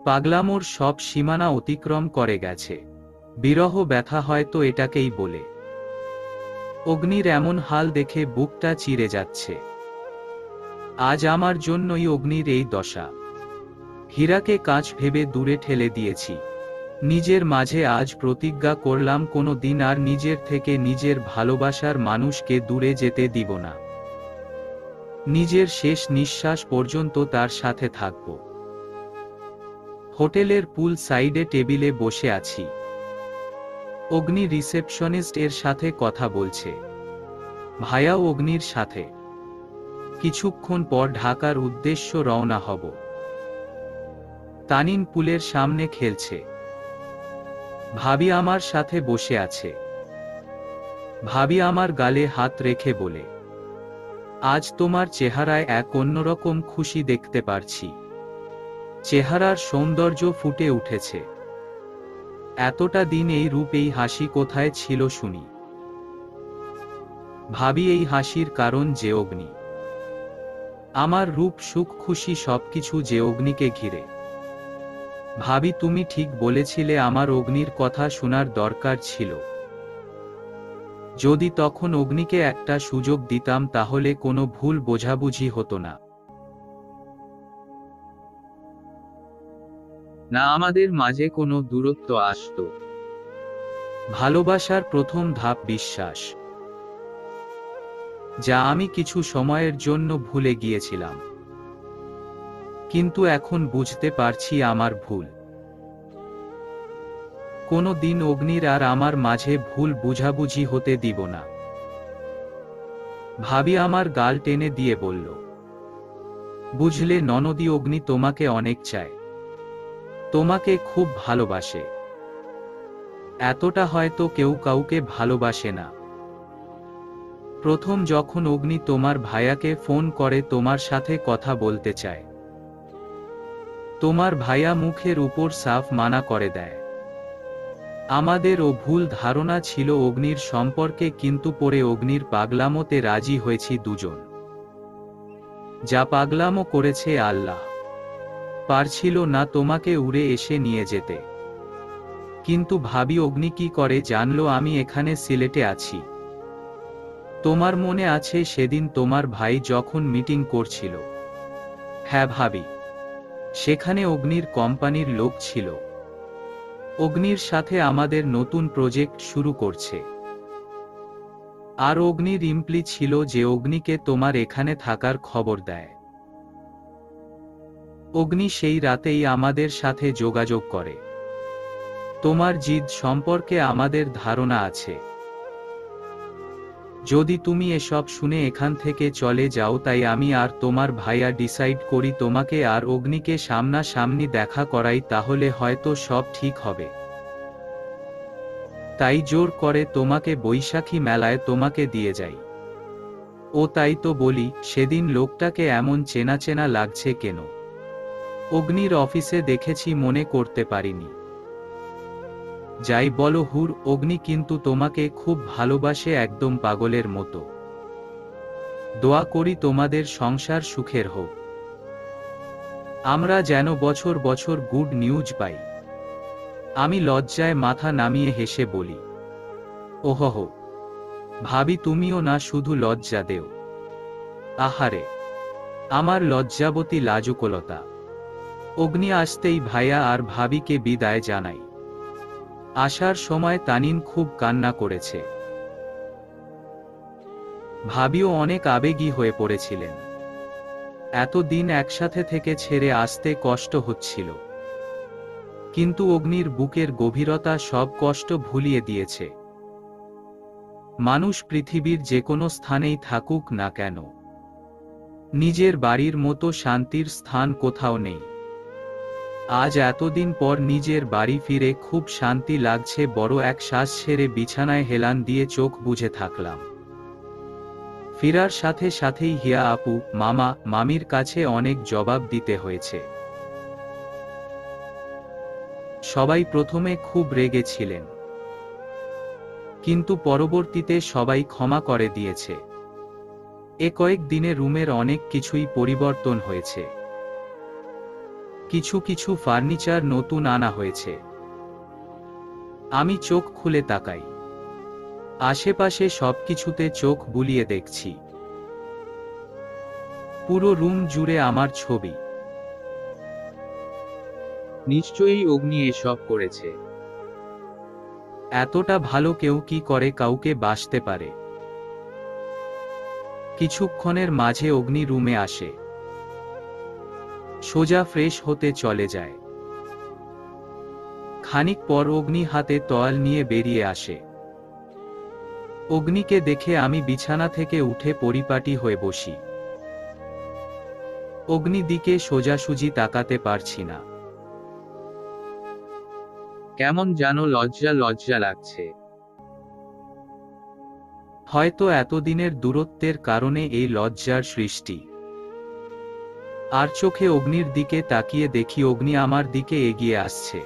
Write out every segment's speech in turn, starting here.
পাগলামোর সব সীমানা অতিক্রম করে গেছে। বিরহ ব্যথা হয়তো এটাকেই বলে। অগ্নির এমন হাল দেখে বুকটা চিরে যাচ্ছে। আজ আমার জন্যই অগ্নির এই দশা। হীরাকে কাঁচ ভেবে দূরে ঠেলে দিয়েছি। নিজের মাঝে আজ প্রতিজ্ঞা করলাম কোনো দিন আর নিজের থেকে নিজের ভালোবাসার মানুষকে দূরে যেতে দিব না। নিজের শেষ নিঃশ্বাস পর্যন্ত তার সাথে থাকব। হোটেলের পুল সাইডে টেবিলে বসে আছি। অগ্নি রিসেপশনিস্ট এর সাথে কথা বলছে। ভাইয়া অগ্নির সাথে। কিছুক্ষণ পর ঢাকার উদ্দেশ্য রওনা হব। তানিন পুলের সামনে খেলছে। ভাবি আমার সাথে বসে আছে। ভাবি আমার গালে হাত রেখে বলে, আজ তোমার চেহারায় এক অন্যরকম খুশি দেখতে পারছি। চেহারার সৌন্দর্য ফুটে উঠেছে। এতটা দিন এই রূপ এই হাসি কোথায় ছিল শুনি। ভাবি এই হাসির কারণ যে অগ্নি। আমার রূপ সুখ খুশি সবকিছু যে অগ্নিকে ঘিরে। ভাবি তুমি ঠিক বলেছিলে, আমার অগ্নির কথা শোনার দরকার ছিল। যদি তখন অগ্নিকে একটা সুযোগ দিতাম তাহলে কোনো ভুল বোঝাবুঝি হতো না। না আমাদের মাঝে কোনো দূরত্ব আসতো। ভালোবাসার প্রথম ধাপ বিশ্বাস, যা আমি কিছু সময়ের জন্য ভুলে গিয়েছিলাম। কিন্তু এখন বুঝতে পারছি আমার ভুল। কোনো দিন অগ্নির আর আমার মাঝে ভুল বুঝাবুঝি হতে দিব না। ভাবি আমার গাল টেনে দিয়ে বলল, বুঝলে ননদী, অগ্নি তোমাকে অনেক চায়। তোমাকে খুব ভালোবাসে। এতটা হয়তো কেউ কাউকে ভালোবাসে না। প্রথম যখন অগ্নি তোমার ভাইয়াকে ফোন করে তোমার সাথে কথা বলতে চায়, তোমার ভাইয়া মুখের উপর সাফ মানা করে দেয়। আমাদেরও ভুল ধারণা ছিল অগ্নির সম্পর্কে, কিন্তু পরে অগ্নির পাগলামোতে রাজি হয়েছি দুজন। যা পাগলামো করেছে আল্লাহ। পারছিল না তোমাকে উড়ে এসে নিয়ে যেতে। কিন্তু ভাবি অগ্নি কি করে জানলো আমি এখানে সিলেটে আছি। তোমার মনে আছে সেদিন তোমার ভাই যখন মিটিং করছিল? হ্যাঁ ভাবি, সেখানে অগ্নির কোম্পানির লোক ছিল। অগ্নির সাথে আমাদের নতুন প্রজেক্ট শুরু করছে। আর অগ্নির ইমপ্লি ছিল যে অগ্নিকে তোমার এখানে থাকার খবর দেয়। অগ্নি সেই রাতেই আমাদের সাথে যোগাযোগ করে। তোমার জিদ সম্পর্কে আমাদের ধারণা আছে। যদি তুমি এসব শুনে এখান থেকে চলে যাও, তাই আমি আর তোমার ভাইয়া ডিসাইড করি তোমাকে আর অগ্নিকে সামনাসামনি দেখা করাই, তাহলে হয়তো সব ঠিক হবে। তাই জোর করে তোমাকে বৈশাখী মেলায় তোমাকে দিয়ে যাই। ও তাই তো বলি, সেদিন লোকটাকে এমন চেনা চেনা লাগছে কেন? অগ্নির অফিসে দেখেছি, মনে করতে পারিনি। যাই বলো হুর, অগ্নি কিন্তু তোমাকে খুব ভালোবাসে, একদম পাগলের মতো। দোয়া করি তোমাদের সংসার সুখের হোক। আমরা যেন বছর বছর গুড নিউজ পাই। আমি লজ্জায় মাথা নামিয়ে হেসে বলি, ওহো ভাবি, তুমিও না শুধু লজ্জা দেও। আহারে আমার লজ্জাবতী লাজুকলতা। অগ্নি আসতেই ভাইয়া আর ভাবিকে বিদায় জানাই। আসার সময় তানিন খুব কান্না করেছে। ভাবিও অনেক আবেগী হয়ে পড়েছিলেন। এতদিন একসাথে থেকে ছেড়ে আসতে কষ্ট হচ্ছিল, কিন্তু অগ্নির বুকের গভীরতা সব কষ্ট ভুলিয়ে দিয়েছে। মানুষ পৃথিবীর যে কোনো স্থানেই থাকুক না কেন, নিজের বাড়ির মতো শান্তির স্থান কোথাও নেই। আজ এতদিন পর নিজের বাড়ি ফিরে খুব শান্তি লাগছে। বড় এক শ্বাস ছেড়ে বিছানায় হেলান দিয়ে চোখ বুজে থাকলাম। ফিরার সাথে সাথেই হিয়া আপু, মামা, মামির কাছে অনেক জবাব দিতে হয়েছে। সবাই প্রথমে খুব রেগেছিলেন, কিন্তু পরবর্তীতে সবাই ক্ষমা করে দিয়েছে। এ কয়েক দিনে রুমের অনেক কিছুই পরিবর্তন হয়েছে। কিছু কিছু ফার্নিচার নতুন আনা হয়েছে। আমি চোখ খুলে তাকাই। আশেপাশে সবকিছুতে চোখ বুলিয়ে দেখছি। পুরো রুম জুড়ে আমার ছবি। নিশ্চয়ই অগ্নি এসব করেছে। এতটা ভালো কেউ কি করে কাউকে বাসতে পারে? কিছুক্ষণের মাঝে অগ্নি রুমে আসে। সোজা ফ্রেশ হতে চলে যায়। খানিক পর অগ্নি হাতে তোয়াল নিয়ে বেরিয়ে আসে। অগ্নিকে দেখে আমি বিছানা থেকে উঠে পরিপাটি হয়ে বসি। অগ্নি দিকে সোজাসুজি তাকাতে পারছি না। কেমন যেন লজ্জা লজ্জা লাগছে। হয়তো এতদিনের দূরত্বের কারণে এই লজ্জার সৃষ্টি। আর চোখে অগ্নির দিকে তাকিয়ে দেখি অগ্নি আমার দিকে এগিয়ে আসছে।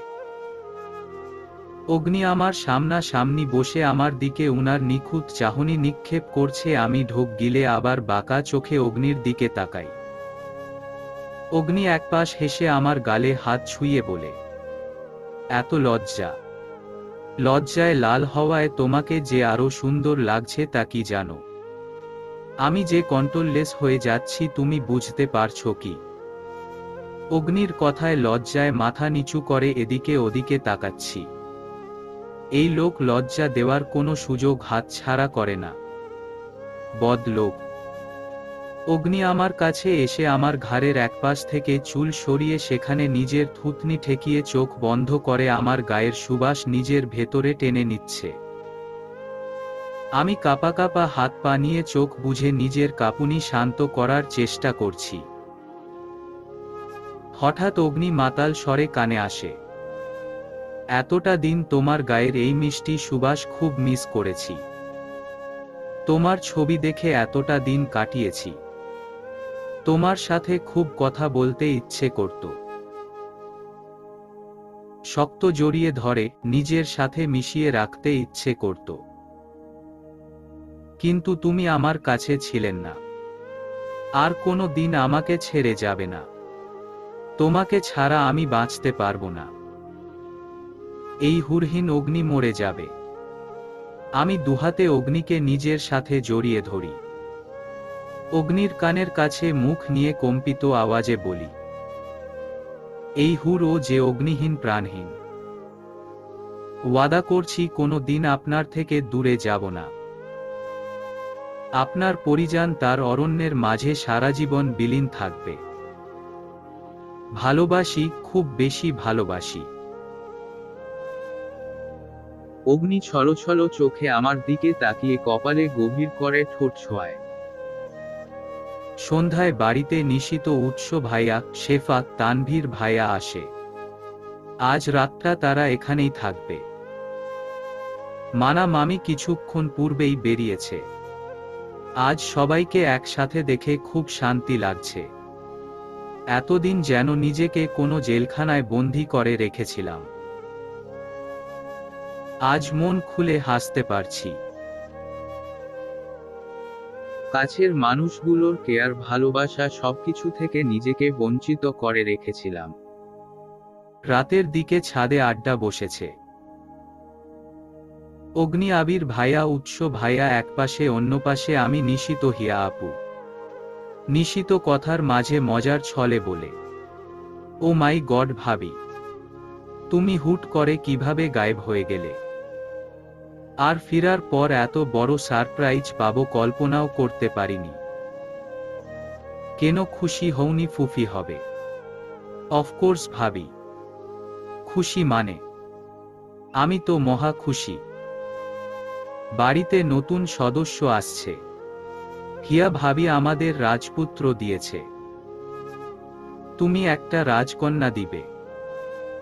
অগ্নি আমার সামনাসামনি বসে আমার দিকে উনার নিখুঁত চাহনি নিক্ষেপ করছে। আমি ঢোক গিলে আবার বাঁকা চোখে অগ্নির দিকে তাকাই। অগ্নি একপাশ হেসে আমার গালে হাত ছুঁয়ে বলে, এত লজ্জা? লজ্জায় লাল হওয়ায় তোমাকে যে আরো সুন্দর লাগছে তা কি জানো? আমি যে কন্ট্রোললেস হয়ে যাচ্ছি তুমি বুঝতে পারছো কি? অগ্নির কথায় লজ্জায় মাথা নিচু করে এদিকে ওদিকে তাকাচ্ছি। এই লোক লজ্জা দেওয়ার কোনো সুযোগ হাতছাড়া করে না। বদলোক। অগ্নি আমার কাছে এসে আমার ঘাড়ের একপাশ থেকে চুল সরিয়ে সেখানে নিজের থুতনি ঠেকিয়ে চোখ বন্ধ করে আমার গায়ের সুবাস নিজের ভেতরে টেনে নিচ্ছে। আমি কাঁপা কাঁপা হাত পা নিয়ে চোখ বুজে নিজের কাঁপুনি শান্ত করার চেষ্টা করছি। হঠাৎ অগ্নি মাতাল স্বরে কানে আসে, এতটা দিন তোমার গায়ের এই মিষ্টি সুবাস খুব মিস করেছি। তোমার ছবি দেখে এতটা দিন কাটিয়েছি। তোমার সাথে খুব কথা বলতে ইচ্ছে করত। শক্ত জড়িয়ে ধরে নিজের সাথে মিশিয়ে রাখতে ইচ্ছে করত। কিন্তু তুমি আমার কাছে ছিলেন না। আর কোনো দিন আমাকে ছেড়ে যাবে না। তোমাকে ছাড়া আমি বাঁচতে পারবো না। এই হুরহীন অগ্নি মরে যাবে। আমি দুহাতে অগ্নিকে নিজের সাথে জড়িয়ে ধরি। অগ্নির কানের কাছে মুখ নিয়ে কম্পিত আওয়াজে বলি, এই হুর ও যে অগ্নিহীন প্রাণহীন। ওয়াদা করছি কোনো দিন আপনার থেকে দূরে যাব না। আপনার পরিজান তার অরণ্যের মাঝে সারা জীবন বিলীন থাকবে। ভালোবাসি, খুব বেশি ভালোবাসি। অগ্নি ছলছল চোখে আমার দিকে তাকিয়ে কপালে গভীর করে ঠোঁট ছোঁয়ায়। সন্ধ্যায় বাড়িতে নিশিত উৎস ভাইয়া, শেফা, তানভীর ভাইয়া আসে। আজ রাতটা তারা এখানেই থাকবে। মানা মামি কিছুক্ষণ পূর্বেই বেরিয়েছে। আজ সবাইকে একসাথে দেখে খুব শান্তি লাগছে। এতদিন যেন নিজেকে কোনো জেলখানায় বন্দী করে রেখেছিলাম। আজ মন খুলে হাসতে পারছি। কাছের মানুষগুলোর কেয়ার, ভালোবাসা সবকিছু থেকে নিজেকে বঞ্চিত করে রেখেছিলাম। রাতের দিকে ছাদে আড্ডা বসেছে। অগ্নি, আবির ভাইয়া, উৎস ভাইয়া একপাশে, অন্য পাশে আমি, নিশিত, হিয়া আপু। নিশিত কথার মাঝে মজার ছলে বলে, ও মাই গড ভাবি, তুমি হুট করে কিভাবে গায়েব হয়ে গেলে? আর ফিরার পর এত বড় সারপ্রাইজ পাবো কল্পনাও করতে পারিনি। কেন খুশি হওনি? ফুফি হবে। অফকোর্স ভাবি, খুশি মানে আমি তো মহা খুশি। বাড়িতে নতুন সদস্য আসছে। হিয়া ভাবি আমাদের রাজপুত্র দিয়েছে। তুমি একটা রাজকন্যা দিবে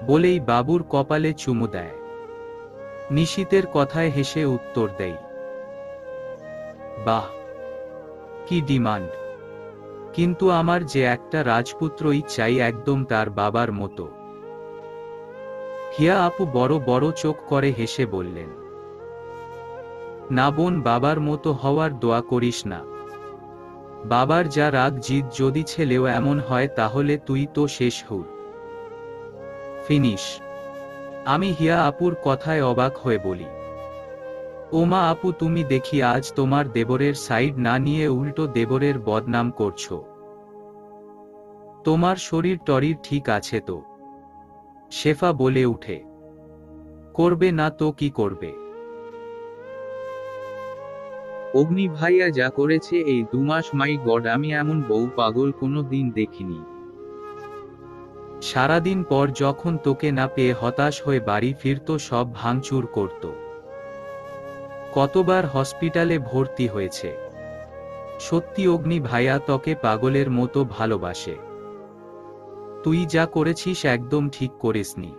বলেই বাবুর কপালে চুমু দেয়। নিশিতের কথায় হেসে উত্তর দেই, বাহ, কি ডিমান্ড! কিন্তু আমার যে একটা রাজপুত্রই চাই, একদম তার বাবার মতো। হিয়া আপু বড় বড় চোখ করে হেসে বললেন, না বোন, বাবার মতো হওয়ার দোয়া করিস না। বাবার যা রাগ জিদ, যদি ছেলেও এমন হয় তাহলে তুই তো শেষ হুর। ফিনিশ। আমি হিয়া আপুর কথায় অবাক হয়ে বলি, ওমা আপু, তুমি দেখি আজ তোমার দেবরের সাইড না নিয়ে উল্টো দেবরের বদনাম করছো। তোমার শরীর টরির ঠিক আছে তো? শেফা বলে উঠে, করবে না তো কি করবে? অগ্নি ভাইয়া যা করেছে এই 2 মাস, মাই গড, আমি এমন বউ পাগল কোনো দিন দেখিনি। সারাদিন পর যখন তোকে না পেয়ে হতাশ হয়ে বাড়ি ফিরতো, সব ভাঙচুর করত। কতবার হসপিটালে ভর্তি হয়েছে। সত্যি অগ্নি ভাইয়া তোকে পাগলের মতো ভালোবাসে। তুই যা করেছিস একদম ঠিক করিসনি।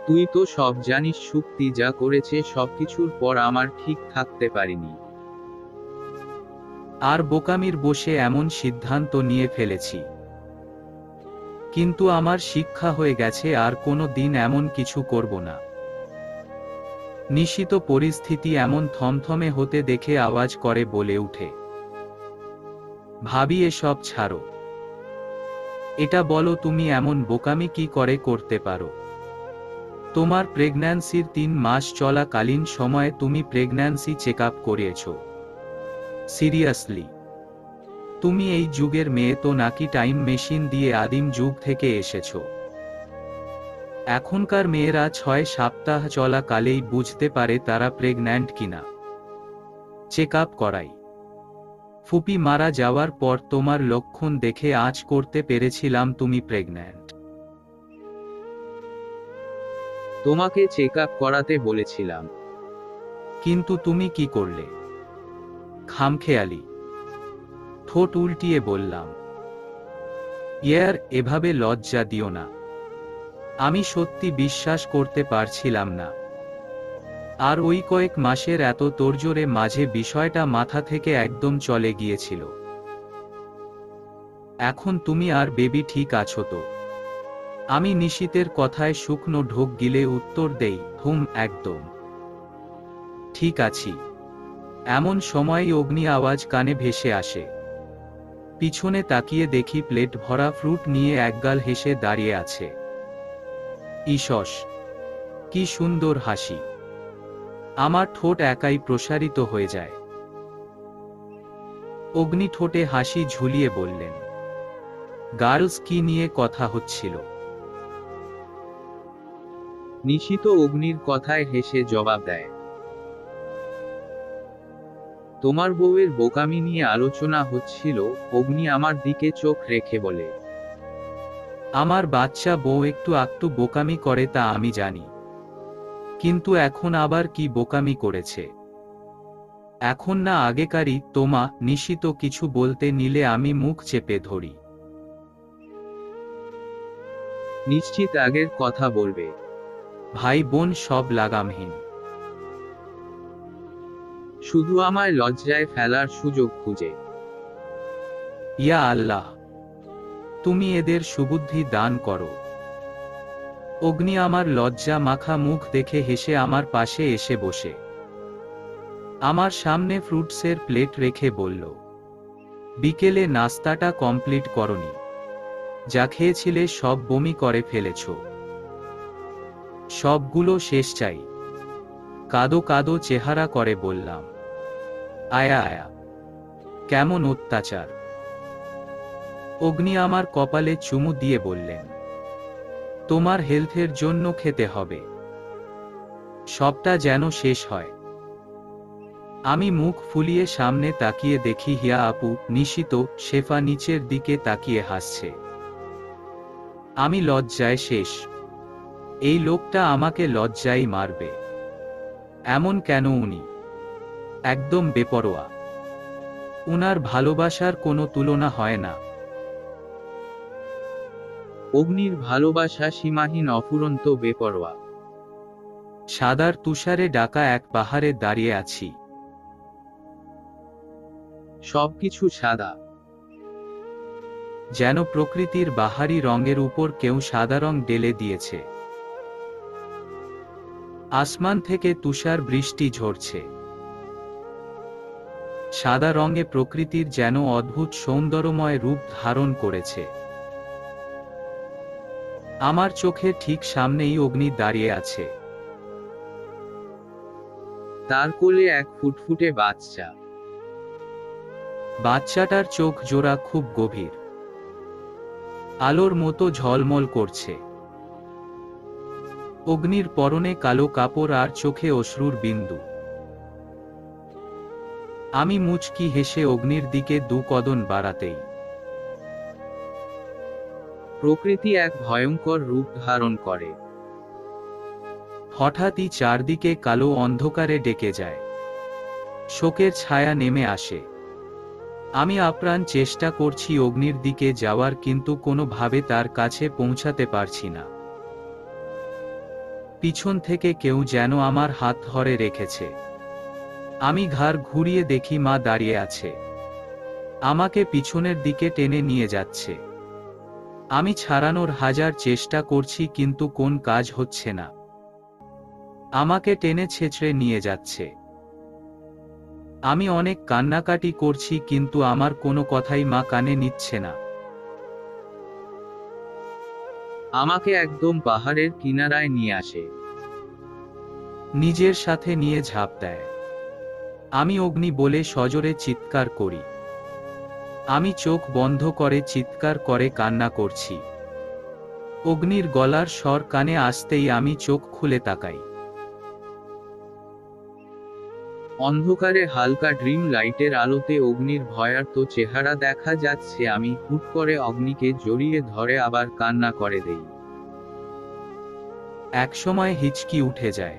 তুই তো সব জানিস, শক্তি যা করেছে সবকিছুর পর আমার ঠিক থাকতে পারিনি। আর বোকামির বসে এমন সিদ্ধান্ত নিয়ে ফেলেছি, কিন্তু আমার শিক্ষা হয়ে গেছে, আর কোনো দিন এমন কিছু করব না। নিশিত পরিস্থিতি এমন থমথমে হতে দেখে আওয়াজ করে বলে উঠে, ভাবি এসব ছাড়ো। এটা বলো, তুমি এমন বোকামি কি করে করতে পারো? তোমার প্রেগন্যান্সির 3 মাস চলাকালীন সময়ে তুমি প্রেগন্যান্সি চেক আপ করিয়েছো? সিরিয়াসলি? তুমি এই যুগের মেয়ে তো নাকি টাইম মেশিন দিয়ে আদিম যুগ থেকে এসেছো? এখনকার মেয়েরা 6 সপ্তাহ চলাকালেই বুঝতে পারে তারা প্রেগন্যান্ট কিনা। চেক আপ করাই। ফুপি মারা যাওয়ার পর তোমার লক্ষণ দেখে আঁচ করতে পেরেছিলাম তুমি প্রেগন্যান্ট। তোমাকে চেক আপ করাতে বলেছিলাম। কিন্তু তুমি কি করলে? খামখেয়ালি। ঠোঁট উল্টিয়ে বললাম, ইয়ার, এভাবে লজ্জা দিও না। আমি সত্যি বিশ্বাস করতে পারছিলাম না। আর ওই কয়েক মাসের এত তোড়জোড়ে মাঝে বিষয়টা মাথা থেকে একদম চলে গিয়েছিল। এখন তুমি আর বেবি ঠিক আছো তো? আমি নিশিতের কথায় শুকনো ঢোক গিলে উত্তর দেই, একদম ঠিক আছি। এমন সময়ই অগ্নি আওয়াজ কানে ভেসে আসে। পিছনে তাকিয়ে দেখি প্লেট ভরা ফ্রুট নিয়ে একগাল হেসে দাঁড়িয়ে আছে। ইসস, কি সুন্দর হাসি! আমার ঠোঁট একাই প্রসারিত হয়ে যায়। অগ্নি ঠোঁটে হাসি ঝুলিয়ে বললেন, গার্লস কি নিয়ে কথা হচ্ছিল? নিশিত অগ্নির কথায় হেসে জবাব দেয়, তোমার বউয়ের বোকামি নিয়ে আলোচনা হচ্ছিল। অগ্নি আমার দিকে চোখ রেখে বলে, আমার বাচ্চা বউ একটু আকটু বোকামি করে তা আমি জানি, কিন্তু এখন আবার কি বোকামি করেছে? এখন না আগেকারই? তোমা নিশিত কিছু বলতে নিলে আমি মুখ চেপে ধরি। নিশ্চিত আগের কথা বলবে? ভাই বোন সব লাগামহীন। শুধু আমায় লজ্জায় ফেলার সুযোগ খুঁজে। ইয়া আল্লাহ, তুমি এদের সুবুদ্ধি দান করো। অগ্নি আমার লজ্জা মাখা মুখ দেখে হেসে আমার পাশে এসে বসে আমার সামনে ফ্রুটসের প্লেট রেখে বলল, বিকেলে নাস্তাটা কমপ্লিট করনি? যা খেয়েছিলে সব বমি করে ফেলেছ। সবগুলো শেষ চাই। কাদো কাদো চেহারা করে বললাম, আয়া আয়া, কেমন অত্যাচার! অগ্নি আমার কপালে চুমু দিয়ে বললেন, তোমার হেলথের জন্য খেতে হবে। সবটা যেন শেষ হয়। আমি মুখ ফুলিয়ে সামনে তাকিয়ে দেখি হিয়া আপু, নিশিত, শেফা নিচের দিকে তাকিয়ে হাসছে। আমি লজ্জায় শেষ। এই লোকটা আমাকে লজ্জায় মারবে। এমন কেন উনি? একদম বেপরোয়া। উনার ভালোবাসার কোনো তুলনা হয় না। অগ্নির ভালোবাসা সীমাহীন, অফুরন্ত, বেপরোয়া। সাদার তুষারে ঢাকা এক পাহাড়ে দাঁড়িয়ে আছি। সবকিছু সাদা, যেন প্রকৃতির বাহারি রঙের উপর কেউ সাদা রং ঢেলে দিয়েছে। আসমান থেকে তুষার বৃষ্টি ঝরছে। সাদা রঙে প্রকৃতির যেন অদ্ভুত সৌন্দর্যময় রূপ ধারণ করেছে। আমার চোখের ঠিক সামনেই অগ্নি দাঁড়িয়ে আছে। তার কোলে এক ফুটফুটে বাচ্চা। বাচ্চাটার চোখ জোড়া খুব গভীর, আলোর মতো ঝলমল করছে। অগ্নির পরনে কালো কাপড় আর চোখে অশ্রুর বিন্দু। আমি মুচকি হেসে অগ্নির দিকে 2 কদম বাড়াতেই প্রকৃতি এক ভয়ঙ্কর রূপ ধারণ করে। হঠাৎই চারদিকে কালো অন্ধকারে ডেকে যায়। শোকের ছায়া নেমে আসে। আমি আপ্রাণ চেষ্টা করছি অগ্নির দিকে যাওয়ার, কিন্তু কোনোভাবে তার কাছে পৌঁছাতে পারছি না। পিছন থেকে কেউ যেন আমার হাত ধরে রেখেছে। আমি ঘাড় ঘুরিয়ে দেখি মা দাঁড়িয়ে আছে, আমাকে পিছনের দিকে টেনে নিয়ে যাচ্ছে। আমি ছাড়ানোর হাজার চেষ্টা করছি, কিন্তু কোন কাজ হচ্ছে না। আমাকে টেনে ছেঁচড়ে নিয়ে যাচ্ছে। আমি অনেক কান্নাকাটি করছি, কিন্তু আমার কোনো কথাই মা কানে নিচ্ছে না। আমাকে একদম পাহাড়ের কিনারায় নিয়ে আসে। নিজের সাথে নিয়ে ঝাঁপ দেয়। আমি অগ্নি বলে সজোরে চিৎকার করি। আমি চোখ বন্ধ করে চিৎকার করে কান্না করছি। অগ্নির গলার স্বর কানে আসতেই আমি চোখ খুলে তাকাই। অন্ধকারে হালকা ড্রিম লাইটের আলোতে অগ্নির ভয়ার্ত চেহারা দেখা যাচ্ছে। আমি হুট করে অগ্নিকে জড়িয়ে ধরে আবার কান্না করে দেই। একসময় হিচকি উঠে যায়।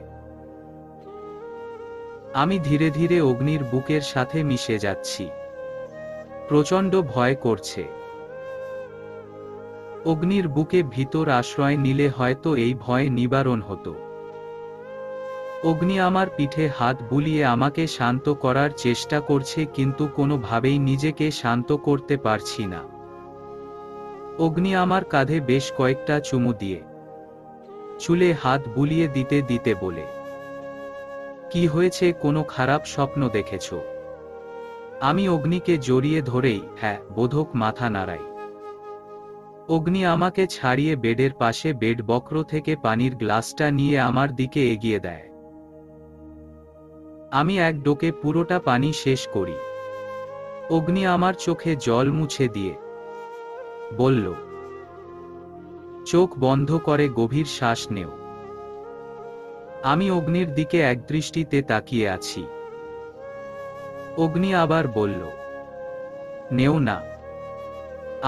আমি ধীরে ধীরে অগ্নির বুকের সাথে মিশে যাচ্ছি। প্রচণ্ড ভয় করছে। অগ্নির বুকে ভিতর আশ্রয় নিলে হয়তো এই ভয় নিবারণ হতো। অগ্নি আমার পিঠে হাত বুলিয়ে আমাকে শান্ত করার চেষ্টা করছে, কিন্তু কোনোভাবেই নিজেকে শান্ত করতে পারছি না। অগ্নি আমার কাঁধে বেশ কয়েকটা চুমু দিয়ে চুলে হাত বুলিয়ে দিতে দিতে বলে, কি হয়েছে, কোনো খারাপ স্বপ্ন দেখেছ? আমি অগ্নিকে জড়িয়ে ধরেই হ্যাঁ বোধক মাথা নাড়াই। অগ্নি আমাকে ছাড়িয়ে বেডের পাশে বেড বক্র থেকে পানির গ্লাসটা নিয়ে আমার দিকে এগিয়ে দেয়। আমি এক ডোকে পুরোটা পানি শেষ করি। অগ্নি আমার চোখে জল মুছে দিয়ে বলল, চোখ বন্ধ করে গভীর শ্বাস নেও। আমি অগ্নির দিকে একদৃষ্টিতে তাকিয়ে আছি। অগ্নি আবার বলল, নেও না।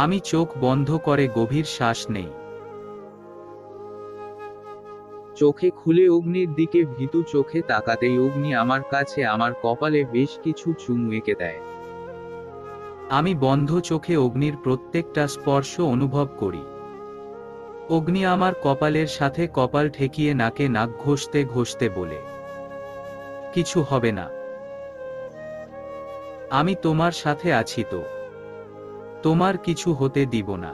আমি চোখ বন্ধ করে গভীর শ্বাস নেই। চোখে খুলে অগ্নির দিকে ভীতু চোখে তাকাতেই অগ্নি আমার কাছে আমার কপালে বেশ কিছু চুমু এঁকে দেয়। আমি বন্ধ চোখে অগ্নির প্রত্যেকটা স্পর্শ অনুভব করি। অগ্নি আমার কপালের সাথে কপাল ঠেকিয়ে নাকে নাক ঘষতে ঘষতে বলে, কিছু হবে না। আমি তোমার সাথে আছি তো। তোমার কিছু হতে দিব না।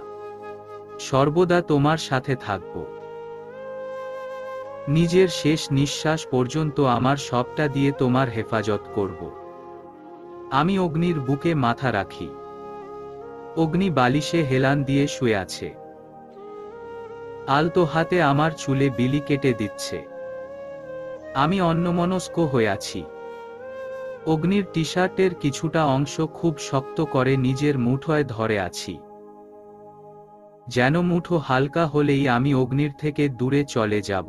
সর্বদা তোমার সাথে থাকব। নিজের শেষ নিঃশ্বাস পর্যন্ত আমার সবটা দিয়ে তোমার হেফাজত করব। আমি অগ্নির বুকে মাথা রাখি। অগ্নি বালিশে হেলান দিয়ে শুয়ে আছে। আলতো হাতে আমার চুলে বিলি কেটে দিচ্ছে। আমি অন্যমনস্ক হয়ে আছি। অগ্নির টি শার্টের কিছুটা অংশ খুব শক্ত করে নিজের মুঠোয় ধরে আছি। যেন মুঠো হালকা হলেই আমি অগ্নির থেকে দূরে চলে যাব।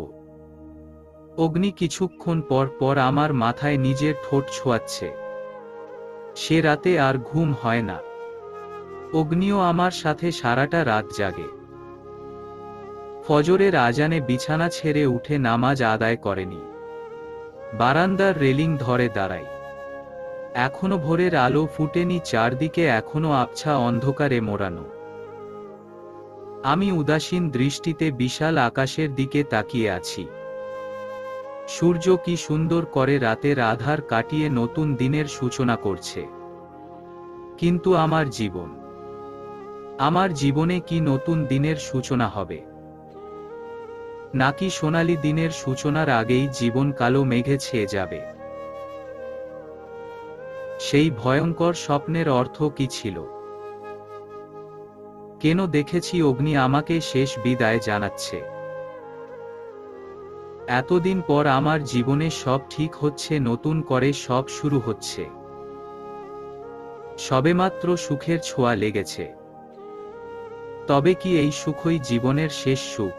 অগ্নি কিছুক্ষণ পর পর আমার মাথায় নিজের ঠোঁট ছোঁয়াচ্ছে। সে রাতে আর ঘুম হয় না। অগ্নিও আমার সাথে সারাটা রাত জাগে। ফজরের আজানে বিছানা ছেড়ে উঠে নামাজ আদায় করেনি। বারান্দার রেলিং ধরে দাঁড়াই। এখনো ভোরের আলো ফুটেনি, চারদিকে এখনো আবছা অন্ধকারে মোড়ানো। আমি উদাসীন দৃষ্টিতে বিশাল আকাশের দিকে তাকিয়ে আছি। সূর্য কি সুন্দর করে রাতের আধার কাটিয়ে নতুন দিনের সূচনা করছে। কিন্তু আমার জীবনে কি নতুন দিনের সূচনা হবে? নাকি সোনালী দিনের সূচনার আগেই জীবন কালো মেঘে ছেয়ে যাবে? সেই ভয়ঙ্কর স্বপ্নের অর্থ কি ছিল? কেন দেখেছি অগ্নি আমাকে শেষ বিদায় জানাচ্ছে। এতদিন পর আমার জীবনে সব ঠিক হচ্ছে, নতুন করে সব শুরু হচ্ছে। সবেমাত্র সুখের ছোঁয়া লেগেছে। তবে কি এই সুখই জীবনের শেষ সুখ?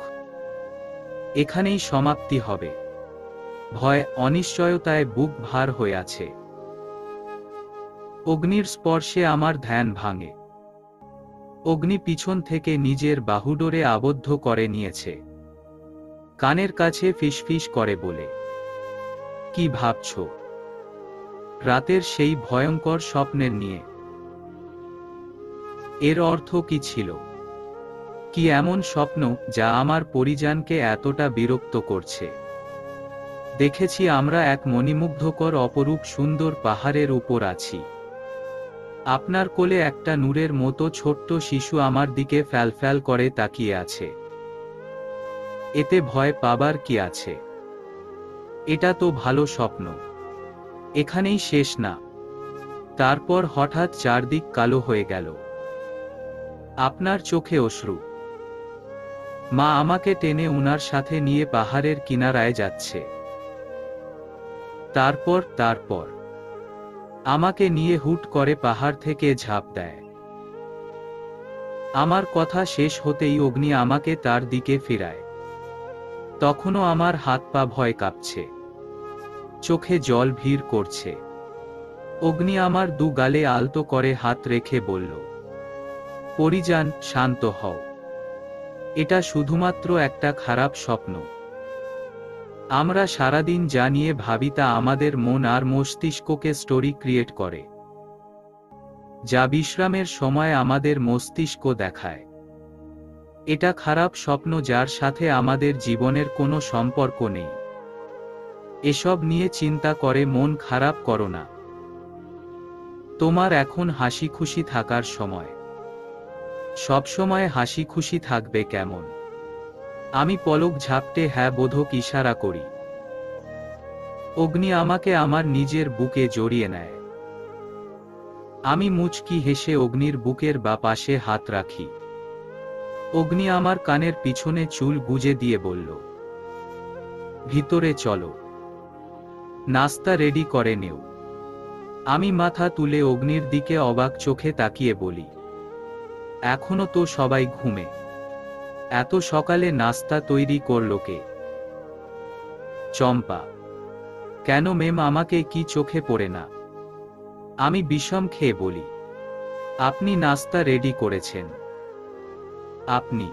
এখানেই সমাপ্তি হবে? ভয় অনিশ্চয়তায় বুক ভার হয়ে আছে। অগ্নির স্পর্শে আমার ধ্যান ভাঙে। অগ্নি পিছন থেকে নিজের বাহুডোরে আবদ্ধ করে নিয়েছে, কানের কাছে ফিসফিস করে বলে, কি ভাবছ? রাতের সেই ভয়ঙ্কর স্বপ্নের নিয়ে? এর অর্থ কি ছিল? কি এমন স্বপ্ন যা আমার পরিজনকে এতটা বিরক্ত করছে? দেখেছি আমরা এক মণিমুগ্ধকর অপরূপ সুন্দর পাহাড়ের উপর আছি। আপনার কোলে একটা নূরের মতো ছোট্ট শিশু আমার দিকে ফ্যালফ্যাল করে তাকিয়ে আছে। এতে ভয় পাবার কি আছে? এটা তো ভালো স্বপ্ন। এখানেই শেষ না। তারপর হঠাৎ চারদিক কালো হয়ে গেল। আপনার চোখে অশ্রু। মা আমাকে টেনে উনার সাথে নিয়ে পাহাড়ের কিনারায় যাচ্ছে। তারপর আমাকে নিয়ে হুট করে পাহাড় থেকে ঝাঁপ দেয়। আমার কথা শেষ হতেই অগ্নি আমাকে তার দিকে ফিরায়। তখনও আমার হাত পা ভয় কাঁপছে, চোখে জল ভিড় করছে। অগ্নি আমার দু গালে আলতো করে হাত রেখে বলল, পরিজান, শান্ত হও। এটা শুধুমাত্র একটা খারাপ স্বপ্ন। আমরা সারাদিন যা নিয়ে ভাবি তা আমাদের মন আর মস্তিষ্ককে স্টোরি ক্রিয়েট করে, যা বিশ্রামের সময় আমাদের মস্তিষ্ক দেখায়। এটা খারাপ স্বপ্ন যার সাথে আমাদের জীবনের কোনো সম্পর্ক নেই। এসব নিয়ে চিন্তা করে মন খারাপ করো না। তোমার এখন হাসি খুশি থাকার সময়। সব সময় হাসি খুশি থাকবে কেমন? আমি পলক ঝাপটে হ্যাঁ বোধক ইশারা করি। অগ্নি আমাকে আমার নিজের বুকে জড়িয়ে নেয়। আমি মুচকি হেসে অগ্নির বুকের বা পাশে হাত রাখি। অগ্নি আমার কানের পিছনে চুল গুজে দিয়ে বলল, ভিতরে চলো, নাস্তা রেডি করে নেও। আমি মাথা তুলে অগ্নির দিকে অবাক চোখে তাকিয়ে বলি, এখনো তো সবাই ঘুমে। এত সকালে নাস্তা তৈরি করলো কে? চম্পা। কেন মেম, আমাকে কি চোখে পড়ে না? আমি বিষম খেয়ে বলি, আপনি নাস্তা রেডি করেছেন? আপনি?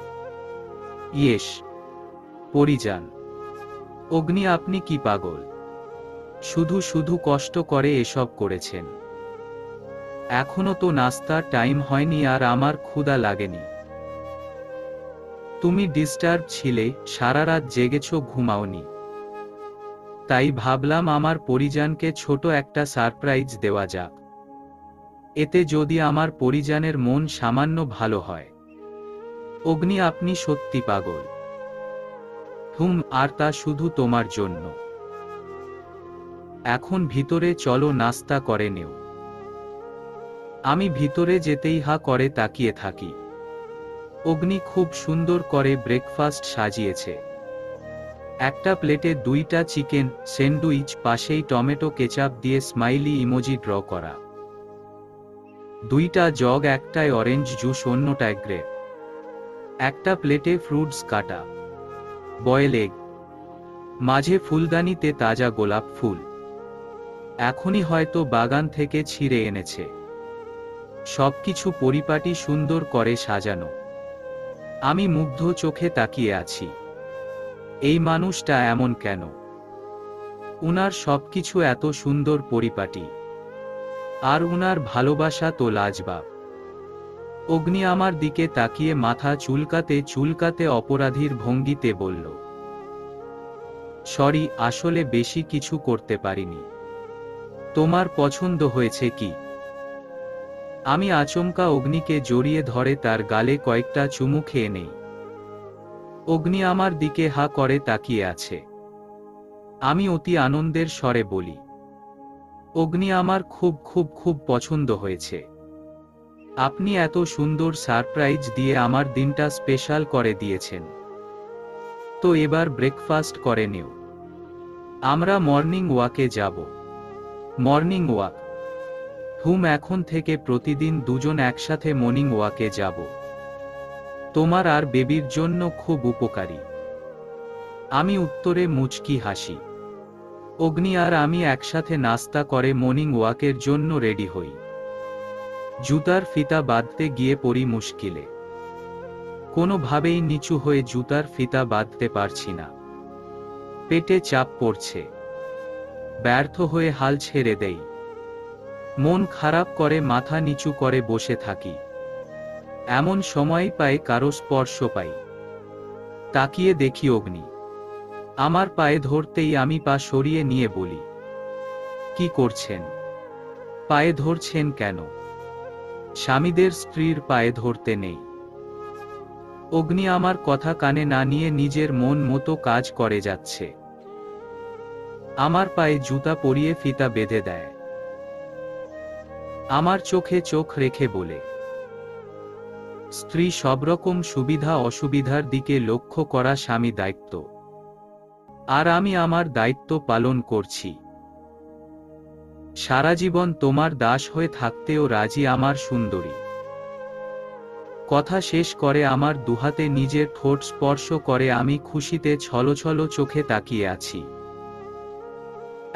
ইয়েস। পরিজান। অগ্নি, আপনি কি পাগল? শুধু শুধু কষ্ট করে এসব করেছেন? এখনো তো নাস্তার টাইম হয়নি আর আমার ক্ষুধা লাগেনি। তুমি ডিস্টার্ব ছিলে, সারা রাত জেগেছ, ঘুমাওনি। তাই ভাবলাম আমার পরিজনকে ছোট একটা সারপ্রাইজ দেওয়া যাক। এতে যদি আমার পরিজনের মন সামান্য ভালো হয়। অগ্নি, আপনি সত্যি পাগল। আর তা শুধু তোমার জন্য। এখন ভিতরে চলো, নাস্তা করে নেও। আমি ভিতরে যেতেই হা করে তাকিয়ে থাকি। অগ্নি খুব সুন্দর করে ব্রেকফাস্ট সাজিয়েছে। একটা প্লেটে 2টা চিকেন স্যান্ডউইচ, পাশেই টমেটো কেচাপ দিয়ে স্মাইলি ইমোজি ড্র করা। 2টা জগ, একটায় অরেঞ্জ জুস, অন্যটায় গ্রেপ। একটা প্লেটে ফ্রুটস কাটা, বয়েল এগ, মাঝে ফুলদানিতে তাজা গোলাপ ফুল। এখনই হয়তো বাগান থেকে ছিঁড়ে এনেছে। সবকিছু পরিপাটি সুন্দর করে সাজানো। আমি মুগ্ধ চোখে তাকিয়ে আছি। এই মানুষটা এমন কেন? উনার সবকিছু এত সুন্দর পরিপাটি। আর উনার ভালোবাসা তো লাজবাব। অগ্নি আমার দিকে তাকিয়ে মাথা চুলকাতে চুলকাতে অপরাধীর ভঙ্গিতে বলল, সরি, আসলে বেশি কিছু করতে পারিনি। তোমার পছন্দ হয়েছে কি? আমি আচমকা অগ্নিকে জড়িয়ে ধরে তার গালে কয়েকটা চুমু খেয়ে নেই। অগ্নি আমার দিকে হা করে তাকিয়ে আছে। আমি অতি আনন্দের স্বরে বলি, অগ্নি, আমার খুব খুব খুব পছন্দ হয়েছে। আপনি এত সুন্দর সারপ্রাইজ দিয়ে আমার দিনটা স্পেশাল করে দিয়েছেন। তো এবার ব্রেকফাস্ট করে নিও। আমরা মর্নিং ওয়াকে যাব। Morning walk? এখন থেকে প্রতিদিন দুজন একসাথে মর্নিং ওয়াকে যাব। তোমার আর বেবির জন্য খুব উপকারী। আমি উত্তরে মুচকি হাসি। অগ্নি আর আমি একসাথে নাস্তা করে মর্নিং ওয়াকের জন্য রেডি হই। জুতার ফিতা বাঁধতে গিয়ে পড়ি মুশকিলে। কোনোভাবেই নিচু হয়ে জুতার ফিতা বাঁধতে পারছি না। পেটে চাপ পড়ছে। ব্যর্থ হয়ে হাল ছেড়ে দেই। মন খারাপ করে মাথা নিচু করে বসে থাকি। এমন সময় পাই কারো স্পর্শ পাই। তাকিয়ে দেখি অগ্নি। আমার পায়ে ধরতেই আমি পা সরিয়ে নিয়ে বলি, কি করছেন? পায়ে ধরছেন কেন? স্বামীদের স্ত্রীর পায়ে ধরতে নেই। অগ্নি আমার কথা কানে না নিয়ে নিজের মন মতো কাজ করে যাচ্ছে। আমার পায়ে জুতা পরিয়ে ফিতা বেঁধে দেয়। আমার চোখে চোখ রেখে বলে, স্ত্রী সব রকম সুবিধা অসুবিধার দিকে লক্ষ্য করা স্বামী দায়িত্ব। আর আমি আমার দায়িত্ব পালন করছি। সারা জীবন তোমার দাস হয়ে থাকতেও রাজি আমার সুন্দরী। কথা শেষ করে আমার দুহাতে নিজের ঠোঁট স্পর্শ করে আমি খুশিতে ছলছল চোখে তাকিয়ে আছি।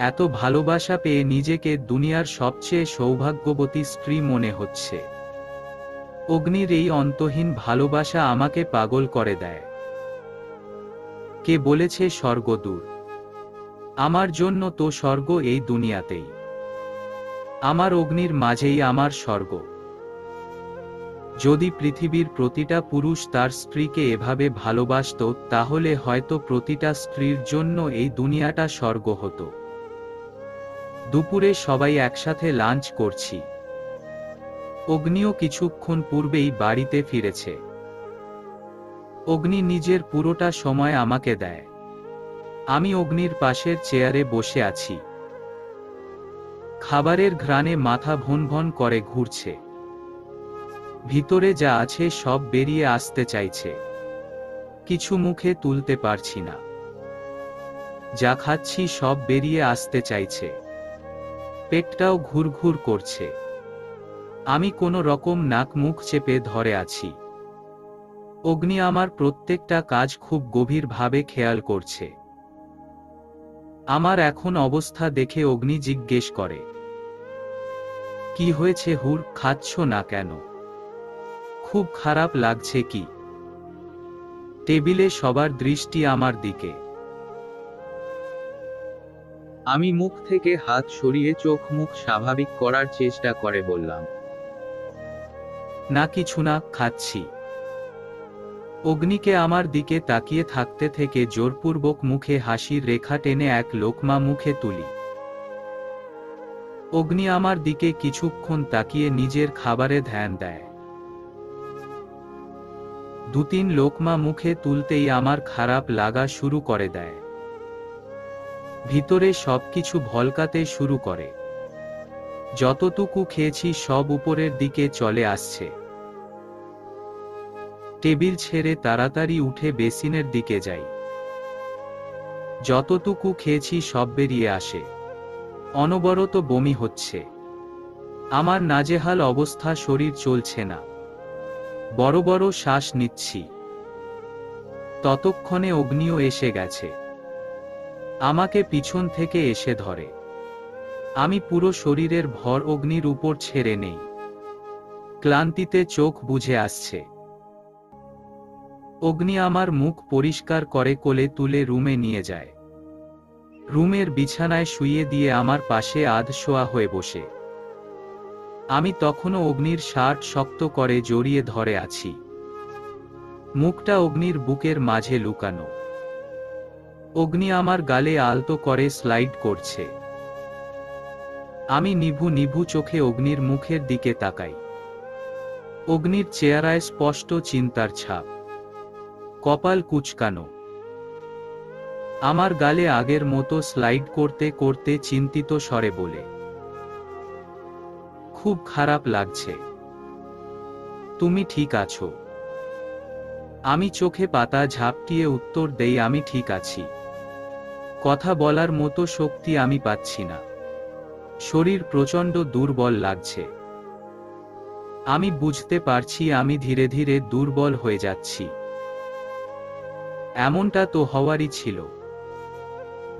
এত ভালোবাসা পেয়ে নিজেকে দুনিয়ার সবচেয়ে সৌভাগ্যবতী স্ত্রী মনে হচ্ছে। অগ্নির এই অন্তহীন ভালোবাসা আমাকে পাগল করে দেয়। কে বলেছে স্বর্গ দূর? আমার জন্য তো স্বর্গ এই দুনিয়াতেই। আমার অগ্নির মাঝেই আমার স্বর্গ। যদি পৃথিবীর প্রতিটা পুরুষ তার স্ত্রীকে এভাবে ভালোবাসত, তাহলে হয়তো প্রতিটা স্ত্রীর জন্য এই দুনিয়াটা স্বর্গ হতো। দুপুরে সবাই একসাথে লাঞ্চ করছি। অগ্নিও কিছুক্ষণ পূর্বেই বাড়িতে ফিরেছে। অগ্নি নিজের পুরোটা সময় আমাকে দেয়। আমি অগ্নির পাশের চেয়ারে বসে আছি। খাবারের ঘ্রাণে মাথা ভন ভন করে ঘুরছে। ভিতরে যা আছে সব বেরিয়ে আসতে চাইছে। কিছু মুখে তুলতে পারছি না। যা খাচ্ছি সব বেরিয়ে আসতে চাইছে। পেটটাও ঘুরঘুর করছে। আমি কোনো রকম নাক মুখ চেপে ধরে আছি। অগ্নি আমার প্রত্যেকটা কাজ খুব গভীরভাবে খেয়াল করছে। আমার এখন অবস্থা দেখে অগ্নি জিজ্ঞেস করে, কি হয়েছে হুর, খাচ্ছ না কেন? খুব খারাপ লাগছে কি? টেবিলে সবার দৃষ্টি আমার দিকে। আমি মুখ থেকে হাত সরিয়ে চোখ মুখ স্বাভাবিক করার চেষ্টা করে বললাম, না কিছু না, খাচ্ছি। অগ্নিকে আমার দিকে তাকিয়ে থাকতে থেকে জোরপূর্বক মুখে হাসির রেখা টেনে এক লোকমা মুখে তুলি। অগ্নি আমার দিকে কিছুক্ষণ তাকিয়ে নিজের খাবারে ধ্যান দেয়। 2-3 লোকমা মুখে তুলতেই আমার খারাপ লাগা শুরু করে দেয়। ভিতরে সবকিছু ভলকাতে শুরু করে। যতটুকু খেয়েছি সব উপরের দিকে চলে আসছে। টেবিল ছেড়ে তাড়াতাড়ি উঠে বেসিনের দিকে যাই। যতটুকু খেয়েছি সব বেরিয়ে আসে। অনবরত বমি হচ্ছে। আমার নাজেহাল অবস্থা, শরীর চলছে না। বড় বড় শ্বাস নিচ্ছি। ততক্ষণে অগ্নিও এসে গেছে। আমাকে পিছন থেকে এসে ধরে। আমি পুরো শরীরের ভর অগ্নির উপর ছেড়ে নেই। ক্লান্তিতে চোখ বুজে আসছে। অগ্নি আমার মুখ পরিষ্কার করে কোলে তুলে রুমে নিয়ে যায়। রুমের বিছানায় শুইয়ে দিয়ে আমার পাশে আধশোয়া হয়ে বসে। আমি তখনও অগ্নির শার্ট শক্ত করে জড়িয়ে ধরে আছি। মুখটা অগ্নির বুকের মাঝে লুকানো। অগ্নি আমার গালে আলতো করে স্লাইড করছে। আমি নিভু নিভু চোখে অগ্নির মুখের দিকে তাকাই। অগ্নির চেহারায় স্পষ্ট চিন্তার ছাপ। কপাল কুঁচকানো। আমার গালে আগের মতো স্লাইড করতে করতে চিন্তিত স্বরে বলে, খুব খারাপ লাগছে। তুমি ঠিক আছো? আমি চোখে পাতা ঝাপটিয়ে উত্তর দেই, আমি ঠিক আছি। কথা বলার মতো শক্তি আমি পাচ্ছি না। শরীর প্রচণ্ড দুর্বল লাগছে। আমি বুঝতে পারছি আমি ধীরে ধীরে দুর্বল হয়ে যাচ্ছি। এমনটা তো হওয়ারই ছিল।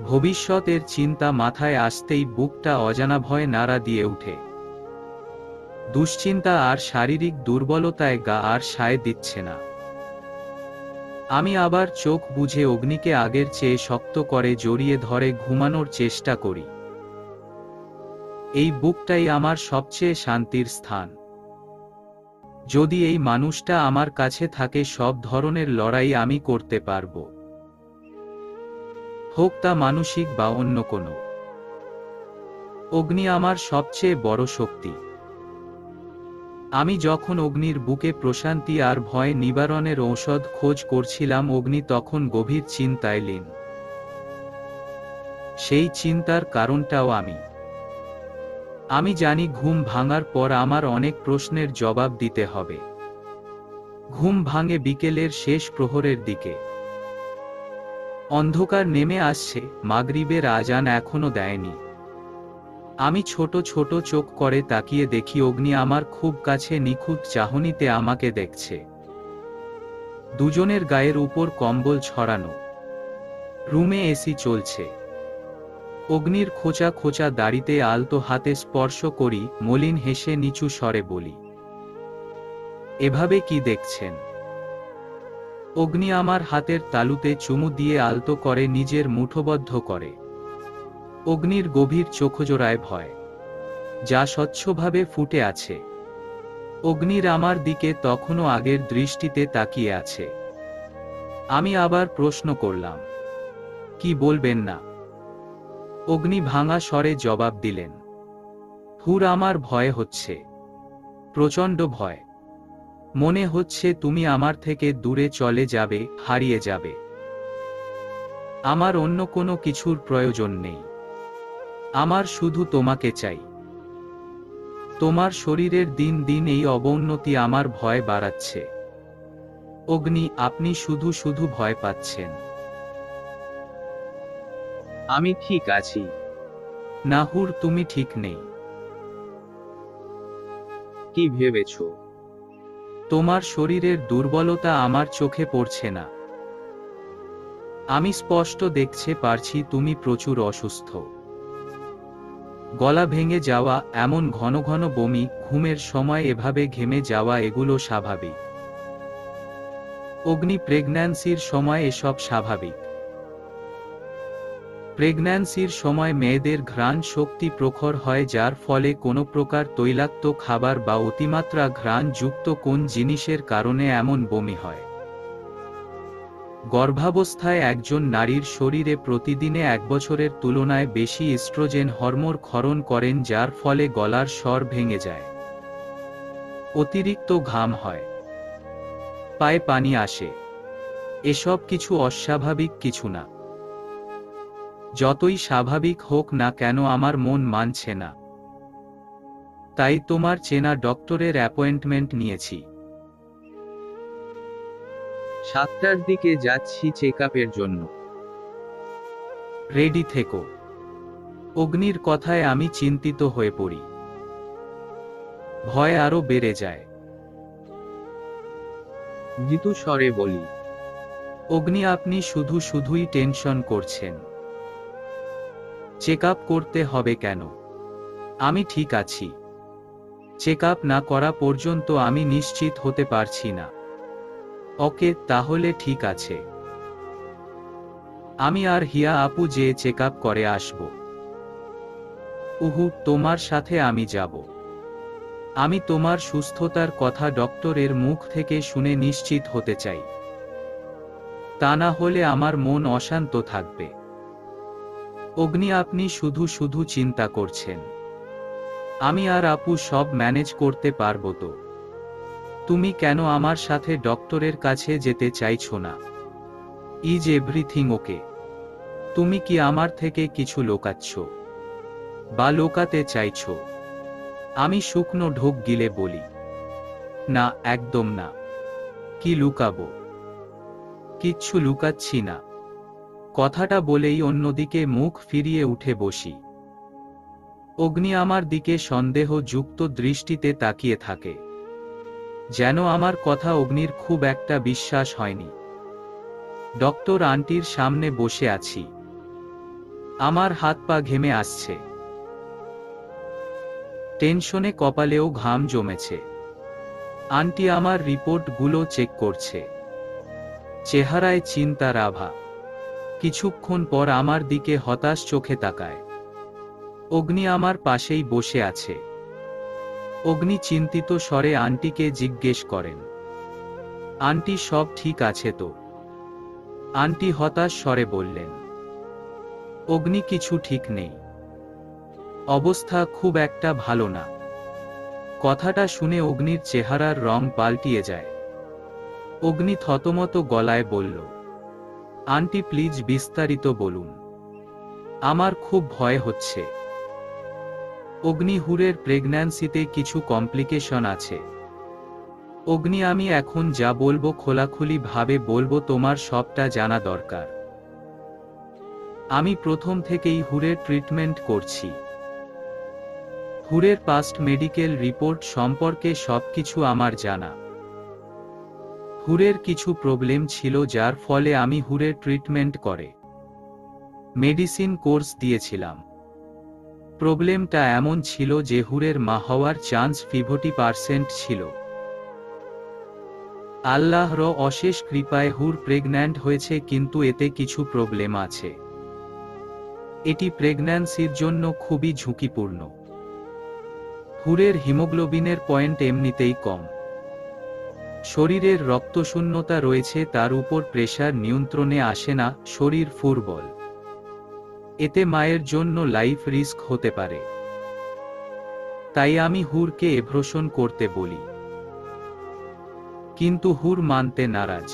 ভবিষ্যতের চিন্তা মাথায় আসতেই বুকটা অজানা ভয়ে নাড়া দিয়ে ওঠে। দুশ্চিন্তা আর শারীরিক দুর্বলতায় গা আর সায় দিচ্ছে না। আমি আবার চোখ বুজে অগ্নিকে আগের চেয়ে শক্ত করে জড়িয়ে ধরে ঘুমানোর চেষ্টা করি। এই বুকটাই আমার সবচেয়ে শান্তির স্থান। যদি এই মানুষটা আমার কাছে থাকে, সব ধরনের লড়াই আমি করতে পারব, হোক তা মানসিক বা অন্য কোনো। অগ্নি আমার সবচেয়ে বড় শক্তি। আমি যখন অগ্নির বুকে প্রশান্তি আর ভয় নিবারণের ঔষধ খোঁজ করছিলাম, অগ্নি তখন গভীর চিন্তায় লীন। সেই চিন্তার কারণটাও আমি জানি। ঘুম ভাঙার পর আমার অনেক প্রশ্নের জবাব দিতে হবে। ঘুম ভাঙে বিকেলের শেষ প্রহরের দিকে। অন্ধকার নেমে আসছে, মাগরিবের আজান এখনো দেয়নি। আমি ছোট ছোট চোখ করে তাকিয়ে দেখি অগ্নি আমার খুব কাছে নিখুঁত চাহনিতে আমাকে দেখছে। দুজনের গায়ের উপর কম্বল ছড়ানো। রুমে এসি চলছে। অগ্নির খোঁচা খোঁচা দাড়িতে আলতো হাতে স্পর্শ করি, মলিন হেসে নিচু স্বরে বলি, এভাবে কি দেখছেন? অগ্নি আমার হাতের তালুতে চুমু দিয়ে আলতো করে নিজের মুঠোবদ্ধ করে। অগ্নির গভীর চোখজোড়ায় ভয়, যা স্বচ্ছভাবে ফুটে আছে। অগ্নির আমার দিকে তখনও আগের দৃষ্টিতে তাকিয়ে আছে। আমি আবার প্রশ্ন করলাম, কি বলবেন না? অগ্নি ভাঙা স্বরে জবাব দিলেন, হুর, আমার ভয় হচ্ছে, প্রচণ্ড ভয়। মনে হচ্ছে তুমি আমার থেকে দূরে চলে যাবে, হারিয়ে যাবে। আমার অন্য কোনো কিছুর প্রয়োজন নেই। আমার শুধু তোমাকে চাই। তোমার শরীরের দিন দিন এই অবনতি আমার ভয় বাড়াচ্ছে। অগ্নি, আপনি শুধু শুধু ভয় পাচ্ছেন। আমি ঠিক আছি। নাহুর, তুমি ঠিক নেই। কি ভেবেছ? তোমার শরীরের দুর্বলতা আমার চোখে পড়ছে না। আমি স্পষ্ট দেখতে পারছি তুমি প্রচুর অসুস্থ। গলা ভেঙে যাওয়া, এমন ঘন ঘন বমি, ঘুমের সময় এভাবে ঘেমে যাওয়া, এগুলো স্বাভাবিক। অগ্নি, প্রেগন্যান্সির সময় এসব স্বাভাবিক। প্রেগন্যান্সির সময় মেয়েদের ঘ্রাণ শক্তি প্রখর হয়, যার ফলে কোনো প্রকার তৈলাক্ত খাবার বা অতিমাত্রা ঘ্রাণ যুক্ত কোন জিনিসের কারণে এমন বমি হয়। গর্ভাবস্থায় একজন নারীর শরীরে প্রতিদিনে 1 বছরের তুলনায় বেশি ইস্ট্রোজেন হরমোন ক্ষরণ করেন, যার ফলে গলার স্বর ভেঙে যায়, অতিরিক্ত ঘাম হয়, পায়ে পানি আসে। এসব কিছু অস্বাভাবিক কিছু না। যতই স্বাভাবিক হোক না কেন, আমার মন মানছে না। তাই তোমার চেনা ডক্টরের অ্যাপয়েন্টমেন্ট নিয়েছি। 7টার দিকে যাচ্ছি চেকআপের জন্য। রেডি থেকো। অগ্নির কথায় আমি চিন্তিত হয়ে পড়ি। ভয় আরো বেড়ে যায়। মৃদু স্বরে বলি, অগ্নি, আপনি শুধু শুধুই টেনশন করছেন। চেকআপ করতে হবে কেন? আমি ঠিক আছি। চেকআপ না করা পর্যন্ত আমি নিশ্চিত হতে পারছি না। ওকে, তাহলে ঠিক আছে। আমি আর হিয়া আপু যে চেকআপ করে আসব। উহু, তোমার সাথে আমি যাব। আমি তোমার সুস্থতার কথা ডক্টরের মুখ থেকে শুনে নিশ্চিত হতে চাই। তা না হলে আমার মন অশান্ত থাকবে। অগ্নি, আপনি শুধু শুধু চিন্তা করছেন। আমি আর আপু সব ম্যানেজ করতে পারবো তো? তুমি কেন আমার সাথে ডক্টরের কাছে যেতে চাইছো না? Is everything okay? তুমি কি আমার থেকে কিছু লোকাচ্ছ বা লোকাতে চাইছো? আমি শুকনো ঢোক গিলে বলি, না, একদম না। কি লুকাবো? কিচ্ছু লুকাচ্ছি না। কথাটা বলেই অন্যদিকে মুখ ফিরিয়ে উঠে বসি। অগ্নি আমার দিকে সন্দেহযুক্ত দৃষ্টিতে তাকিয়ে থাকে, যেন আমার কথা অগ্নির খুব একটা বিশ্বাস হয়নি। ডক্টর আন্টির সামনে বসে আছি, আমার হাত পা ঘেমে আসছে, টেনশনে কপালেও ঘাম জমেছে। আন্টি আমার রিপোর্টগুলো চেক করছে, চেহারায় চিন্তার আভা। কিছুক্ষণ পর আমার দিকে হতাশ চোখে তাকায়। অগ্নি আমার পাশেই বসে আছে। অগ্নি চিন্তিত স্বরে আন্টিকে জিজ্ঞেস করেন, আন্টি সব ঠিক আছে তো? আন্টি হতাশ স্বরে বললেন, অগ্নি কিছু ঠিক নেই, অবস্থা খুব একটা ভালো না। কথাটা শুনে অগ্নির চেহারার রং পাল্টিয়ে যায়। অগ্নি থতমত গলায় বলল, আন্টি প্লিজ বিস্তারিত বলুন, আমার খুব ভয় হচ্ছে। অগ্নি, হুরের প্রেগন্যান্সিতে কিছু কমপ্লিকেশন আছে। অগ্নি, আমি এখন যা বলবো খোলাখুলি ভাবে বলবো, তোমার সবটা জানা দরকার। আমি প্রথম থেকেই হুরের ট্রিটমেন্ট করছি। হুরের পাস্ট মেডিকেল রিপোর্ট সম্পর্কে সবকিছু আমার জানা। হুরের কিছু প্রবলেম ছিল, যার ফলে আমি হুরের ট্রিটমেন্ট করে মেডিসিন কোর্স দিয়েছিলাম। প্রবলেমটা এমন ছিল যে হুরের মা হওয়ার চান্স 50% ছিল। আল্লাহর অশেষ কৃপায় হুর প্রেগন্যান্ট হয়েছে, কিন্তু এতে কিছু প্রবলেম আছে। এটি প্রেগন্যান্সির জন্য খুবই ঝুঁকিপূর্ণ। হুরের হিমোগ্লোবিনের পয়েন্ট এমনিতেই কম, শরীরের রক্তশূন্যতা রয়েছে, তার উপর প্রেশার নিয়ন্ত্রণে আসে না, শরীর ফুরবল। এতে মায়ের জন্য লাইফ রিস্ক হতে পারে। তাই আমি হুরকে এভ্রশন করতে বলি, কিন্তু হুর মানতে নারাজ।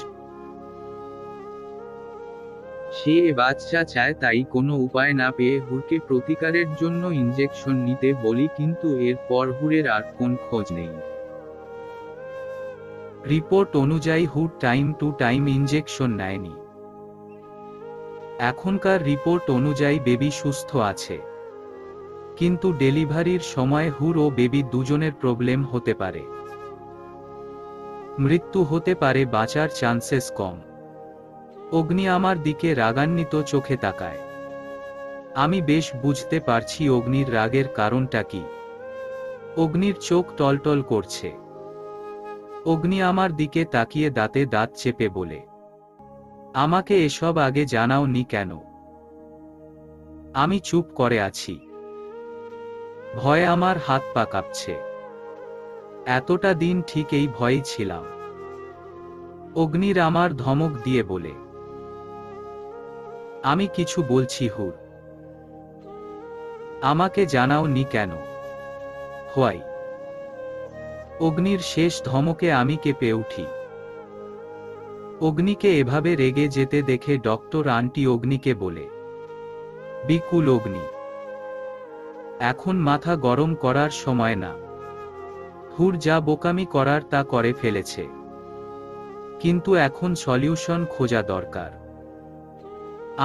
সে বাচ্চা চায়, তাই কোনো উপায় না পেয়ে হুরকে প্রতিকারের জন্য ইনজেকশন নিতে বলি, কিন্তু এরপর হুরের আর কোন খোঁজ নেই। রিপোর্ট অনুযায়ী হুর টাইম টু টাইম ইনজেকশন নেয়নি। এখনকার রিপোর্ট অনুযায়ী বেবি সুস্থ আছে, কিন্তু ডেলিভারির সময় হুর ও বেবি দুজনের প্রবলেম হতে পারে। মৃত্যু হতে পারে, বাঁচার চান্সেস কম। অগ্নি আমার দিকে রাগান্বিত চোখে তাকায়। আমি বেশ বুঝতে পারছি অগ্নির রাগের কারণটা কি। অগ্নির চোখ টলটল করছে। অগ্নি আমার দিকে তাকিয়ে দাঁতে দাঁত চেপে বলে, আমাকে এসব আগে জানাওনি কেন? আমি চুপ করে আছি, ভয়ে আমার হাত পা কাঁপছে। এতটা দিন ঠিক এই ভয়েই ছিলাম। অগ্নির আমার ধমক দিয়ে বলে, আমি কিছু বলছি হুর, আমাকে জানাওনি কেন? হোয়াই? অগ্নির শেষ ধমকে আমি কেঁপে উঠি। অগ্নিকে এভাবে রেগে যেতে দেখে ডক্টর আন্টি অগ্নিকে বলে, বিকুল অগ্নি, এখন মাথা গরম করার সময় না। হুর যা বোকামি করার তা করে ফেলেছে, কিন্তু এখন সলিউশন খোঁজা দরকার।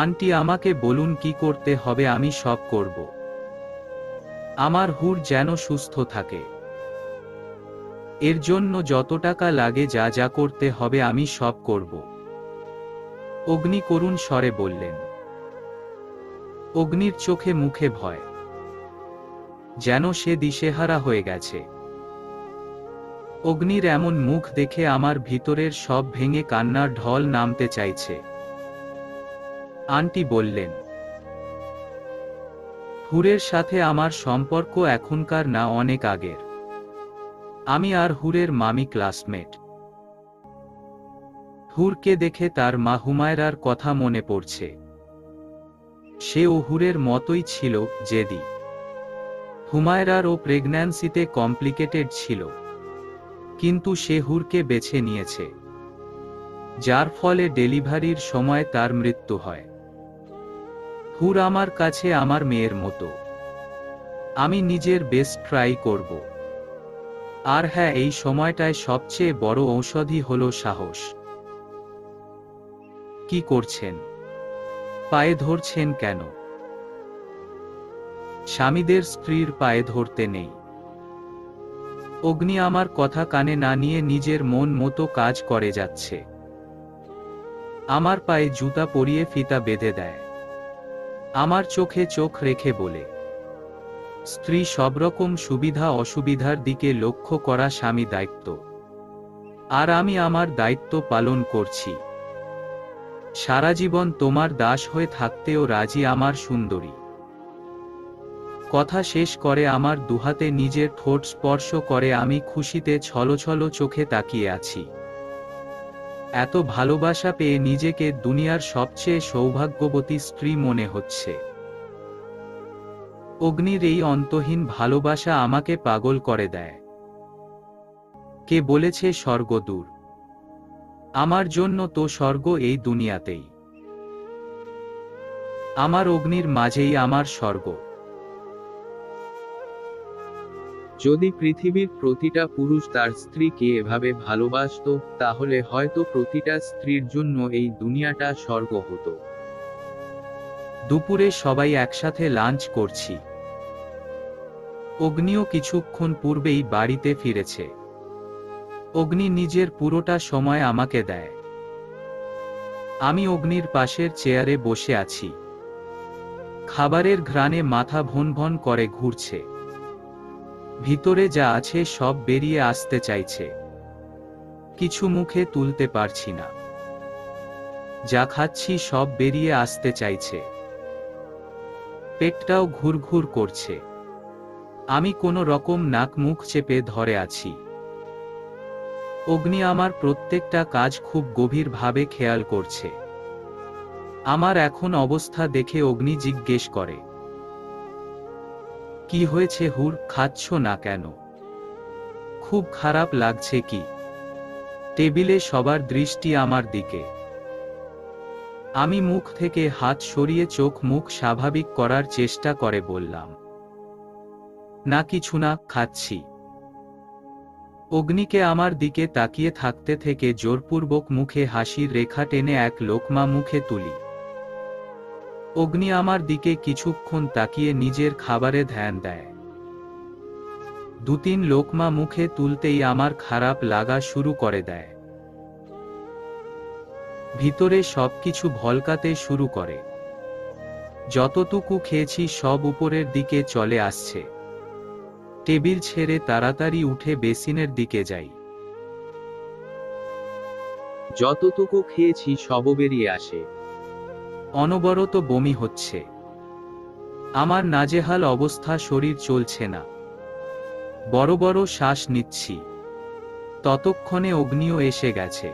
আন্টি আমাকে বলুন কি করতে হবে, আমি সব করব। আমার হুর যেন সুস্থ থাকে। এর জন্য যত টাকা লাগে, যা যা করতে হবে আমি সব করব। অগ্নি করুণ স্বরে বললেন। অগ্নির চোখে মুখে ভয়, যেন সে দিশেহারা হয়ে গেছে। অগ্নির এমন মুখ দেখে আমার ভিতরের সব ভেঙে কান্নার ঢল নামতে চাইছে। আন্টি বললেন, হুরের সাথে আমার সম্পর্ক এখনকার না, অনেক আগের। আমি আর হুরের মামি ক্লাসমেট। হুরকে দেখে তার মা হুমায়রার কথা মনে পড়ছে। সে ও হুরের মতোই ছিল, জেদি। হুমায়রার ও প্রেগন্যান্সিতে কমপ্লিকেটেড ছিল, কিন্তু সে হুরকে বেছে নিয়েছে, যার ফলে ডেলিভারির সময় তার মৃত্যু হয়। হুর আমার কাছে আমার মেয়ের মতো। আমি নিজের বেস্ট ট্রাই করব। আর হ্যাঁ, এই সময়টায় সবচেয়ে বড় ঔষধি হলো সাহস। কি করছেন? পায়ে ধরছেন কেন? স্বামীদের স্ত্রীর পায়ে ধরতে নেই। অগ্নি আমার কথা কানে না নিয়ে নিজের মন মতো কাজ করে যাচ্ছে। আমার পায়ে জুতা পরিয়ে ফিতা বেঁধে দেয়। আমার চোখে চোখ রেখে বলে, স্ত্রী সব রকম সুবিধা অসুবিধার দিকে লক্ষ্য করা স্বামী দায়িত্ব। আর আমি আমার দায়িত্ব পালন করছি। সারা জীবন তোমার দাস হয়ে থাকতেও রাজি আমার সুন্দরী। কথা শেষ করে আমার দুহাতে নিজের ঠোঁট স্পর্শ করে আমি খুশিতে ছলছল চোখে তাকিয়ে আছি। এত ভালোবাসা পেয়ে নিজেকে দুনিয়ার সবচেয়ে সৌভাগ্যবতী স্ত্রী মনে হচ্ছে। অগ্নির এই অন্তহীন ভালোবাসা আমাকে পাগল করে দেয়। কে বলেছে স্বর্গ দূর? আমার জন্য তো স্বর্গ এই দুনিয়াতেই। আমার অগ্নির মাঝেই আমার স্বর্গ। যদি পৃথিবীর প্রতিটা পুরুষ তার স্ত্রীকে এভাবে ভালোবাসতো, তাহলে হয়তো প্রতিটা স্ত্রীর জন্য এই দুনিয়াটা স্বর্গ হতো। দুপুরে সবাই একসাথে লাঞ্চ করছি। অগ্নিও কিছুক্ষণ পূর্বেই বাড়িতে ফিরেছে। অগ্নি নিজের পুরোটা সময় আমাকে দেয়। আমি অগ্নির পাশের চেয়ারে বসে আছি। খাবারের ঘ্রাণে মাথা ভন ভন করে ঘুরছে। ভিতরে যা আছে সব বেরিয়ে আসতে চাইছে। কিছু মুখে তুলতে পারছি না। যা খাচ্ছি সব বেরিয়ে আসতে চাইছে। পেটটাও ঘুরঘুর করছে। আমি কোনো রকম নাক মুখ চেপে ধরে আছি। অগ্নি আমার প্রত্যেকটা কাজ খুব গভীরভাবে খেয়াল করছে। আমার এখন অবস্থা দেখে অগ্নি জিজ্ঞেস করে, কি হয়েছে হুর, খাচ্ছ না কেন? খুব খারাপ লাগছে কি? টেবিলে সবার দৃষ্টি আমার দিকে। আমি মুখ থেকে হাত সরিয়ে চোখ মুখ স্বাভাবিক করার চেষ্টা করে বললাম, না কিছু না, খাচ্ছি। অগ্নিকে আমার দিকে তাকিয়ে থাকতে থেকে জোরপূর্বক মুখে হাসির রেখা টেনে এক লোকমা মুখে তুলি। অগ্নি আমার দিকে কিছুক্ষণ তাকিয়ে নিজের খাবারে ধ্যান দেয়। 2-3 লোকমা মুখে তুলতেই আমার খারাপ লাগা শুরু করে দেয়। ভিতরে সবকিছু ভলকাতে শুরু করে। যতটুকু খেয়েছি সব উপরের দিকে চলে আসছে। টেবিল ছেড়ে তাড়াতাড়ি উঠে বেসিনের দিকে যাই। যতটুকু খেয়েছি সব বেরিয়ে আসে। অনবরত বমি হচ্ছে। আমার নাজেহাল অবস্থা, শরীর চলছে না। বড় বড় শ্বাস নিচ্ছি। ততক্ষণে অগ্নিও এসে গেছে।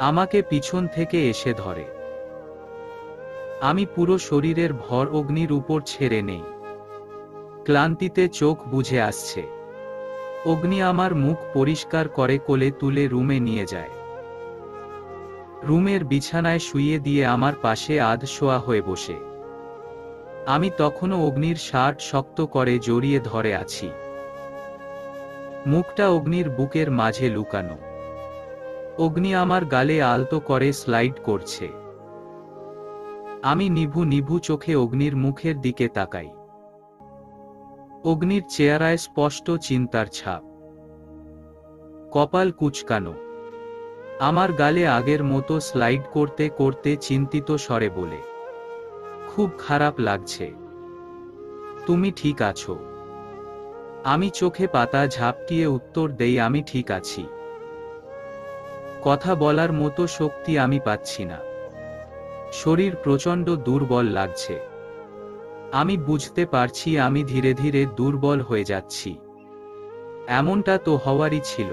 আমাকে পিছন থেকে এসে ধরে। আমি পুরো শরীরের ভর অগ্নির উপর ছেড়ে নেই। ক্লান্তিতে চোখ বুজে আসছে। অগ্নি আমার মুখ পরিষ্কার করে কোলে তুলে রুমে নিয়ে যায়। রুমের বিছানায় শুইয়ে দিয়ে আমার পাশে আধ শোয়া হয়ে বসে। আমি তখনও অগ্নির শার্ট শক্ত করে জড়িয়ে ধরে আছি। মুখটা অগ্নির বুকের মাঝে লুকানো। অগ্নি আমার গালে আলতো করে স্লাইড করছে। আমি নিভু নিভু চোখে অগ্নির মুখের দিকে তাকাই। অগ্নির চেহারায় স্পষ্ট চিন্তার ছাপ। কপাল কুঁচকানো। আমার গালে আগের মতো স্লাইড করতে করতে চিন্তিত স্বরে বলে, খুব খারাপ লাগছে। তুমি ঠিক আছো? আমি চোখে পাতা ঝাপটিয়ে উত্তর দেই, আমি ঠিক আছি। কথা বলার মতো শক্তি আমি পাচ্ছি না। শরীর প্রচণ্ড দুর্বল লাগছে। আমি বুঝতে পারছি আমি ধীরে ধীরে দুর্বল হয়ে যাচ্ছি। এমনটা তো হওয়ারই ছিল।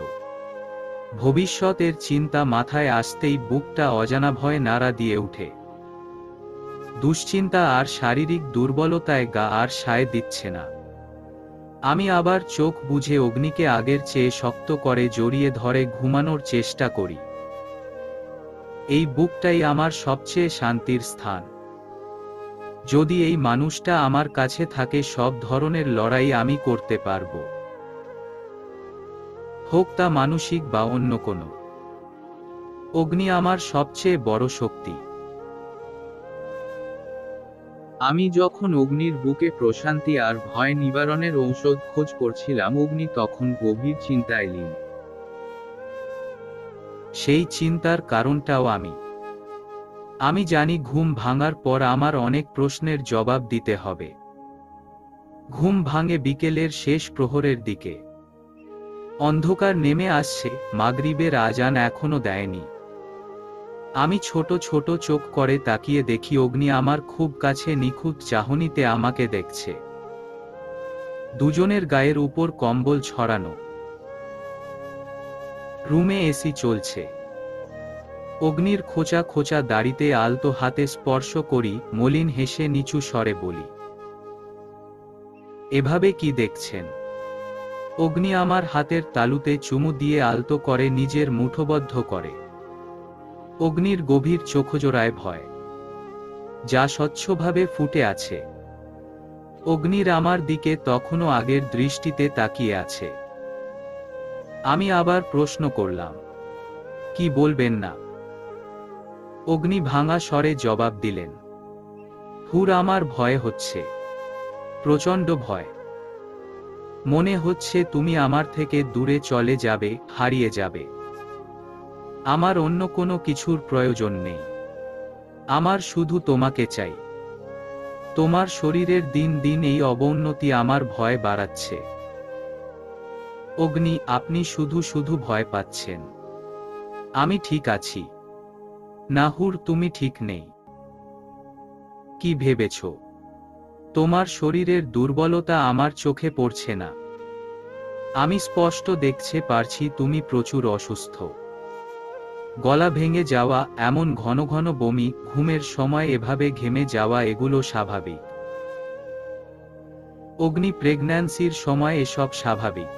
ভবিষ্যতের চিন্তা মাথায় আসতেই বুকটা অজানা ভয়ে নাড়া দিয়ে ওঠে। দুশ্চিন্তা আর শারীরিক দুর্বলতায় গা আর সায় দিচ্ছে না। আমি আবার চোখ বুজে অগ্নিকে আগের চেয়ে শক্ত করে জড়িয়ে ধরে ঘুমানোর চেষ্টা করি। এই বুকটাই আমার সবচেয়ে শান্তির স্থান। যদি এই মানুষটা আমার কাছে থাকে, সব ধরনের লড়াই আমি করতে পারবো। হোক তা মানসিক বা অন্য কোনো। অগ্নি আমার সবচেয়ে বড় শক্তি। আমি যখন অগ্নির বুকে প্রশান্তি আর ভয় নিবারণের ঔষধ খোঁজ করছিলাম, অগ্নি তখন গভীর চিন্তায় লীন। সেই চিন্তার কারণটাও আমি। আমি জানি ঘুম ভাঙার পর আমার অনেক প্রশ্নের জবাব দিতে হবে। ঘুম ভাঙে বিকেলের শেষ প্রহরের দিকে। অন্ধকার নেমে আসছে, মাগরিবের আজান এখনো দেয়নি। আমি ছোট ছোট চোখ করে তাকিয়ে দেখি অগ্নি আমার খুব কাছে নিখুঁত চাহনিতে আমাকে দেখছে। দুজনের গায়ের উপর কম্বল ছড়ানো। রুমে এসি চলছে। অগ্নির খোঁচা খোঁচা দাড়িতে আলতো হাতে স্পর্শ করি, মলিন হেসে নিচু স্বরে বলি, এভাবে কি দেখছেন? অগ্নি আমার হাতের তালুতে চুমু দিয়ে আলতো করে নিজের মুঠোবদ্ধ করে। অগ্নির গভীর চোখজোড়ায় ভয়, যা স্বচ্ছভাবে ফুটে আছে। অগ্নির আমার দিকে তখনও আগের দৃষ্টিতে তাকিয়ে আছে। আমি আবার প্রশ্ন করলাম, কি বলবেন না? অগ্নি ভাঙা স্বরে জবাব দিলেন, হুর আমার ভয় হচ্ছে, প্রচণ্ড ভয়। মনে হচ্ছে তুমি আমার থেকে দূরে চলে যাবে, হারিয়ে যাবে। আমার অন্য কোনো কিছুর প্রয়োজন নেই। আমার শুধু তোমাকে চাই। তোমার শরীরের দিন দিন এই অবনতি আমার ভয় বাড়াচ্ছে। অগ্নি, আপনি শুধু শুধু ভয় পাচ্ছেন। আমি ঠিক আছি। নাহুর, তুমি ঠিক নেই। কি ভেবেছ? তোমার শরীরের দুর্বলতা আমার চোখে পড়ছে না। আমি স্পষ্ট দেখতে পারছি তুমি প্রচুর অসুস্থ। গলা ভেঙে যাওয়া, এমন ঘন ঘন বমি, ঘুমের সময় এভাবে ঘেমে যাওয়া, এগুলো স্বাভাবিক। অগ্নি, প্রেগন্যান্সির সময় এসব স্বাভাবিক।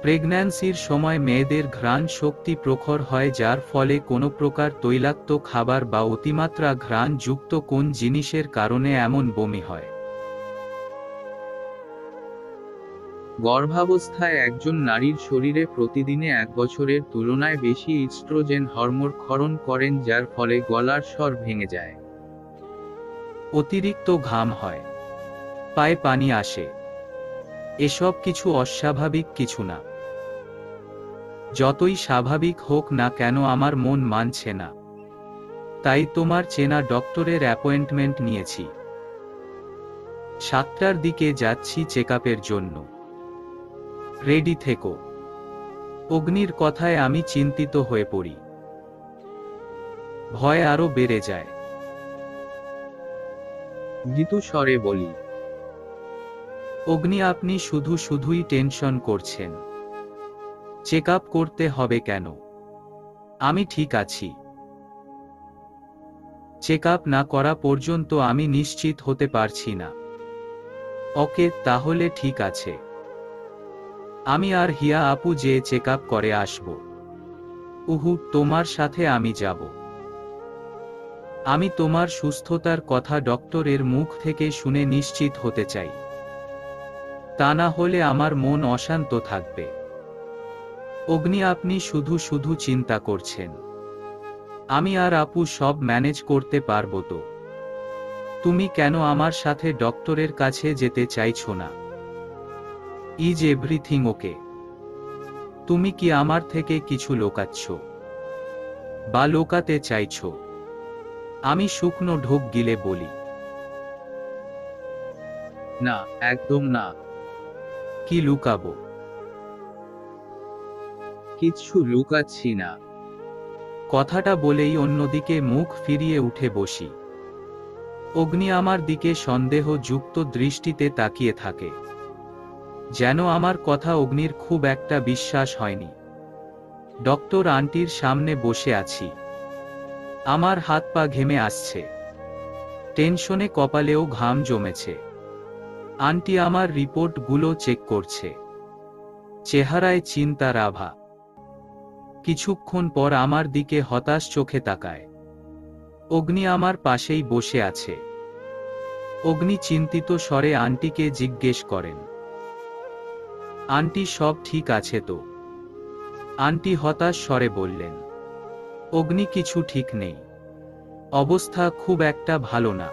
প্রেগন্যান্সির সময় মেয়েদের ঘ্রাণ শক্তি প্রখর হয়, যার ফলে কোনো প্রকার তৈলাক্ত খাবার বা অতিমাত্রা ঘ্রাণ যুক্ত কোন জিনিসের কারণে এমন বমি হয়। গর্ভাবস্থায় একজন নারীর শরীরে প্রতিদিনে 1 বছরের তুলনায় বেশি ইস্ট্রোজেন হরমোন ক্ষরণ করেন, যার ফলে গলার স্বর ভেঙে যায়। অতিরিক্ত ঘাম হয়, পায়ে পানি আসে। এসব কিছু অস্বাভাবিক কিছু না। যতই স্বাভাবিক হোক না কেন আমার মন মানছে না। তাই তোমার চেনা ডক্টরের অ্যাপয়েন্টমেন্ট নিয়েছি। 7টার দিকে যাচ্ছি চেকআপের জন্য। রেডি থেকো। অগ্নির কথায় আমি চিন্তিত হয়ে পড়ি। ভয় আরো বেড়ে যায়। মৃদু স্বরে বলি, অগ্নি, আপনি শুধু শুধুই টেনশন করছেন। চেকআপ করতে হবে কেন? আমি ঠিক আছি। চেকআপ না করা পর্যন্ত আমি নিশ্চিত হতে পারছি না। ওকে, তাহলে ঠিক আছে। আমি আর হিয়া আপু যে চেকআপ করে আসব। উহু, তোমার সাথে আমি যাব। আমি তোমার সুস্থতার কথা ডক্টরের মুখ থেকে শুনে নিশ্চিত হতে চাই। তা না হলে আমার মন অশান্ত থাকবে। অগ্নি, আপনি শুধু শুধু চিন্তা করছেন। আমি আর আপু সব ম্যানেজ করতে পারবো তো? তুমি কেন আমার সাথে ডক্টরের কাছে যেতে চাইছো না? Is everything okay? তুমি কি আমার থেকে কিছু লোকাচ্ছ বা লোকাতে চাইছো? আমি শুকনো ঢোক গিলে বলি, না, একদম না। কি লুকাবো? কিচ্ছু লুকাচ্ছি না। কথাটা বলেই অন্যদিকে মুখ ফিরিয়ে উঠে বসি। অগ্নি আমার দিকে সন্দেহযুক্ত দৃষ্টিতে তাকিয়ে থাকে। যেন আমার কথা অগ্নির খুব একটা বিশ্বাস হয়নি। ডক্টর আন্টির সামনে বসে আছি। আমার হাত পা ঘেমে আসছে। টেনশনে কপালেও ঘাম জমেছে। আন্টি আমার রিপোর্টগুলো চেক করছে। চেহারায় চিন্তার আভা। কিছুক্ষণ পর আমার দিকে হতাশ চোখে তাকায়। অগ্নি আমার পাশেই বসে আছে। অগ্নি চিন্তিত স্বরে আন্টিকে জিজ্ঞেস করেন, আন্টি সব ঠিক আছে তো? আন্টি হতাশ স্বরে বললেন। অগ্নি কিছু ঠিক নেই, অবস্থা খুব একটা ভালো না।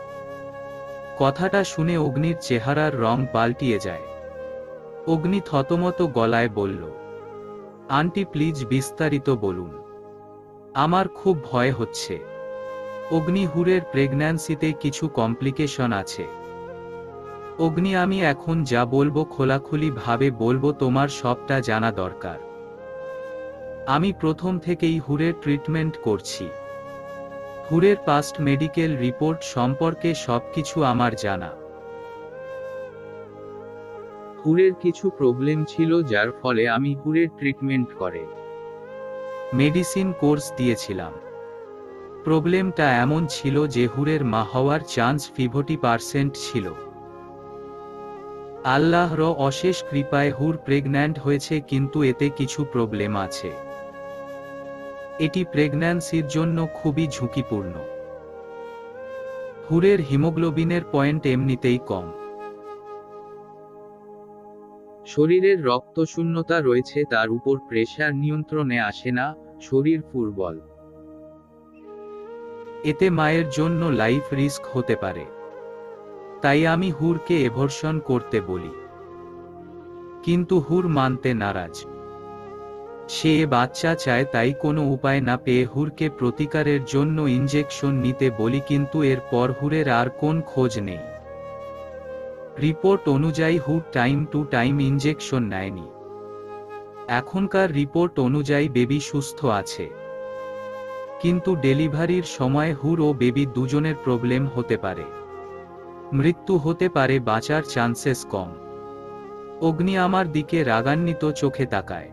কথাটা শুনে অগ্নির চেহারার রং পাল্টিয়ে যায়। অগ্নি থতমত গলায় বলল, আন্টি প্লিজ বিস্তারিত বলুন, আমার খুব ভয় হচ্ছে। অগ্নি হুরের প্রেগন্যান্সিতে কিছু কমপ্লিকেশন আছে। অগ্নি আমি এখন যা বলবো খোলাখুলি ভাবে বলবো, তোমার সবটা জানা দরকার। আমি প্রথম থেকেই হুরের ট্রিটমেন্ট করছি। হুরের পাস্ট মেডিকেল রিপোর্ট সম্পর্কে সবকিছু আমার জানা। হুরের কিছু প্রবলেম ছিল যার ফলে আমি হুরের ট্রিটমেন্ট করে মেডিসিন কোর্স দিয়েছিলাম। প্রবলেমটা এমন ছিল যে হুরের মা হওয়ার চান্স 50% ছিল। আল্লাহর অশেষ কৃপায় হুর প্রেগন্যান্ট হয়েছে, কিন্তু এতে কিছু প্রবলেম আছে। এটি প্রেগন্যান্সির জন্য খুবই ঝুঁকিপূর্ণ। হুরের হিমোগ্লোবিনের পয়েন্ট এমনিতেই কম। শরীরের রক্তশূন্যতা রয়েছে, তার উপর প্রেশার নিয়ন্ত্রণে আসে না, শরীর দুর্বল। এতে মায়ের জন্য লাইফ রিস্ক হতে পারে। তাই আমি হুরকে এভর্শন করতে বলি, কিন্তু হুর মানতে নারাজ। সে বাচ্চা চায়, তাই কোনো উপায় না পেয়ে হুরকে প্রতিকারের জন্য ইনজেকশন নিতে বলি, কিন্তু এরপর হুরের আর কোন খোঁজ নেই। রিপোর্ট অনুযায়ী হুর টাইম টু টাইম ইনজেকশন নেয়নি। এখনকার রিপোর্ট অনুযায়ী বেবি সুস্থ আছে, কিন্তু ডেলিভারির সময় হুর ও বেবি দুজনের প্রবলেম হতে পারে। মৃত্যু হতে পারে, বাঁচার চান্সেস কম। অগ্নি আমার দিকে রাগান্বিত চোখে তাকায়।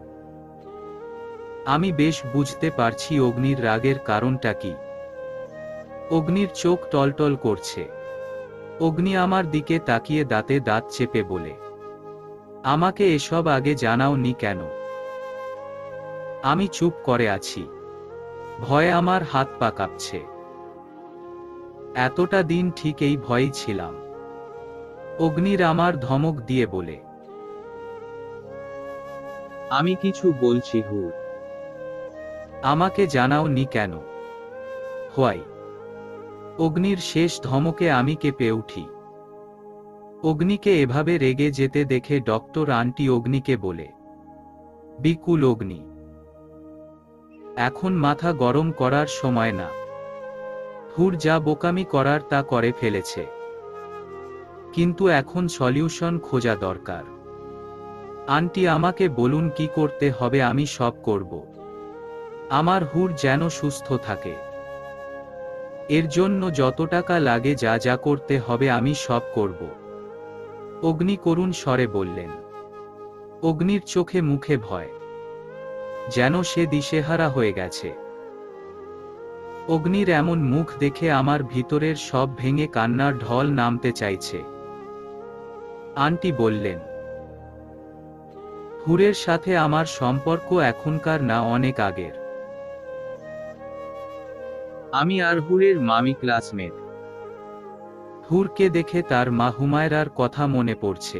আমি বেশ বুঝতে পারছি অগ্নির রাগের কারণটা কি। অগ্নির চোখ টলটল করছে। অগ্নি আমার দিকে তাকিয়ে দাঁতে দাঁত চেপে বলে, আমাকে এসব আগে জানাওনি কেন? আমি চুপ করে আছি। ভয়ে আমার হাত পা কাঁপছে। এতটা দিন ঠিক এই ভয়েই ছিলাম। অগ্নির আমার ধমক দিয়ে বলে, আমি কিছু বলছি হুর। আমাকে জানাওনি কেন? হোয়াই? অগ্নির শেষ ধমকে আমি কেঁপে উঠি। অগ্নিকে এভাবে রেগে যেতে দেখে ডক্টর আন্টি অগ্নিকে বলে, বিকুল অগ্নি, এখন মাথা গরম করার সময় না। হুর যা বোকামি করার তা করে ফেলেছে, কিন্তু এখন সলিউশন খোঁজা দরকার। আন্টি আমাকে বলুন কি করতে হবে, আমি সব করব। আমার হুর যেন সুস্থ থাকে। এর জন্য যত টাকা লাগে যা যা করতে হবে আমি সব করব। অগ্নি করুণ স্বরে বললেন। অগ্নির চোখে মুখে ভয়, যেন সে দিশেহারা হয়ে গেছে। অগ্নির এমন মুখ দেখে আমার ভিতরের সব ভেঙে কান্নার ঢল নামতে চাইছে। আন্টি বললেন, হুরের সাথে আমার সম্পর্ক এখনকার না, অনেক আগের। আমি আর হুরের মামি ক্লাসমেট। হুরকে দেখে তার মা হুমায়রার কথা মনে পড়ছে।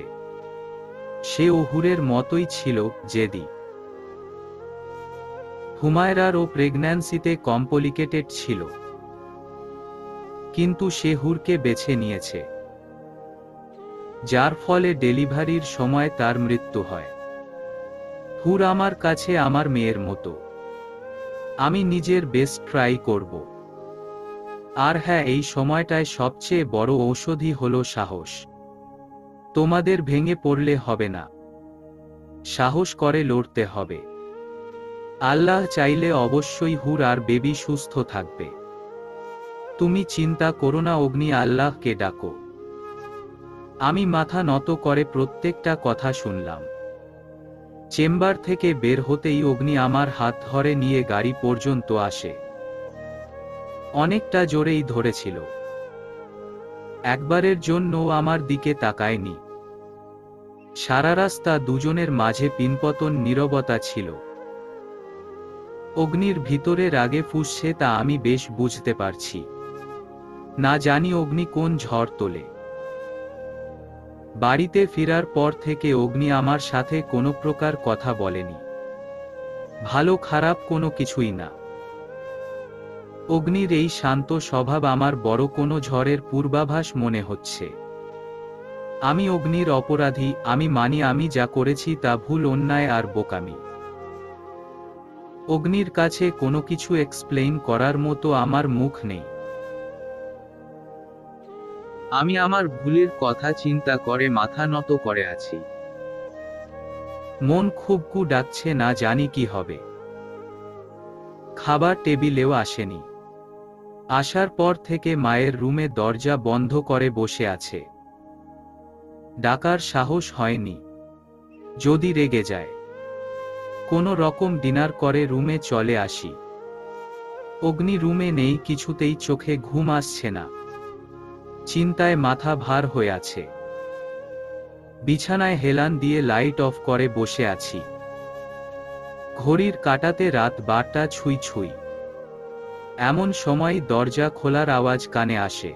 সে ও হুরের মতোই ছিল, জেদি। হুমায়রারও প্রেগন্যান্সিতে কমপ্লিকেটেড ছিল, কিন্তু সে হুরকে বেছে নিয়েছে, যার ফলে ডেলিভারির সময় তার মৃত্যু হয়। হুর আমার কাছে আমার মেয়ের মতো। আমি নিজের বেস্ট ট্রাই করব। আর হ্যাঁ, এই সময়টায় সবচেয়ে বড় ঔষধই হলো সাহস। তোমাদের ভেঙে পড়লে হবে না, সাহস করে লড়তে হবে। আল্লাহ চাইলে অবশ্যই হুর আর বেবি সুস্থ থাকবে। তুমি চিন্তা করো না অগ্নি, আল্লাহকে ডাকো। আমি মাথা নত করে প্রত্যেকটা কথা শুনলাম। চেম্বার থেকে বের হতেই অগ্নি আমার হাত ধরে নিয়ে গাড়ি পর্যন্ত আসে। অনেকটা জোরেই ধরেছিল। একবারের জন্য আমার দিকে তাকায়নি। সারা রাস্তা দুজনের মাঝে পিনপতন নীরবতা ছিল। অগ্নির ভিতরে রাগে ফুঁসছে, তা আমি বেশ বুঝতে পারছি। না জানি অগ্নি কোন ঝড় তোলে। বাড়িতে ফেরার পর থেকে অগ্নি আমার সাথে কোনো প্রকার কথা বলেনি, ভালো খারাপ কোনো কিছুই না। অগ্নির এই শান্ত স্বভাব আমার বড় কোনো ঝড়ের পূর্বাভাস মনে হচ্ছে। আমি অগ্নির অপরাধী, আমি মানি আমি যা করেছি তা ভুল, অন্যায় আর বোকামি। অগ্নির কাছে কোনো কিছু এক্সপ্লেইন করার মতো আমার মুখ নেই। আমি আমার ভুলের কথা চিন্তা করে মাথা নত করে আছি। মন খুব ডাকছে, না জানি কি হবে। খাবার টেবিলেও আসেনি। আসার পর থেকে মায়ের রুমে দরজা বন্ধ করে বসে আছে। ডাকার সাহস হয়নি, যদি রেগে যায়। কোনো রকম ডিনার করে রুমে চলে আসি। অগ্নি রুমে নেই, কিছুতেই চোখে ঘুম আসছে না, চিন্তায় মাথা ভার হয়ে আছে। বিছানায় হেলান দিয়ে লাইট অফ করে বসে আছি। ঘড়ির কাঁটাতে রাত 12টা ছুঁই ছুঁই। এমন সময় দরজা খোলার আওয়াজ কানে আসে।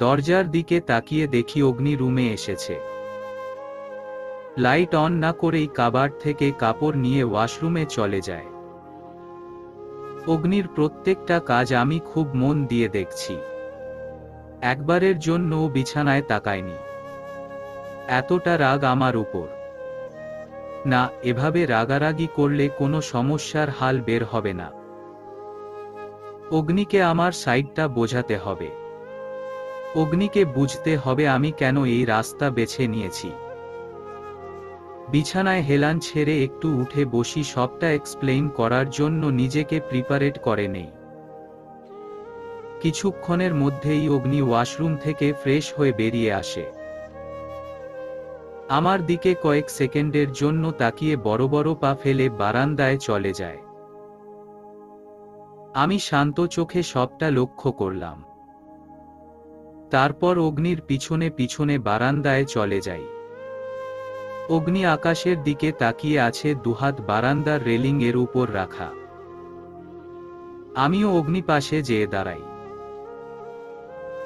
দরজার দিকে তাকিয়ে দেখি অগ্নি রুমে এসেছে। লাইট অন না করেই কাবার্ড থেকে কাপড় নিয়ে ওয়াশরুমে চলে যায়। অগ্নির প্রত্যেকটা কাজ আমি খুব মন দিয়ে দেখছি। একবারের জন্য বিছানায় তাকায়নি। এতটা রাগ আমার উপর? না, এভাবে রাগারাগি করলে কোনো সমস্যার হাল বের হবে না। অগ্নিকে আমার সাইডটা বোঝাতে হবে। অগ্নিকে বুঝতে হবে আমি কেন এই রাস্তা বেছে নিয়েছি। বিছানায় হেলান ছেড়ে একটু উঠে বসি, সবটা এক্সপ্লেইন করার জন্য নিজেকে প্রিপারেট করে নেই। কিছুক্ষণের মধ্যেই অগ্নি ওয়াশরুম থেকে ফ্রেশ হয়ে বেরিয়ে আসে। আমার দিকে কয়েক সেকেন্ডের জন্য তাকিয়ে বড় বড় পা ফেলে বারান্দায় চলে যায়। আমি শান্ত চোখে সবটা লক্ষ্য করলাম। তারপর অগ্নির পিছনে পিছনে বারান্দায় চলে যাই। অগ্নি আকাশের দিকে তাকিয়ে আছে, দুহাত বারান্দার রেলিং এর উপর রাখা। আমিও অগ্নি পাশে যেয়ে দাঁড়াই।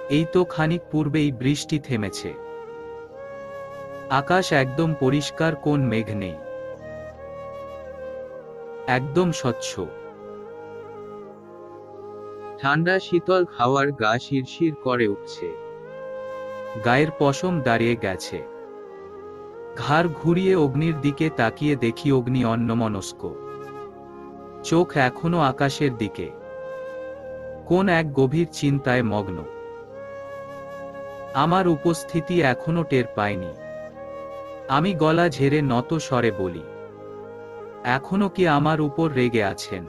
এই তো খানিক পূর্বেই বৃষ্টি থেমেছে। আকাশ একদম পরিষ্কার, কোন মেঘ নেই, একদম স্বচ্ছ। ঠান্ডা শীতল হাওয়ার গা শিরশির করে উঠছে। গায়ের পশম দাঁড়িয়ে গেছে। ঘাড় ঘুরিয়ে অগ্নির দিকে তাকিয়ে দেখি অগ্নি অন্যমনস্ক, চোখ এখনো আকাশের দিকে, কোন এক গভীর চিন্তায় মগ্ন। আমার উপস্থিতি এখনো টের পায়নি। আমি গলা ঝেড়ে নত স্বরে বলি, এখনো কি আমার উপর রেগে আছেন?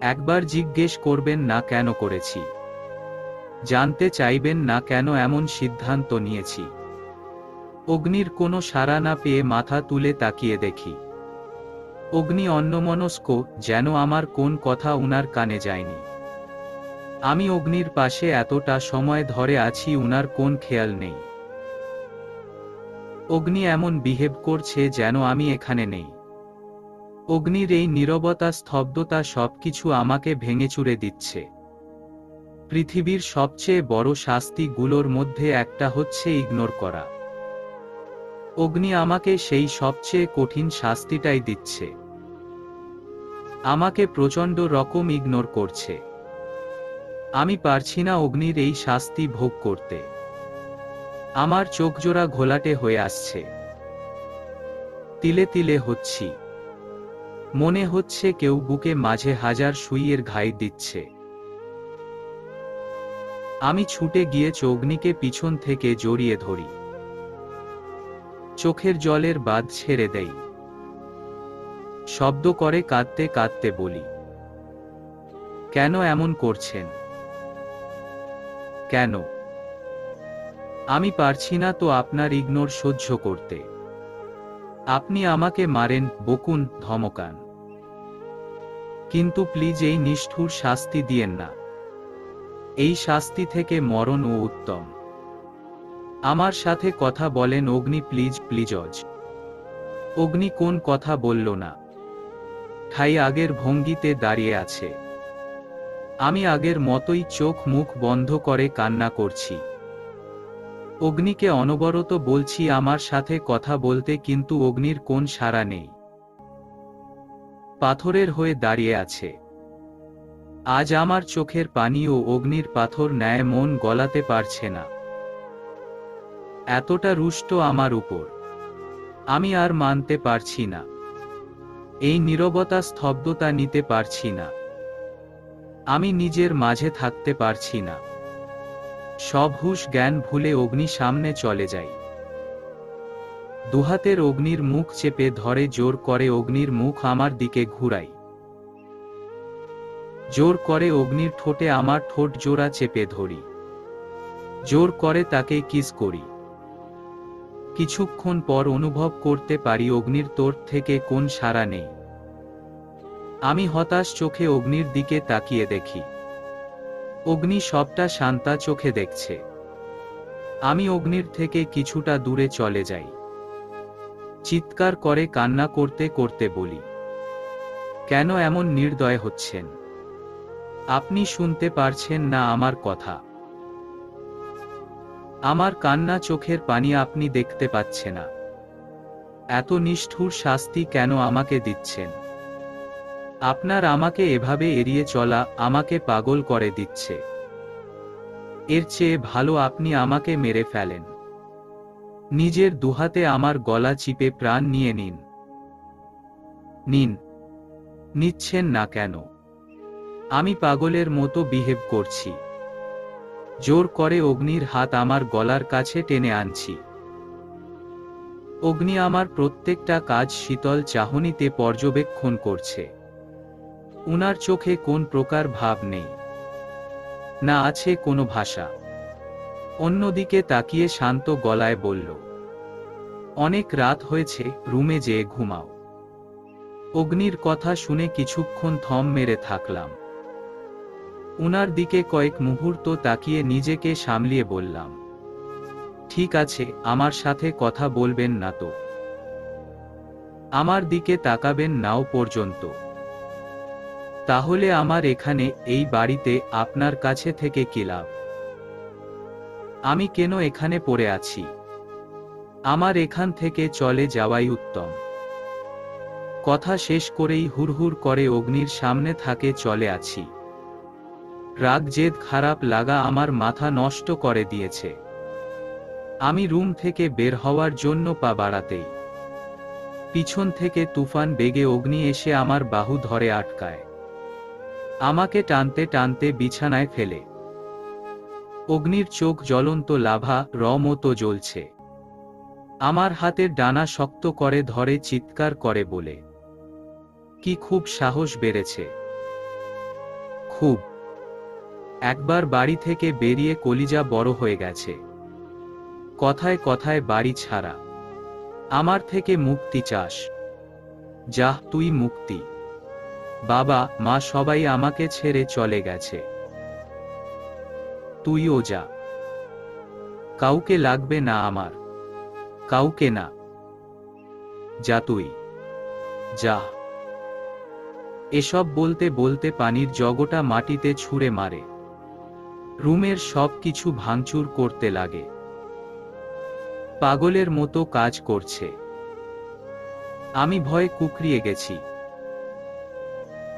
একবার জিজ্ঞেস করবেন না কেন করেছি? জানতে চাইবেন না কেন এমন সিদ্ধান্ত নিয়েছি? অগ্নির কোনো সাড়া না পেয়ে মাথা তুলে তাকিয়ে দেখি অগ্নি অন্যমনস্ক, যেন আমার কোন কথা উনার কানে যায়নি। আমি অগ্নির পাশে এতটা সময় ধরে আছি, উনার কোন খেয়াল নেই। অগ্নি এমন বিহেভ করছে যেন আমি এখানে নেই। অগ্নির এই নীরবতা, স্তব্ধতা সবকিছু আমাকে ভেঙেচুরে দিচ্ছে। পৃথিবীর সবচেয়ে বড় শাস্তিগুলোর মধ্যে একটা হচ্ছে ইগনোর করা। অগ্নি আমাকে সেই সবচেয়ে কঠিন শাস্তিটাই দিচ্ছে। আমাকে প্রচণ্ড রকম ইগনোর করছে। আমি পারছি না অগ্নির এই শাস্তি ভোগ করতে। আমার চোখজোড়া ঘোলাটে হয়ে আসছে। তিলে তিলে হচ্ছি। মনে হচ্ছে কেউ বুকে মাঝে হাজার সুইয়ের ঘাই দিচ্ছে। আমি ছুটে গিয়ে অগ্নিকে পিছন থেকে জড়িয়ে ধরি। চোখের জলের বাঁধ ছেড়ে দেই। শব্দ করে কাঁদতে কাঁদতে বলি, কেন এমন করছেন? কেন? আমি পারছি না তো আপনার ইগনোর সহ্য করতে। আপনি আমাকে মারেন, বকুন, ধমকান, কিন্তু প্লিজ এই নিষ্ঠুর শাস্তি দিয়েন না। এই শাস্তি থেকে মরণ ও উত্তম। আমার সাথে কথা বলেন অগ্নি, প্লিজ প্লিজজ। অগ্নি কোন কথা বলল না। ঠাই আগের ভঙ্গিতে দাঁড়িয়ে আছে। আমি আগের মতোই চোখ মুখ বন্ধ করে কান্না করছি। অগ্নিকে অনবরত বলছি আমার সাথে কথা বলতে, কিন্তু অগ্নির কোন সাড়া নেই। পাথরের হয়ে দাঁড়িয়ে আছে। আজ আমার চোখের পানিও অগ্নির পাথর ন্যায় মন গলাতে পারছে না। এতটা রুষ্ট আমার উপর, আমি আর মানতে পারছি না। এই নীরবতা, স্তব্ধতা নিতে পারছি না। আমি নিজের মাঝে থাকতে পারছি না। সব হুঁশ জ্ঞান ভুলে অগ্নি সামনে চলে যাই। দুহাতের অগ্নির মুখ চেপে ধরে জোর করে অগ্নির মুখ আমার দিকে ঘুরাই। জোর করে অগ্নির ঠোঁটে আমার ঠোঁট জোড়া চেপে ধরি। জোর করে তাকে কিস করি। কিছুক্ষণ পর অনুভব করতে পারি অগ্নির তোর থেকে কোন সাড়া নেই। আমি হতাশ চোখে অগ্নির দিকে তাকিয়ে দেখি। অগ্নি সবটা শান্তা চোখে দেখছে। আমি অগ্নির থেকে কিছুটা দূরে চলে যাই। চিৎকার করে কান্না করতে করতে বলি, কেন এমন নির্দয় হচ্ছেন? আপনি শুনতে পারছেন না আমার কথা? আমার কান্না, চোখের পানি আপনি দেখতে পাচ্ছে না? এত নিষ্ঠুর শাস্তি কেন আমাকে দিচ্ছেন? আপনার আমাকে এভাবে এড়িয়ে চলা আমাকে পাগল করে দিচ্ছে। এর চেয়ে ভালো আপনি আমাকে মেরে ফেলেন। নিজের দুহাতে আমার গলা চিপে প্রাণ নিয়ে নিন। নিন। নিচ্ছেন না কেন? আমি পাগলের মতো বিহেভ করছি। জোর করে অগ্নির হাত আমার গলার কাছে টেনে আনছি। অগ্নি আমার প্রত্যেকটা কাজ শীতল চাহনিতে পর্যবেক্ষণ করছে। উনার চোখে কোন প্রকার ভাব নেই, না আছে কোনো ভাষা। অন্যদিকে তাকিয়ে শান্ত গলায় বলল, অনেক রাত হয়েছে, রুমে যেয়ে ঘুমাও। অগ্নির কথা শুনে কিছুক্ষণ থম মেরে থাকলাম। উনার দিকে কয়েক মুহূর্ত তাকিয়ে নিজেকে সামলিয়ে বললাম, ঠিক আছে, আমার সাথে কথা বলবেন না তো? আমার দিকে তাকাবেন নাও পর্যন্ত? তাহলে আমার এখানে এই বাড়িতে আপনার কাছে থেকে কি লাভ? আমি কেন এখানে পড়ে আছি? আমার এখান থেকে চলে যাওয়াই উত্তম। কথা শেষ করেই হুড়হুড় করে অগ্নির সামনে থাকে চলে আছি। রাগ, জেদ, খারাপ লাগা আমার মাথা নষ্ট করে দিয়েছে। আমি রুম থেকে বের হওয়ার জন্য পা বাড়াতেই পিছন থেকে তুফান বেগে অগ্নি এসে আমার বাহু ধরে আটকায়। আমাকে টানতে টানতে বিছানায় ফেলে। অগ্নির চোখ জ্বলন্ত লাভা মতো জ্বলছে। আমার হাতের ডানা শক্ত করে ধরে চিৎকার করে বলে, কি খুব সাহস বেড়েছে? খুব। একবার বাড়ি থেকে বেরিয়ে কলিজা বড় হয়ে গেছে। কথায় কথায় বাড়ি ছাড়া। আমার থেকে মুক্তি চাস? যা, তুই মুক্তি। বাবা মা সবাই আমাকে ছেড়ে চলে গেছে। তুইও যা। কাউকে লাগবে না আমার, কাউকে না। যা তুই, যা। এসব বলতে বলতে পানির জগটা মাটিতে ছুঁড়ে মারে। রুমের সব কিছু ভাঙচুর করতে লাগে। পাগলের মতো কাজ করছে। আমি ভয়ে কুঁকড়িয়ে গেছি।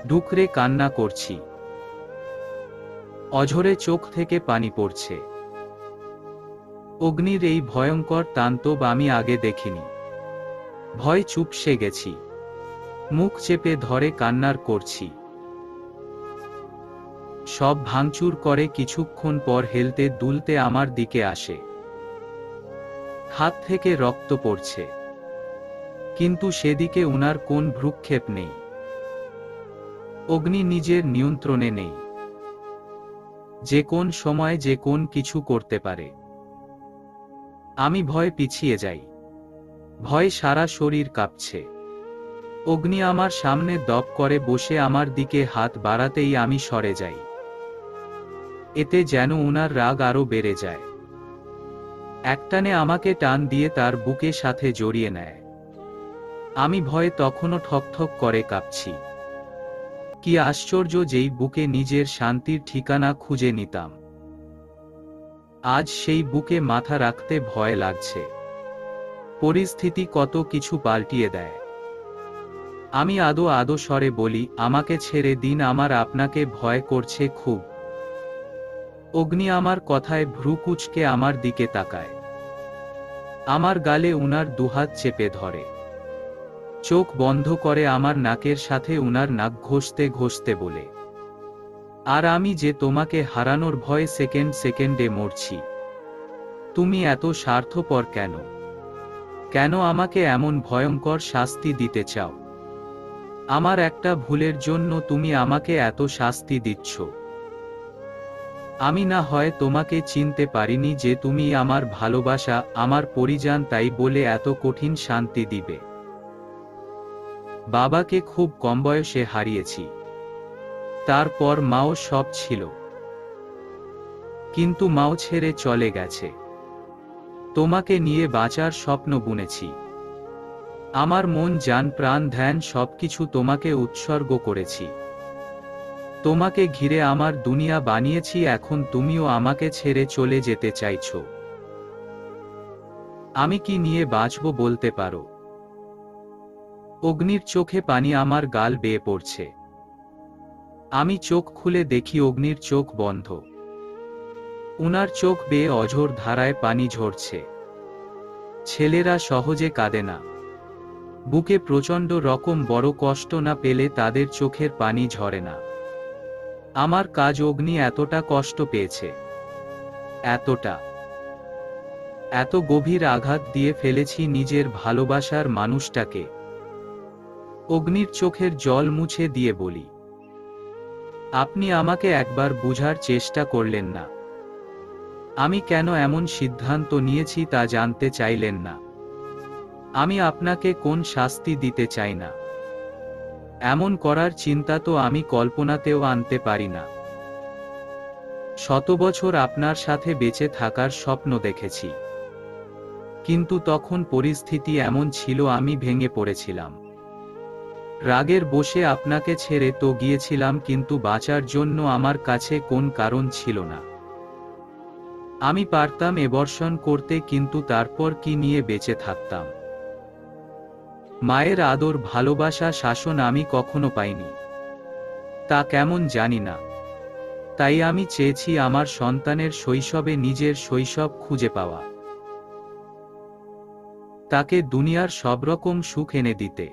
ডুকরে কান্না করছি। অঝরে চোখ থেকে পানি পড়ছে। অগ্নির এই ভয়ঙ্কর তাণ্ডব আমি আগে দেখিনি। ভয় চুপসে গেছি। মুখ চেপে ধরে কান্নার করছি। সব ভাঙচুর করে কিছুক্ষণ পর হেলতে দুলতে আমার দিকে আসে। হাত থেকে রক্ত পড়ছে, কিন্তু সেদিকে উনার কোন ভ্রুক্ষেপ নেই। অগ্নি নিজের নিয়ন্ত্রণে নেই। যে কোন সময় যে কোন কিছু করতে পারে। আমি ভয় পিছিয়ে যাই। ভয় সারা শরীর কাঁপছে। অগ্নি আমার সামনে দপ করে বসে আমার দিকে হাত বাড়াতেই আমি সরে যাই। এতে যেন উনার রাগ আরো বেড়ে যায়। একটানে আমাকে টান দিয়ে তার বুকে সাথে জড়িয়ে নেয়। আমি ভয়ে তখনও ঠকঠক করে কাঁপছি। কি আশ্চর্য, যেই বুকে নিজের শান্তির ঠিকানা খুঁজে নিতাম, আজ সেই বুকে মাথা রাখতে ভয় লাগছে। পরিস্থিতি কত কিছু পাল্টিয়ে দেয়। আমি আদো আদো স্বরে বলি, আমাকে ছেড়ে দিন, আমার আপনাকে ভয় করছে খুব। অগ্নি আমার কথায় ভ্রু কুঁচকে আমার দিকে তাকায়। আমার গালে উনার দুহাত চেপে ধরে। চোখ বন্ধ করে আমার নাকের সাথে উনার নাক ঘষতে ঘষতে বলে, আর আমি যে তোমাকে হারানোর ভয়ে সেকেন্ডে মরছি। তুমি এত স্বার্থপর কেন? কেন আমাকে এমন ভয়ঙ্কর শাস্তি দিতে চাও? আমার একটা ভুলের জন্য তুমি আমাকে এত শাস্তি দিচ্ছ। আমি না হয় তোমাকে চিনতে পারিনি যে তুমি আমার ভালোবাসা, আমার পরিজান, তাই বলে এত কঠিন শান্তি দিবে? বাবাকে খুব কম বয়সে হারিয়েছি, তারপর মাও সব ছিল, কিন্তু মাও ছেড়ে চলে গেছে। তোমাকে নিয়ে বাঁচার স্বপ্ন বুনেছি। আমার মন, জান, প্রাণ, ধ্যান সবকিছু তোমাকে উৎসর্গ করেছি। তোমাকে ঘিরে আমার দুনিয়া বানিয়েছি, এখন তুমিও আমাকে ছেড়ে চলে যেতে চাইছো। আমি কি নিয়ে বাঁচব বলতে পারো? অগ্নির চোখে পানি আমার গাল বেয়ে পড়ছে। আমি চোখ খুলে দেখি অগ্নির চোখ বন্ধ। উনার চোখ বেয়ে অঝোর ধারায় পানি ঝরছে। ছেলেরা সহজে কাঁদে না। বুকে প্রচণ্ড রকম বড় কষ্ট না পেলে তাদের চোখের পানি ঝরে না। আমার কাজ অগ্নি এতটা কষ্ট পেয়েছে, এত গভীর আঘাত দিয়ে ফেলেছি নিজের ভালোবাসার মানুষটাকে। অগ্নির চোখের জল মুছে দিয়ে বলি, আপনি আমাকে একবার বুঝার চেষ্টা করলেন না? আমি কেন এমন সিদ্ধান্ত নিয়েছি তা জানতে চাইলেন না? আমি আপনাকে কোন শাস্তি দিতে চাই না। এমন করার চিন্তা তো আমি কল্পনাতেও আনতে পারি না। শত বছর আপনার সাথে বেঁচে থাকার স্বপ্ন দেখেছি, কিন্তু তখন পরিস্থিতি এমন ছিল আমি ভেঙে পড়েছিলাম। রাগের বশে আপনাকে ছেড়ে তো গিয়েছিলাম, কিন্তু বাঁচার জন্য আমার কাছে কোন কারণ ছিল না। আমি পারতাম এবর্ষণ করতে, কিন্তু তারপর কি নিয়ে বেঁচে থাকতাম? মায়ের আদর, ভালোবাসা, শাসন আমি কখনো পাইনি, তা কেমন জানি না। তাই আমি চেয়েছি আমার সন্তানের শৈশবে নিজের শৈশব খুঁজে পাওয়া, তাকে দুনিয়ার সব রকম সুখ এনে দিতে।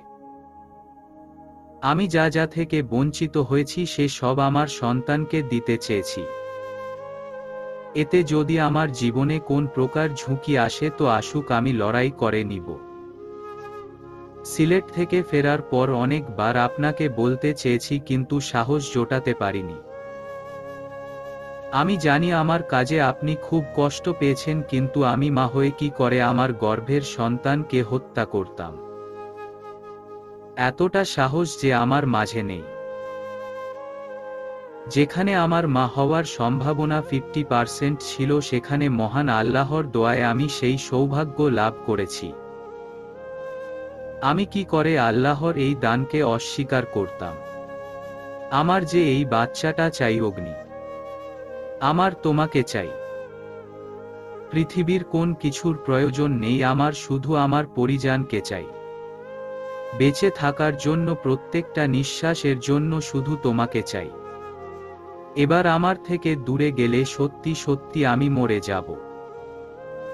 আমি যা যা থেকে বঞ্চিত হয়েছি সে সব আমার সন্তানকে দিতে চেয়েছি। এতে যদি আমার জীবনে কোন প্রকার ঝুঁকি আসে তো আসুক, আমি লড়াই করে নিব। সিলেট থেকে ফেরার পর অনেকবার আপনাকে বলতে চেয়েছি, কিন্তু সাহস জোটাতে পারিনি। আমি জানি আমার কাজে আপনি খুব কষ্ট পেয়েছেন, কিন্তু আমি মা হয়ে কি করে আমার গর্ভের সন্তানকে হত্যা করতাম? এতটা সাহস যে আমার মাঝে নেই। যেখানে আমার মা হওয়ার সম্ভাবনা 50% ছিল, সেখানে মহান আল্লাহর দোয়ায় আমি সেই সৌভাগ্য লাভ করেছি। আমি কি করে আল্লাহর এই দানকে অস্বীকার করতাম? আমার যে এই বাচ্চাটা চাই অগ্নি, আমার তোমাকে চাই। পৃথিবীর কোন কিছুর প্রয়োজন নেই আমার, শুধু আমার পরিজানকে চাই। বেঁচে থাকার জন্য, প্রত্যেকটা নিঃশ্বাসের জন্য শুধু তোমাকে চাই। এবার আমার থেকে দূরে গেলে সত্যি সত্যি আমি মরে যাব।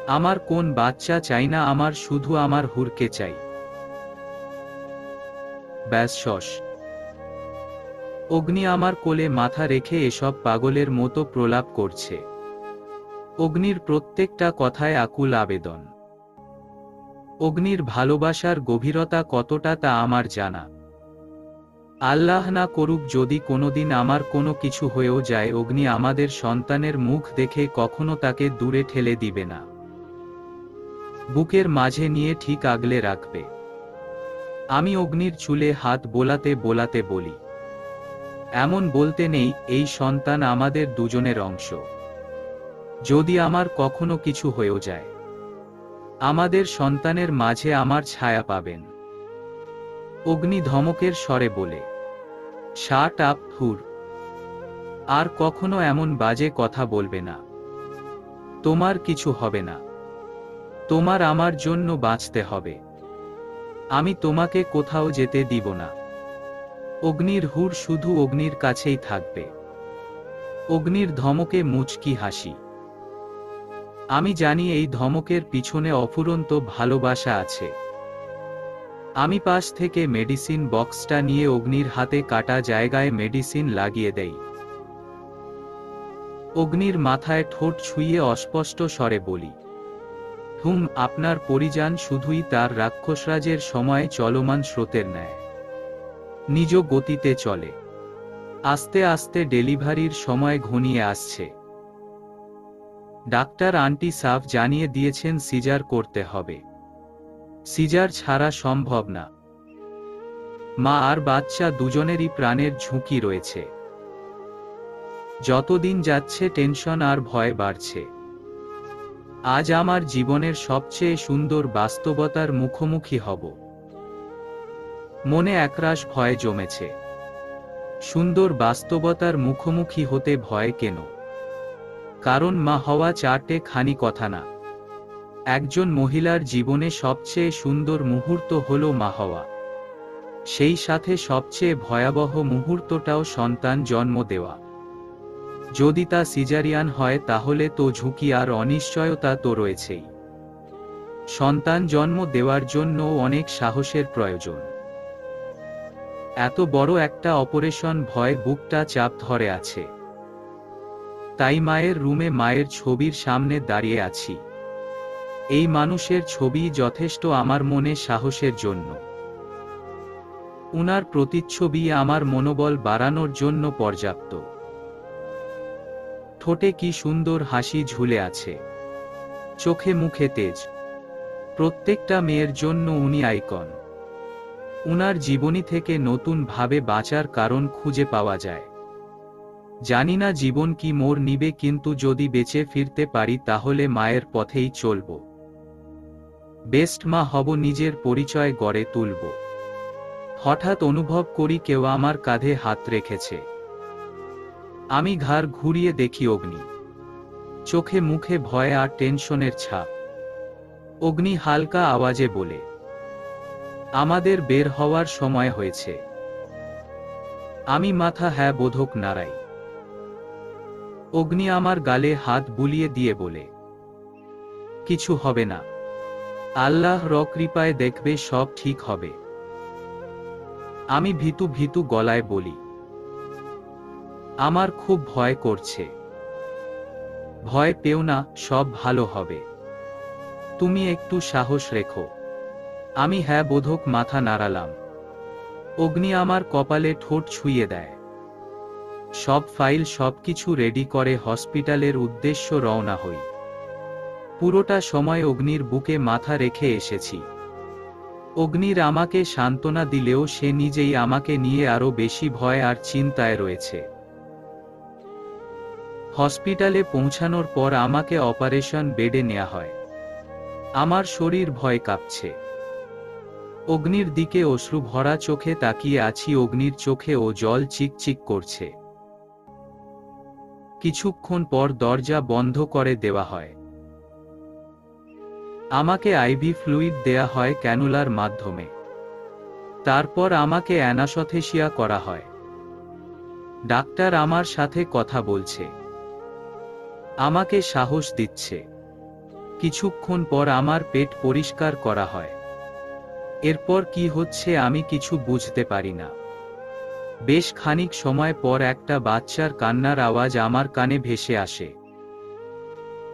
আমার কোন বাচ্চা চাই না আমার, শুধু আমার হুরকে চাই। ব্যাস শস। অগ্নি আমার কোলে মাথা রেখে এসব পাগলের মতো প্রলাপ করছে। অগ্নির প্রত্যেকটা কথায় আকুল আবেদন। অগ্নির ভালোবাসার গভীরতা কতটা তা আমার জানা। আল্লাহ না করুক যদি কোনোদিন আমার কোনো কিছু হয়েও যায়, অগ্নি আমাদের সন্তানের মুখ দেখে কখনো তাকে দূরে ঠেলে দিবে না। বুকের মাঝে নিয়ে ঠিক আগলে রাখবে। আমি অগ্নির চুলে হাত বোলাতে বোলাতে বলি, এমন বলতে নেই, এই সন্তান আমাদের দুজনের অংশ। যদি আমার কখনো কিছু হয়েও যায়, আমাদের সন্তানের মাঝে আমার ছায়া পাবেন। অগ্নি ধমকের স্বরে বলে, শাট আপ হুর, আর কখনো এমন বাজে কথা বলবে না। তোমার কিছু হবে না। তোমার আমার জন্য বাঁচতে হবে। আমি তোমাকে কোথাও যেতে দিব না। অগ্নির হুর শুধু অগ্নির কাছেই থাকবে। অগ্নির ধমকে মুচকি হাসি। আমি জানি এই ধমকের পিছনে অফুরন্ত ভালোবাসা আছে। আমি পাশ থেকে মেডিসিন বক্সটা নিয়ে অগ্নির হাতে কাটা জায়গায় মেডিসিন লাগিয়ে দেই। অগ্নির মাথায় ঠোঁট ছুঁয়ে অস্পষ্ট স্বরে বলি, আপনার পরিযান শুধুই তার রাক্ষসরাজের সময় চলমান স্রোতের ন্যায় নিজ গতিতে চলে। আস্তে আস্তে ডেলিভারির সময় ঘনিয়ে আসছে। ডাক্তার আন্টি সাফ জানিয়ে দিয়েছেন সিজার করতে হবে। সিজার ছাড়া সম্ভব না। মা আর বাচ্চা দুজনেরই প্রাণের ঝুঁকি রয়েছে। যতদিন যাচ্ছে টেনশন আর ভয় বাড়ছে। আজ আমার জীবনের সবচেয়ে সুন্দর বাস্তবতার মুখোমুখি হব। মনে একরাশ ভয় জমেছে। সুন্দর বাস্তবতার মুখোমুখি হতে ভয় কেন? কারণ মা হওয়া চারটে খানি কথা না। একজন মহিলার জীবনে সবচেয়ে সুন্দর মুহূর্ত হল মা হওয়া। সেই সাথে সবচেয়ে ভয়াবহ মুহূর্তটাও সন্তান জন্ম দেওয়া। যদি তা সিজারিয়ান হয় তাহলে তো ঝুঁকি আর অনিশ্চয়তা তো রয়েছেই। সন্তান জন্ম দেওয়ার জন্য অনেক সাহসের প্রয়োজন। এত বড় একটা অপারেশন ভয় বুকটা চাপ ধরে আছে। তাই মায়ের রুমে মায়ের ছবির সামনে দাঁড়িয়ে আছি। এই মানুষের ছবি যথেষ্ট আমার মনে সাহসের জন্য। উনার প্রতিচ্ছবি আমার মনোবল বাড়ানোর জন্য পর্যাপ্ত। ঠোঁটে কি সুন্দর হাসি ঝুলে আছে। চোখে মুখে তেজ। প্রত্যেকটা মেয়ের জন্য উনি আইকন। উনার জীবনী থেকে নতুন ভাবে বাঁচার কারণ খুঁজে পাওয়া যায়। জানি না জীবন কি মোড় নিবে, কিন্তু যদি বেঁচে ফিরতে পারি তাহলে মায়ের পথেই চলব। বেস্ট মা হব, নিজের পরিচয় গড়ে তুলব। হঠাৎ অনুভব করি কেউ আমার কাঁধে হাত রেখেছে। আমি ঘাড় ঘুরিয়ে দেখি অগ্নি। চোখে মুখে ভয় আর টেনশনের ছাপ। অগ্নি হালকা আওয়াজে বলে, আমাদের বের হওয়ার সময় হয়েছে। আমি মাথা হ্যাঁ বোধক নাড়াই। অগ্নি আমার গালে হাত বুলিয়ে দিয়ে বলে, কিছু হবে না। আল্লাহর কৃপায় দেখবে সব ঠিক হবে। আমি ভীতু ভীতু গলায় বলি, আমার খুব ভয় করছে। ভয় পেও না, সব ভালো হবে। তুমি একটু সাহস রেখো। আমি হ্যাঁ বোধক মাথা নাড়ালাম। অগ্নি আমার কপালে ঠোঁট ছুঁয়ে দেয়। সব ফাইল সবকিছু রেডি করে হসপিটালের উদ্দেশ্য রওনা হই। পুরোটা সময় অগ্নির বুকে মাথা রেখে এসেছি। অগ্নির আমাকে সান্ত্বনা দিলেও সে নিজেই আমাকে নিয়ে আরো বেশি ভয় আর চিন্তায় রয়েছে। হসপিটালে পৌঁছানোর পর আমাকে অপারেশন বেডে নেওয়া হয়। আমার শরীর ভয় কাঁপছে। অগ্নির দিকে অশ্রু ভরা চোখে তাকিয়ে আছি। অগ্নির চোখে ও জল চিকচিক করছে। কিছুক্ষণ পর দরজা বন্ধ করে দেওয়া হয়। আমাকে আইভি ফ্লুইড দেয়া হয় ক্যানুলার মাধ্যমে। তারপর আমাকে অ্যানাসথেসিয়া করা হয়। ডাক্তার আমার সাথে কথা বলছে, আমাকে সাহস দিচ্ছে। কিছুক্ষণ পর আমার পেট পরিষ্কার করা হয়। এরপর কি হচ্ছে আমি কিছু বুঝতে পারি না। বেশ খানিক সময় পর একটা বাচ্চার কান্নার আওয়াজ আমার কানে ভেসে আসে।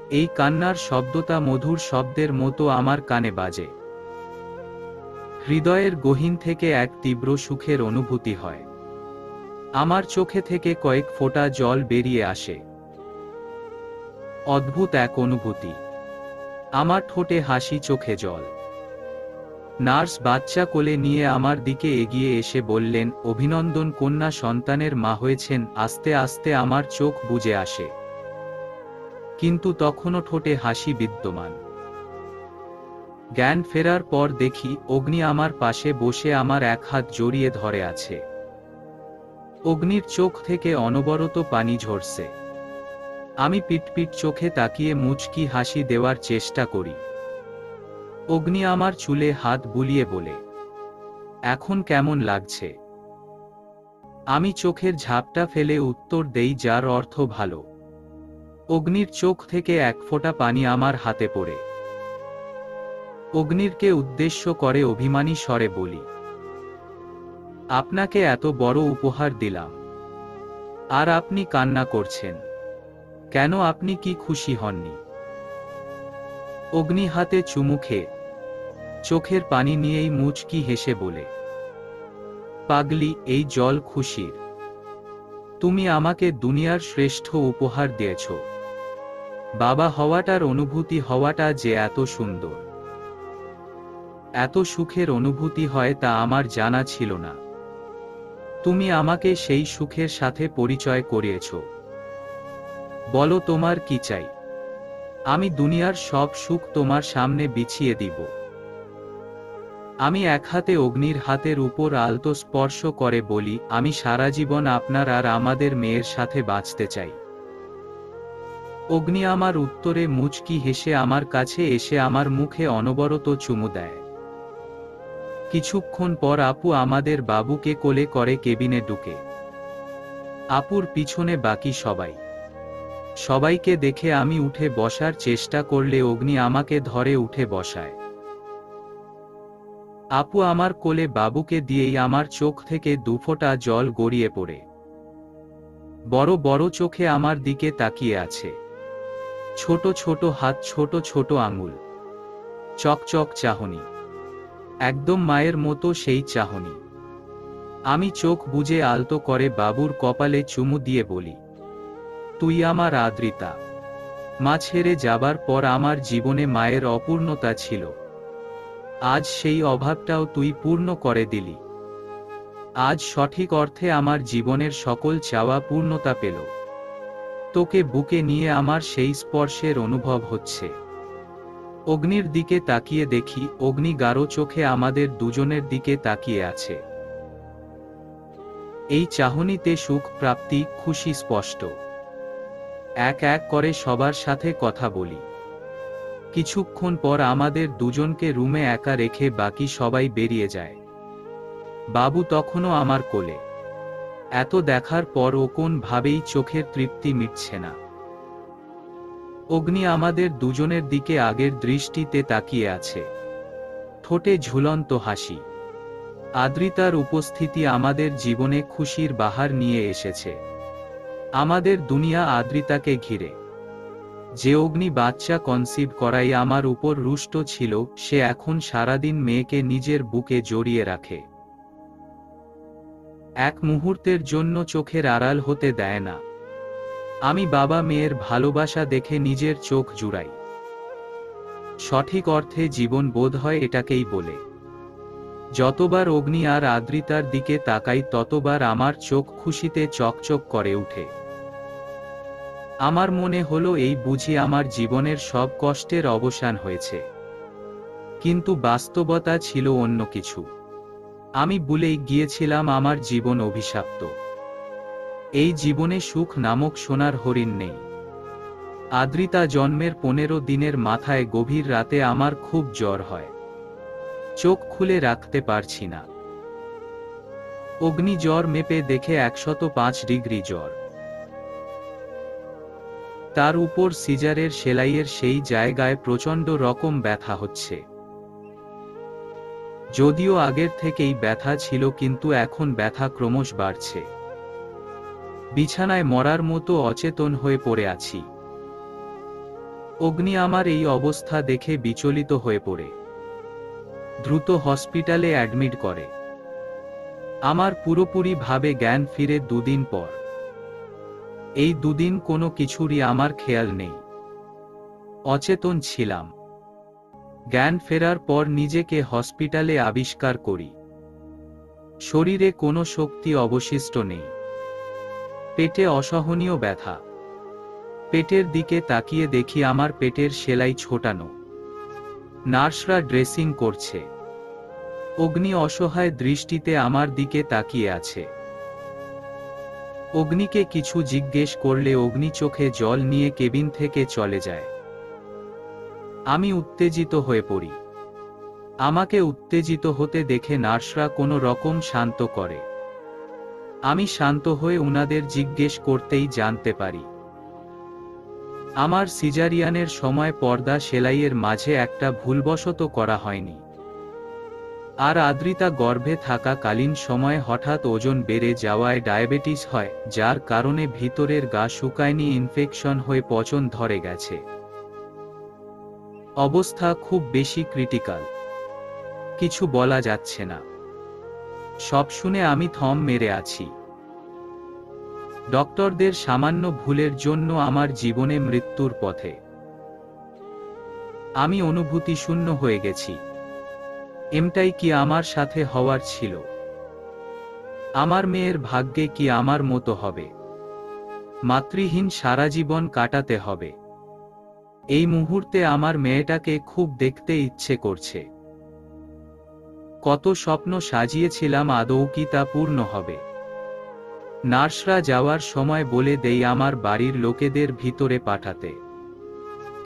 এই কান্নার শব্দটা মধুর শব্দের মতো আমার কানে বাজে। হৃদয়ের গহীন থেকে এক তীব্র সুখের অনুভূতি হয়। আমার চোখে থেকে কয়েক ফোঁটা জল বেরিয়ে আসে। অদ্ভুত এক অনুভূতি। আমার ঠোঁটে হাসি, চোখে জল। নার্স বাচ্চা কোলে নিয়ে আমার দিকে এগিয়ে এসে বললেন, অভিনন্দন কন্যা সন্তানের মা হয়েছেন। আস্তে আস্তে আমার চোখ বুজে আসে, কিন্তু তখনও ঠোঁটে হাসি বিদ্যমান। জ্ঞান ফেরার পর দেখি অগ্নি আমার পাশে বসে আমার এক হাত জড়িয়ে ধরে আছে। অগ্নির চোখ থেকে অনবরত পানি ঝরছে। আমি পিটপিট চোখে তাকিয়ে মুচকি হাসি দেওয়ার চেষ্টা করি। অগ্নি আমার চুলে হাত বুলিয়ে বলে, এখন কেমন লাগছে? আমি চোখের ঝাপটা ফেলে উত্তর দেই, যার অর্থ ভালো। অগ্নির চোখ থেকে এক ফোঁটা পানি আমার হাতে পড়ে। অগ্নিরকে উদ্দেশ্য করে অভিমানী স্বরে বলি, আপনাকে এত বড় উপহার দিলাম, আর আপনি কান্না করছেন কেন? আপনি কি খুশি হননি? অগ্নি হাতে চুমু খেয়ে চোখের পানি নিয়েই মুচকি হেসে বলে, পাগলি, এই জল খুশির। তুমি আমাকে দুনিয়ার শ্রেষ্ঠ উপহার দিয়েছ। বাবা হওয়াটার অনুভূতি হওয়াটা যে এত সুন্দর, এত সুখের অনুভূতি হয় তা আমার জানা ছিল না। তুমি আমাকে সেই সুখের সাথে পরিচয় করিয়েছ। বলো তোমার কি চাই? আমি দুনিয়ার সব সুখ তোমার সামনে বিছিয়ে দিব। আমি এক হাতে অগ্নির হাতের উপর আলতো স্পর্শ করে বলি, আমি সারা জীবন আপনার আর আমাদের মেয়ের সাথে বাঁচতে চাই। অগ্নি আমার উত্তরে মুচকি হেসে আমার কাছে এসে আমার মুখে অনবরত চুমু দেয়। কিছুক্ষণ পর আপু আমাদের বাবুকে কোলে করে কেবিনে ঢুকে। আপুর পিছনে বাকি সবাইকে দেখে আমি উঠে বসার চেষ্টা করলে অগ্নি আমাকে ধরে উঠে বসায়। আপু আমার কোলে বাবুকে দিয়েই আমার চোখ থেকে দুফোঁটা জল গড়িয়ে পড়ে। বড় বড় চোখে আমার দিকে তাকিয়ে আছে। ছোট ছোট হাত, ছোট ছোট আঙুল, চকচক চাহনি, একদম মায়ের মতো সেই চাহনি। আমি চোখ বুজে আলতো করে বাবুর কপালে চুমু দিয়ে বলি, তুই আমার আদ্রিতা। মা ছেড়ে যাবার পর আমার জীবনে মায়ের অপূর্ণতা ছিল, আজ সেই অভাবটাও তুই পূর্ণ করে দিলি। আজ সঠিক অর্থে আমার জীবনের সকল চাওয়া পূর্ণতা পেল। তোকে বুকে নিয়ে আমার সেই স্পর্শের অনুভব হচ্ছে। অগ্নির দিকে তাকিয়ে দেখি অগ্নি গাঢ় চোখে আমাদের দুজনের দিকে তাকিয়ে আছে। এই চাহনিতে সুখ, প্রাপ্তি, খুশি স্পষ্ট। এক এক করে সবার সাথে কথা বলি। কিছুক্ষণ পর আমাদের দুজনকে রুমে একা রেখে বাকি সবাই বেরিয়ে যায়। বাবু তখনও আমার কোলে। এত দেখার পর ও কোন ভাবেই চোখের তৃপ্তি মিটছে না। অগ্নি আমাদের দুজনের দিকে আগের দৃষ্টিতে তাকিয়ে আছে, ঠোঁটে ঝুলন্ত হাসি। আদ্রিতার উপস্থিতি আমাদের জীবনে খুশির বাহার নিয়ে এসেছে। আমাদের দুনিয়া আদ্রিতাকে ঘিরে। যে অগ্নি বাচ্চা কনসিভ করাই আমার উপর রুষ্ট ছিল, সে এখন সারাদিন মেয়েকে নিজের বুকে জড়িয়ে রাখে। এক মুহূর্তের জন্য চোখের আড়াল হতে দেয় না। আমি বাবা মেয়ের ভালোবাসা দেখে নিজের চোখ জুড়াই। সঠিক অর্থে জীবন বোধ হয় এটাকেই বলে। যতবার অগ্নি আর আদ্রিতার দিকে তাকাই ততবার আমার চোখ খুশিতে চকচক করে উঠে। আমার মনে হলো এই বুঝি আমার জীবনের সব কষ্টের অবসান হয়েছে। কিন্তু বাস্তবতা ছিল অন্য কিছু। আমি ভুলেই গিয়েছিলাম আমার জীবন অভিশপ্ত। এই জীবনে সুখ নামক সোনার হরিণ নেই। আদ্রিতা জন্মের 15 দিনের মাথায় গভীর রাতে আমার খুব জ্বর হয়। চোখ খুলে রাখতে পারছি না। অগ্নি জ্বর মেপে দেখে 105 ডিগ্রি জ্বর। তার উপর সিজারের সেলাইয়ের সেই জায়গায় প্রচণ্ড রকম ব্যথা হচ্ছে। যদিও আগের থেকেই ব্যথা ছিল, কিন্তু এখন ব্যথা ক্রমশ বাড়ছে। বিছানায় মরার মতো অচেতন হয়ে পড়ে আছি। অগ্নি আমার এই অবস্থা দেখে বিচলিত হয়ে পড়ে দ্রুত হসপিটালে অ্যাডমিট করে। আমার পুরোপুরি ভাবে জ্ঞান ফিরে 2 দিন পর। এই 2 দিন কোনো কিছুরই আমার খেয়াল নেই। অচেতন ছিলাম। জ্ঞান ফেরার পর নিজেকে হসপিটালে আবিষ্কার করি। শরীরে কোনো শক্তি অবশিষ্ট নেই। পেটে অসহনীয় ব্যথা। পেটের দিকে তাকিয়ে দেখি আমার পেটের সেলাই ছোটানো। নার্সরা ড্রেসিং করছে। অগ্নি অসহায় দৃষ্টিতে আমার দিকে তাকিয়ে আছে। অগ্নিকে কিছু জিজ্ঞেস করলে অগ্নি চোখে জল নিয়ে কেবিন থেকে চলে যায়। আমি উত্তেজিত হয়ে পড়ি। আমাকে উত্তেজিত হতে দেখে নার্সরা কোনো রকম শান্ত করে। আমি শান্ত হয়ে উনাদের জিজ্ঞেস করতেই জানতে পারি আমার সিজারিয়ানের সময় পর্দা সেলাইয়ের মাঝে একটা ভুলবশত করা হয়নি। আর আদ্রিতা গর্ভে থাকাকালীন সময়ে হঠাৎ ওজন বেড়ে যাওয়ায় ডায়াবেটিস হয়, যার কারণে ভিতরের গা শুকায়নি, ইনফেকশন হয়ে পচন ধরে গেছে। অবস্থা খুব বেশি ক্রিটিক্যাল। কিছু বলা যাচ্ছে না। সব শুনে আমি থম মেরে আছি। ডক্টরদের সামান্য ভুলের জন্য আমার জীবনে মৃত্যুর পথে। আমি অনুভূতি শূন্য হয়ে গেছি। এমটাই কি আমার সাথে হওয়ার ছিল? আমার মেয়ের ভাগ্যে কি আমার মতো হবে? মাতৃহীন সারা জীবন কাটাতে হবে। এই মুহূর্তে আমার মেয়েটাকে খুব দেখতে ইচ্ছে করছে। কত স্বপ্ন সাজিয়েছিলাম, আদৌ কি তা পূর্ণ হবে? নার্সরা যাওয়ার সময় বলে দেই আমার বাড়ির লোকেদের ভিতরে পাঠাতে।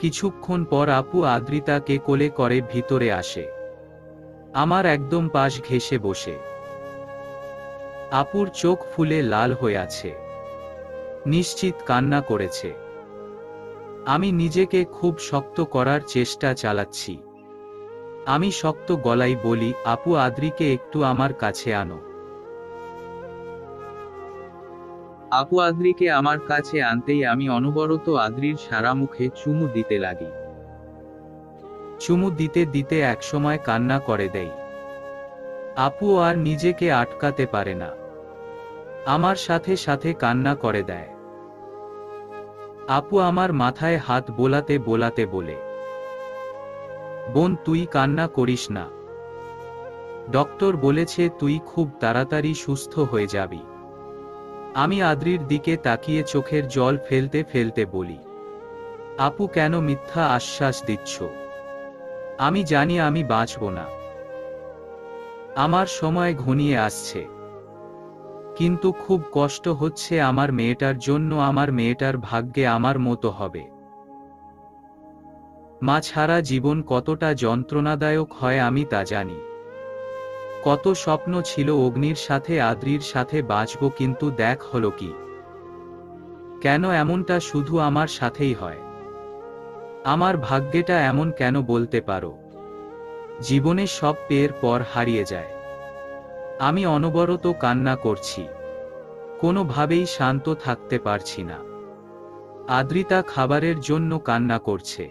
কিছুক্ষণ পর আপু আদ্রিতাকে কোলে করে ভিতরে আসে। আমার একদম পাশ ঘেঁষে বসে। আপুর চোখ ফুলে লাল হয়ে আছে। নিশ্চিত কান্না করেছে। আমি নিজেকে খুব শক্ত করার চেষ্টা চালাচ্ছি। আমি শক্ত গলায় বলি, আপু আদ্রিকে একটু আমার কাছে আনো। আপু আদ্রিকে আমার কাছে আনতেই আমি অনবরত আদ্রির সারা মুখে চুমু দিতে লাগি। চুমু দিতে দিতে একসময় কান্না করে দেই। আপু আর নিজেকে আটকাতে পারে না। আমার সাথে সাথে কান্না করে দেয়। আপু আমার মাথায় হাত বোলাতে বোলাতে বলে, বোন তুই কান্না করিস না। ডক্টর বলেছে তুই খুব তাড়াতাড়ি সুস্থ হয়ে যাবি। আমি আদ্রির দিকে তাকিয়ে চোখের জল ফেলতে ফেলতে বলি, আপু কেন মিথ্যা আশ্বাস দিচ্ছ? আমি জানি আমি বাঁচব না। আমার সময় ঘনিয়ে আসছে। কিন্তু খুব কষ্ট হচ্ছে আমার মেয়েটার জন্য। আমার মেয়েটার ভাগ্যে আমার মতো হবে। মা ছাড়া জীবন কতটা যন্ত্রণাদায়ক হয় আমি তা জানি। কত স্বপ্ন ছিল অগ্নির সাথে আদ্রির সাথে বাঁচব, কিন্তু দেখ হলো কি। কেন এমনটা শুধু আমার সাথেই হয়? আমার ভাগ্যেটা এমন কেন বলতে পারো? জীবনে সব পেয়ের পর হারিয়ে যায়। আমি অনবরত কান্না করছি। কোনোভাবেই শান্ত থাকতে পারছি না। আদ্রিতা খাবারের জন্য কান্না করছে।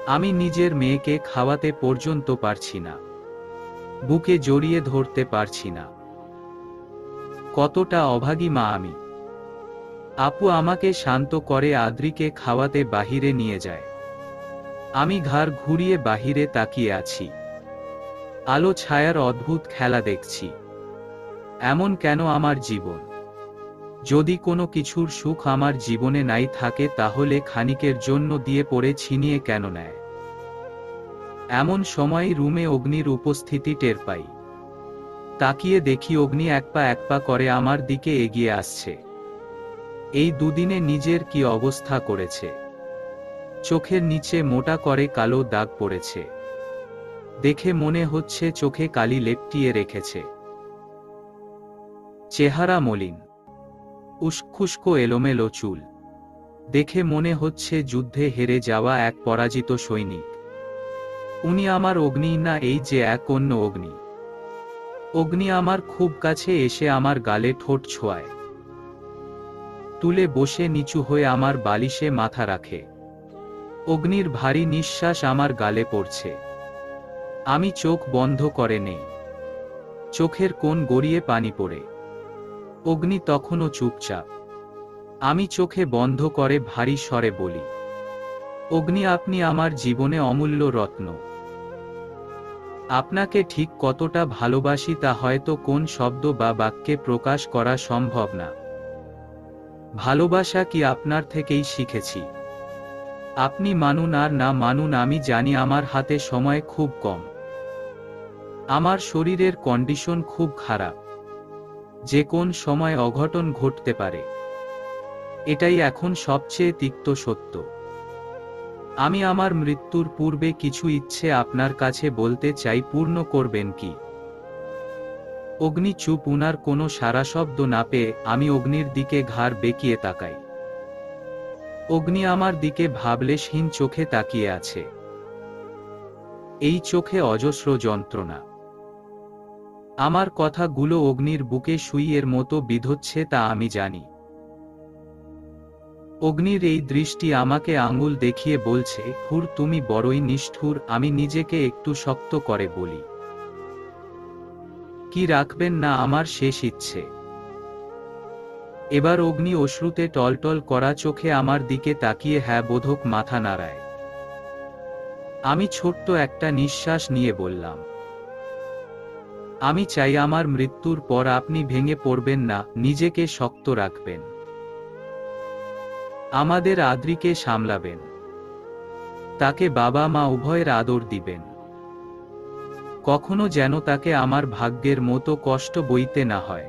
আমি নিজের মেয়েকে খাওয়াতে পর্যন্ত পারছি না। বুকে জড়িয়ে ধরতে পারছি না। কতটা অভাগী মা আমি। আপু আমাকে শান্ত করে আদ্রিকে খাওয়াতে বাহিরে নিয়ে যায়। আমি ঘাড় ঘুরিয়ে বাহিরে তাকিয়ে আছি। আলো ছায়ার অদ্ভুত খেলা দেখছি। এমন কেন আমার জীবন? যদি কোনো কিছুর সুখ আমার জীবনে নাই থাকে, তাহলে খানিকের জন্য দিয়ে পড়ে ছিনিয়ে কেন নেয়? এমন সময় রুমে অগ্নির উপস্থিতি টের পাই। তাকিয়ে দেখি অগ্নি এক পা করে আমার দিকে এগিয়ে আসছে। এই দুদিনে নিজের কি অবস্থা করেছে। চোখের নিচে মোটা করে কালো দাগ পড়েছে। দেখে মনে হচ্ছে চোখে কালি লেপটিয়ে রেখেছে। চেহারা মলিন, উস্খুস্কো এলোমেলো চুল। দেখে মনে হচ্ছে যুদ্ধে হেরে যাওয়া এক পরাজিত সৈনিক। উনি আমার অগ্নি না, এই যে এক অন্য অগ্নি। অগ্নি আমার খুব কাছে এসে আমার গালে ঠোঁট ছোঁয়ায়। তুলে বসে নিচু হয়ে আমার বালিশে মাথা রাখে। অগ্নির ভারী নিঃশ্বাস আমার গালে পড়ছে। আমি চোখ বন্ধ করে নেই। চোখের কোণ গড়িয়ে পানি পড়ে। অগ্নি তখনও চুপচাপ। আমি চোখে বন্ধ করে ভারী স্বরে বলি, অগ্নি আপনি আমার জীবনে অমূল্য রত্ন। আপনাকে ঠিক কতটা ভালোবাসি তা হয়তো কোন শব্দ বা বাক্যে প্রকাশ করা সম্ভব না। ভালোবাসা কি আপনার থেকেই শিখেছি। আপনি মানুন আর না মানুন আমি জানি, আমার হাতে সময় খুব কম। আমার শরীরের কন্ডিশন খুব খারাপ। যে কোন সময় অঘটন ঘটতে পারে। এটাই এখন সবচেয়ে তিক্ত সত্য। আমি আমার মৃত্যুর পূর্বে কিছু ইচ্ছে আপনার কাছে বলতে চাই, পূর্ণ করবেন কি? অগ্নি চুপ। উনার কোনো সারা শব্দ না পেয়ে আমি অগ্নির দিকে ঘাড় বেঁকিয়ে তাকাই। অগ্নি আমার দিকে ভাবলেশহীন চোখে তাকিয়ে আছে। এই চোখে অজস্র যন্ত্রণা। আমার কথাগুলো অগ্নির বুকে সুইয়ের মতো বিঁধচ্ছে তা আমি জানি। অগ্নির এই দৃষ্টি আমাকে আঙুল দেখিয়ে বলছে, হুর তুমি বড়ই নিষ্ঠুর। আমি নিজেকে একটু শক্ত করে বলি, কি রাখবেন না আমার শেষ ইচ্ছে? এবার অগ্নি অশ্রুতে টলটল করা চোখে আমার দিকে তাকিয়ে হ্যাঁ বোধক মাথা নাড়ায়। আমি ছোট্ট একটা নিঃশ্বাস নিয়ে বললাম, আমি চাই আমার মৃত্যুর পর আপনি ভেঙে পড়বেন না, নিজেকে শক্ত রাখবেন, আমাদের আদ্রিকে সামলাবেন, তাকে বাবা মা উভয়ের আদর দিবেন। কখনো যেন তাকে আমার ভাগ্যের মতো কষ্ট বইতে না হয়।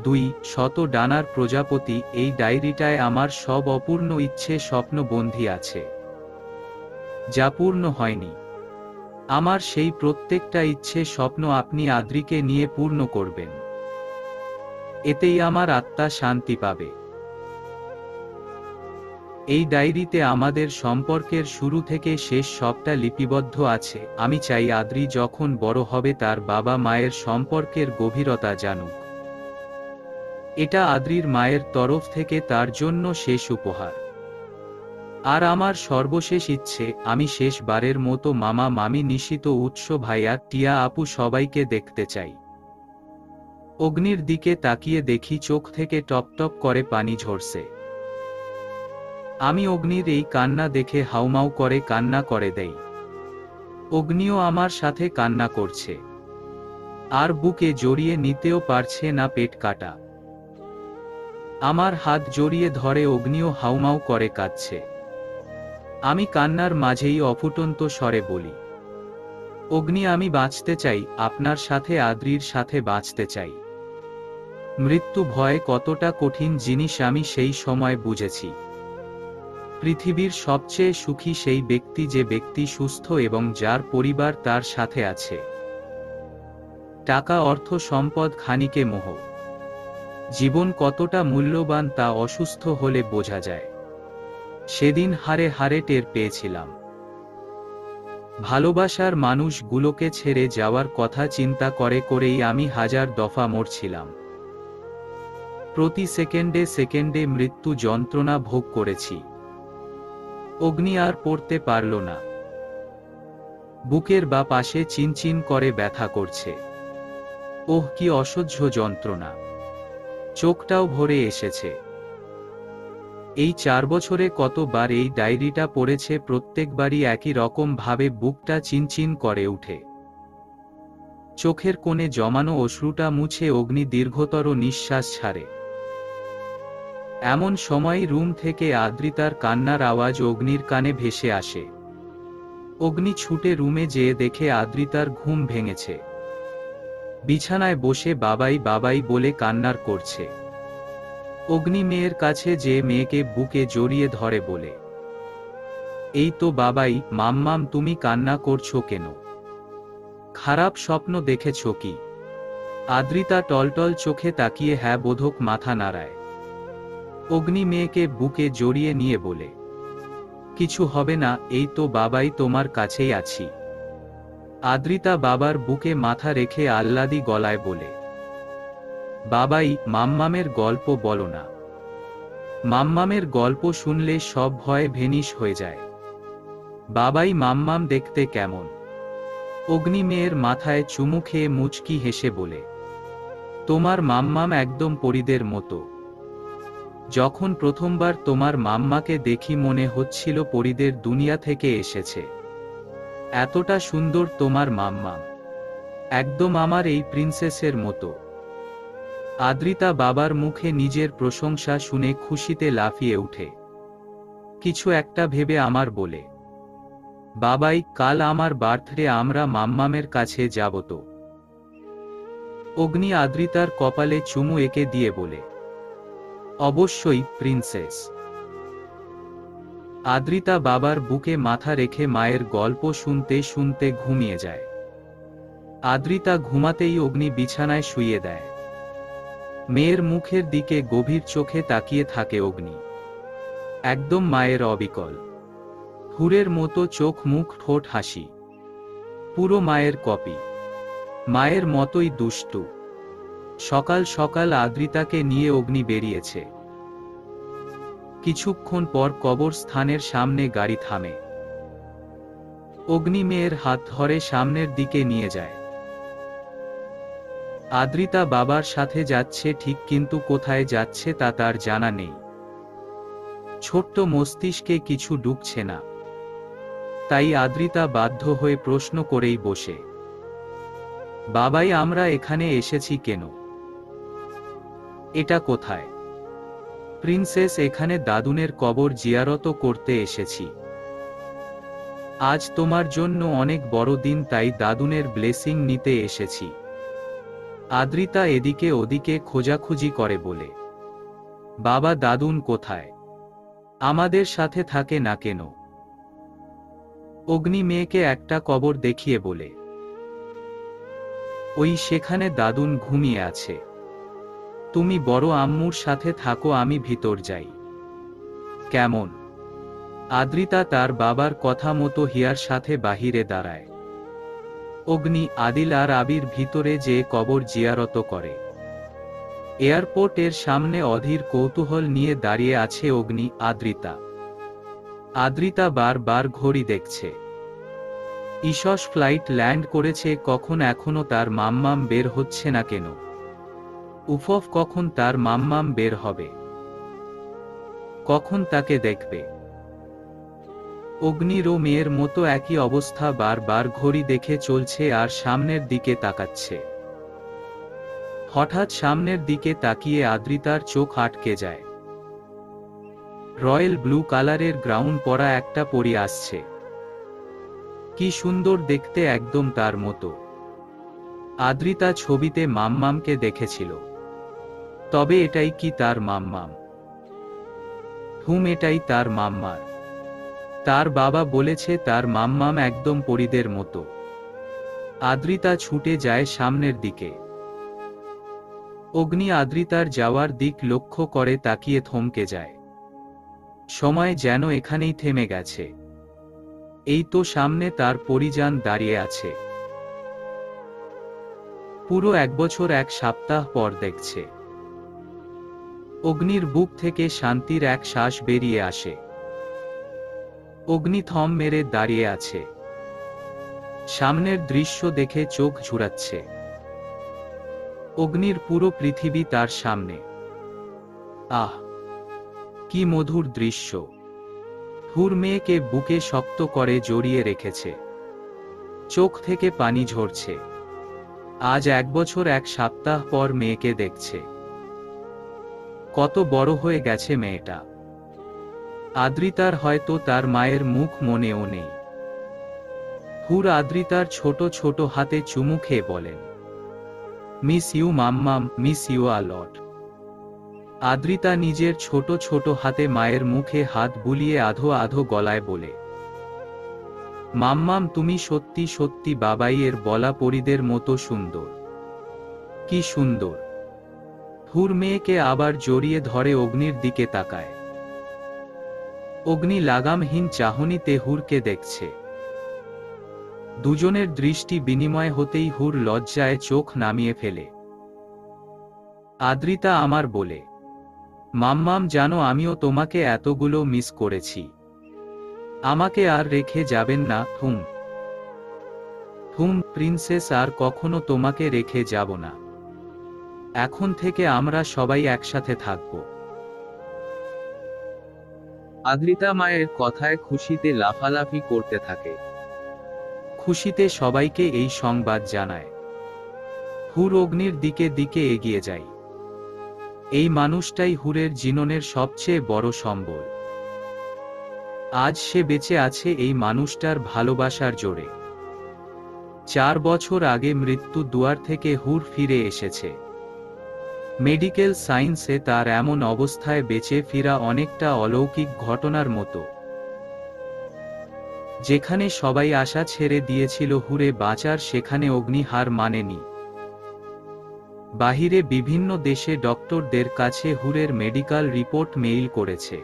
200 ডানার প্রজাপতি। এই ডায়েরিটায় আমার সব অপূর্ণ ইচ্ছে স্বপ্ন বন্দী আছে, যা পূর্ণ হয়নি। আমার সেই প্রত্যেকটা ইচ্ছে স্বপ্ন আপনি আদ্রিকে নিয়ে পূর্ণ করবেন। এতেই আমার আত্মা শান্তি পাবে। এই ডায়েরিতে আমাদের সম্পর্কের শুরু থেকে শেষ সবটা লিপিবদ্ধ আছে। আমি চাই আদ্রি যখন বড় হবে তার বাবা মায়ের সম্পর্কের গভীরতা জানুক। এটা আদ্রির মায়ের তরফ থেকে তার জন্য শেষ উপহার। আর আমার সর্বশেষ ইচ্ছে, আমি শেষবারের মতো মামা মামি নিশিত উৎস ভাইয়া টিয়া আপু সবাইকে দেখতে চাই। অগ্নির দিকে তাকিয়ে দেখি চোখ থেকে টপ টপ করে পানি ঝরছে। আমি অগ্নির এই কান্না দেখে হাউমাউ করে কান্না করে দেই। অগ্নিও আমার সাথে কান্না করছে, আর বুকে জড়িয়ে নিতেও পারছে না, পেট কাটা। আমার হাত জড়িয়ে ধরে অগ্নিও হাউমাউ করে কাঁদছে। আমি কান্নার মাঝেই অফুটন্ত স্বরে বলি, অগ্নি আমি বাঁচতে চাই, আপনার সাথে আদ্রির সাথে বাঁচতে চাই। মৃত্যু ভয় কতটা কঠিন জিনিস আমি সেই সময় বুঝেছি। পৃথিবীর সবচেয়ে সুখী সেই ব্যক্তি যে ব্যক্তি সুস্থ এবং যার পরিবার তার সাথে আছে। টাকা অর্থ সম্পদ খানিকে মোহ। জীবন কতটা মূল্যবান তা অসুস্থ হলে বোঝা যায়। সেদিন হারে হারে টের পেয়েছিলাম। ভালোবাসার মানুষগুলোকে ছেড়ে যাওয়ার কথা চিন্তা করে করেই আমি হাজার দফা মরছিলাম। প্রতি সেকেন্ডে সেকেন্ডে মৃত্যু যন্ত্রণা ভোগ করেছি। অগ্নি আর পড়তে পারল না। বুকের বা পাশে চিনচিন করে ব্যথা করছে। ওহ কি অসহ্য যন্ত্রণা! চোখটাও ভরে এসেছে। এই 4 বছরে কতবার এই ডায়েরিটা পড়েছে, প্রত্যেকবারই একই রকম ভাবে বুকটা চিনচিন করে উঠে। চোখের কোণে জমানো অশ্রুটা মুছে অগ্নি দীর্ঘতর নিঃশ্বাস ছাড়ে। এমন সময় রুম থেকে আদ্রিতার কান্নার আওয়াজ অগ্নির কানে ভেসে আসে। অগ্নি ছুটে রুমে যেয়ে দেখে আদ্রিতার ঘুম ভেঙেছে। বিছানায় বসে বাবাই বাবাই বলে কান্নার করছে। অগ্নি মেয়ের কাছে যে মেয়েকে বুকে জড়িয়ে ধরে বলে, এই তো বাবাই, মাম্মাম তুমি কান্না করছো কেন? খারাপ স্বপ্ন দেখেছ কি? আদ্রিতা টলটল চোখে তাকিয়ে হ্যাঁ বোধক মাথা নাড়ায়। অগ্নি মেয়েকে বুকে জড়িয়ে নিয়ে বলে, কিছু হবে না, এই তো বাবাই তোমার কাছেই আছি। আদ্রিতা বাবার বুকে মাথা রেখে আহ্লাদি গলায় বলে, বাবাই, মাম্মামের গল্প বলো না। মাম্মামের গল্প শুনলে সব ভয় ভেনিশ হয়ে যায়। বাবাই, মাম্মাম দেখতে কেমন? অগ্নি মেয়ের মাথায় চুমু খেয়ে মুচকি হেসে বলে, তোমার মাম্মাম একদম পরীদের মতো। যখন প্রথমবার তোমার মাম্মাকে দেখি মনে হচ্ছিল পরীদের দুনিয়া থেকে এসেছে। এতটা সুন্দর তোমার মাম্মাম, একদম আমার এই প্রিন্সেসের মতো। আদ্রিতা বাবার মুখে নিজের প্রশংসা শুনে খুশিতে লাফিয়ে উঠে। কিছু একটা ভেবে আমার বলে, বাবাই, কাল আমার বার্থডে, আমরা মাম্মামের কাছে যাব তো? অগ্নি আদ্রিতার কপালে চুমু এঁকে দিয়ে বলে, অবশ্যই প্রিন্সেস। আদ্রিতা বাবার বুকে মাথা রেখে মায়ের গল্প শুনতে শুনতে ঘুমিয়ে যায়। আদ্রিতা ঘুমাতেই অগ্নি বিছানায় শুইয়ে দেয়। মেয়ের মুখের দিকে গভীর চোখে তাকিয়ে থাকে অগ্নি, একদম মায়ের অবিকল। হুরের মতো চোখ, মুখ, ঠোঁট, হাসি, পুরো মায়ের কপি। মায়ের মতোই দুষ্টু। সকাল সকাল আদ্রিতাকে নিয়ে অগ্নি বেরিয়েছে। কিছুক্ষণ পর কবরস্থানের সামনে গাড়ি থামে। অগ্নি মেয়ের হাত ধরে সামনের দিকে নিয়ে যায়। আদ্রিতা বাবার সাথে যাচ্ছে ঠিক, কিন্তু কোথায় যাচ্ছে তা তার জানা নেই। ছোট্ট মস্তিষ্কে কিছু ঢুকছে না। তাই আদ্রিতা বাধ্য হয়ে প্রশ্ন করেই বসে, বাবাই, আমরা এখানে এসেছি কেন? এটা কোথায়? প্রিন্সেস, এখানে দাদুনের কবর জিয়ারত করতে এসেছি। আজ তোমার জন্য অনেক বড় দিন, তাই দাদুনের ব্লেসিং নিতে এসেছি। আদ্রিতা এদিকে ওদিকে খোঁজাখুঁজি করে বলে, বাবা, দাদুন কোথায়? আমাদের সাথে থাকে না কেন? অগ্নি মেয়েকে একটা কবর দেখিয়ে বলে, ওই সেখানে দাদুন ঘুমিয়ে আছে। তুমি বড় আম্মুর সাথে থাকো, আমি ভিতর যাই। কেমন? আদ্রিতা তার বাবার কথা মতো হিয়ার সাথে বাহিরে দাঁড়ায়। অগ্নি, আদিল আর আবির ভিতরে যে কবর জিয়ারত করে। এয়ারপোর্টের সামনে অধীর কৌতূহল নিয়ে দাঁড়িয়ে আছে অগ্নি, আদ্রিতা। আদ্রিতা বারবার ঘড়ি দেখছে। ইসস ফ্লাইট ল্যান্ড করেছে কখন, এখনো তার মাম্মাম বের হচ্ছে না কেন? উফফ, কখন তার মাম্মাম বের হবে? কখন তাকে দেখবে? অগ্নিরও মেয়ের মতো একই অবস্থা, বারবার ঘড়ি দেখে চলছে আর সামনের দিকে তাকাচ্ছে। হঠাৎ সামনের দিকে তাকিয়ে আদ্রিতার চোখ আটকে যায়। রয়্যাল ব্লু কালারের গ্রাউন্ড পরা একটা পরী আসছে। কি সুন্দর দেখতে, একদম তার মতো। আদ্রিতা ছবিতে মাম্মামকে দেখেছিল। তবে এটাই কি তার মাম্মাম? এটাই তার মাম্মার। তার বাবা বলেছে তার মাম্মাম একদম পরীদের মতো। আদ্রিতা ছুটে যায় সামনের দিকে। অগ্নি আদ্রিতার যাওয়ার দিক লক্ষ্য করে তাকিয়ে থমকে যায়। সময় যেন এখানেই থেমে গেছে। এই তো সামনে তার পরিজান দাঁড়িয়ে আছে। পুরো 1 বছর 1 সপ্তাহ পর দেখছে। অগ্নির বুক থেকে শান্তির এক শ্বাস বেরিয়ে আসে। অগ্নি থম মেরে দাঁড়িয়ে আছে। সামনের দৃশ্য দেখে চোখ ঝুরাচ্ছে। অগ্নির পুরো পৃথিবী তার সামনে। আহ, কি মধুর দৃশ্য! হুর মেয়েকে বুকে শক্ত করে জড়িয়ে রেখেছে। চোখ থেকে পানি ঝরছে। আজ 1 বছর 1 সপ্তাহ পর মেয়েকে দেখছে। কত বড় হয়ে গেছে মেয়েটা! আদ্রিতার হয়তো তার মায়ের মুখ মনেও নেই। হুর আদ্রিতার ছোট ছোট হাতে চুমু খেয়ে বলেন, মিস ইউ মাম্মাম, মিস ইউ আ লট। আদ্রিতা নিজের ছোট ছোট হাতে মায়ের মুখে হাত বুলিয়ে আধো আধো গলায় বলে, মাম্মাম, তুমি সত্যি সত্যি বাবাইয়ের বলা পরীদের মতো সুন্দর। কি সুন্দর! হুর মেয়েকে আবার জড়িয়ে ধরে অগ্নির দিকে তাকায়। অগ্নি লাগামহীন চাহনিতে হুরকে দেখছে। দুজনের দৃষ্টি বিনিময় হতেই হুর লজ্জায় চোখ নামিয়ে ফেলে। আদ্রিতা আমার বলে, মাম্মাম, জানো আমিও তোমাকে এতগুলো মিস করেছি। আমাকে আর রেখে যাবেন না? প্রিন্সেস, আর কখনো তোমাকে রেখে যাব না। এখন থেকে আমরা সবাই একসাথে থাকব। আদ্রিতা মায়ের কথায় খুশিতে লাফালাফি করতে থাকে। খুশিতে সবাইকে এই সংবাদ জানায়। হুর অগ্নির দিকে দিকে এগিয়ে যায়। এই মানুষটাই হুরের জীবনের সবচেয়ে বড় সম্বল। আজ সে বেঁচে আছে এই মানুষটার ভালোবাসার জোরে। 4 বছর আগে মৃত্যু দুয়ার থেকে হুর ফিরে এসেছে। মেডিকেল সায়েন্সে তার এমন অবস্থায় বেঁচে ফিরা অনেকটা অলৌকিক ঘটনার মতো। যেখানে সবাই আশা ছেড়ে দিয়েছিল হুরে বাঁচার, সেখানে অগ্নি হার মানেনি। বাহিরে বিভিন্ন দেশে ডক্টরদের কাছে হুরের মেডিকেল রিপোর্ট মেইল করেছে,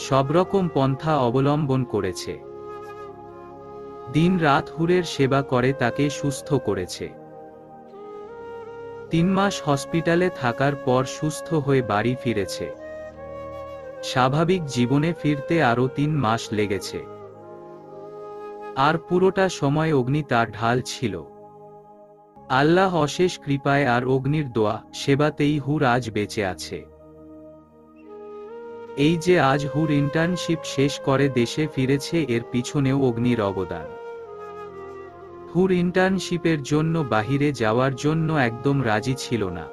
সব রকম পন্থা অবলম্বন করেছে। দিন রাত হুরের সেবা করে তাকে সুস্থ করেছে। 3 মাস হসপিটালে থাকার পর সুস্থ হয়ে বাড়ি ফিরেছে। স্বাভাবিক জীবনে ফিরতে আরও 3 মাস লেগেছে। আর পুরোটা সময় অগ্নি তার ঢাল ছিল। আল্লাহ অশেষ কৃপায় আর অগ্নির দোয়া সেবাতেই হুর আজ বেঁচে আছে। এই যে আজ হুর ইন্টার্নশিপ শেষ করে দেশে ফিরেছে, এর পিছনেও অগ্নির অবদান। হুর ইন্টার্নশিপের জন্য বাহিরে যাওয়ার জন্য একদম রাজি ছিল না।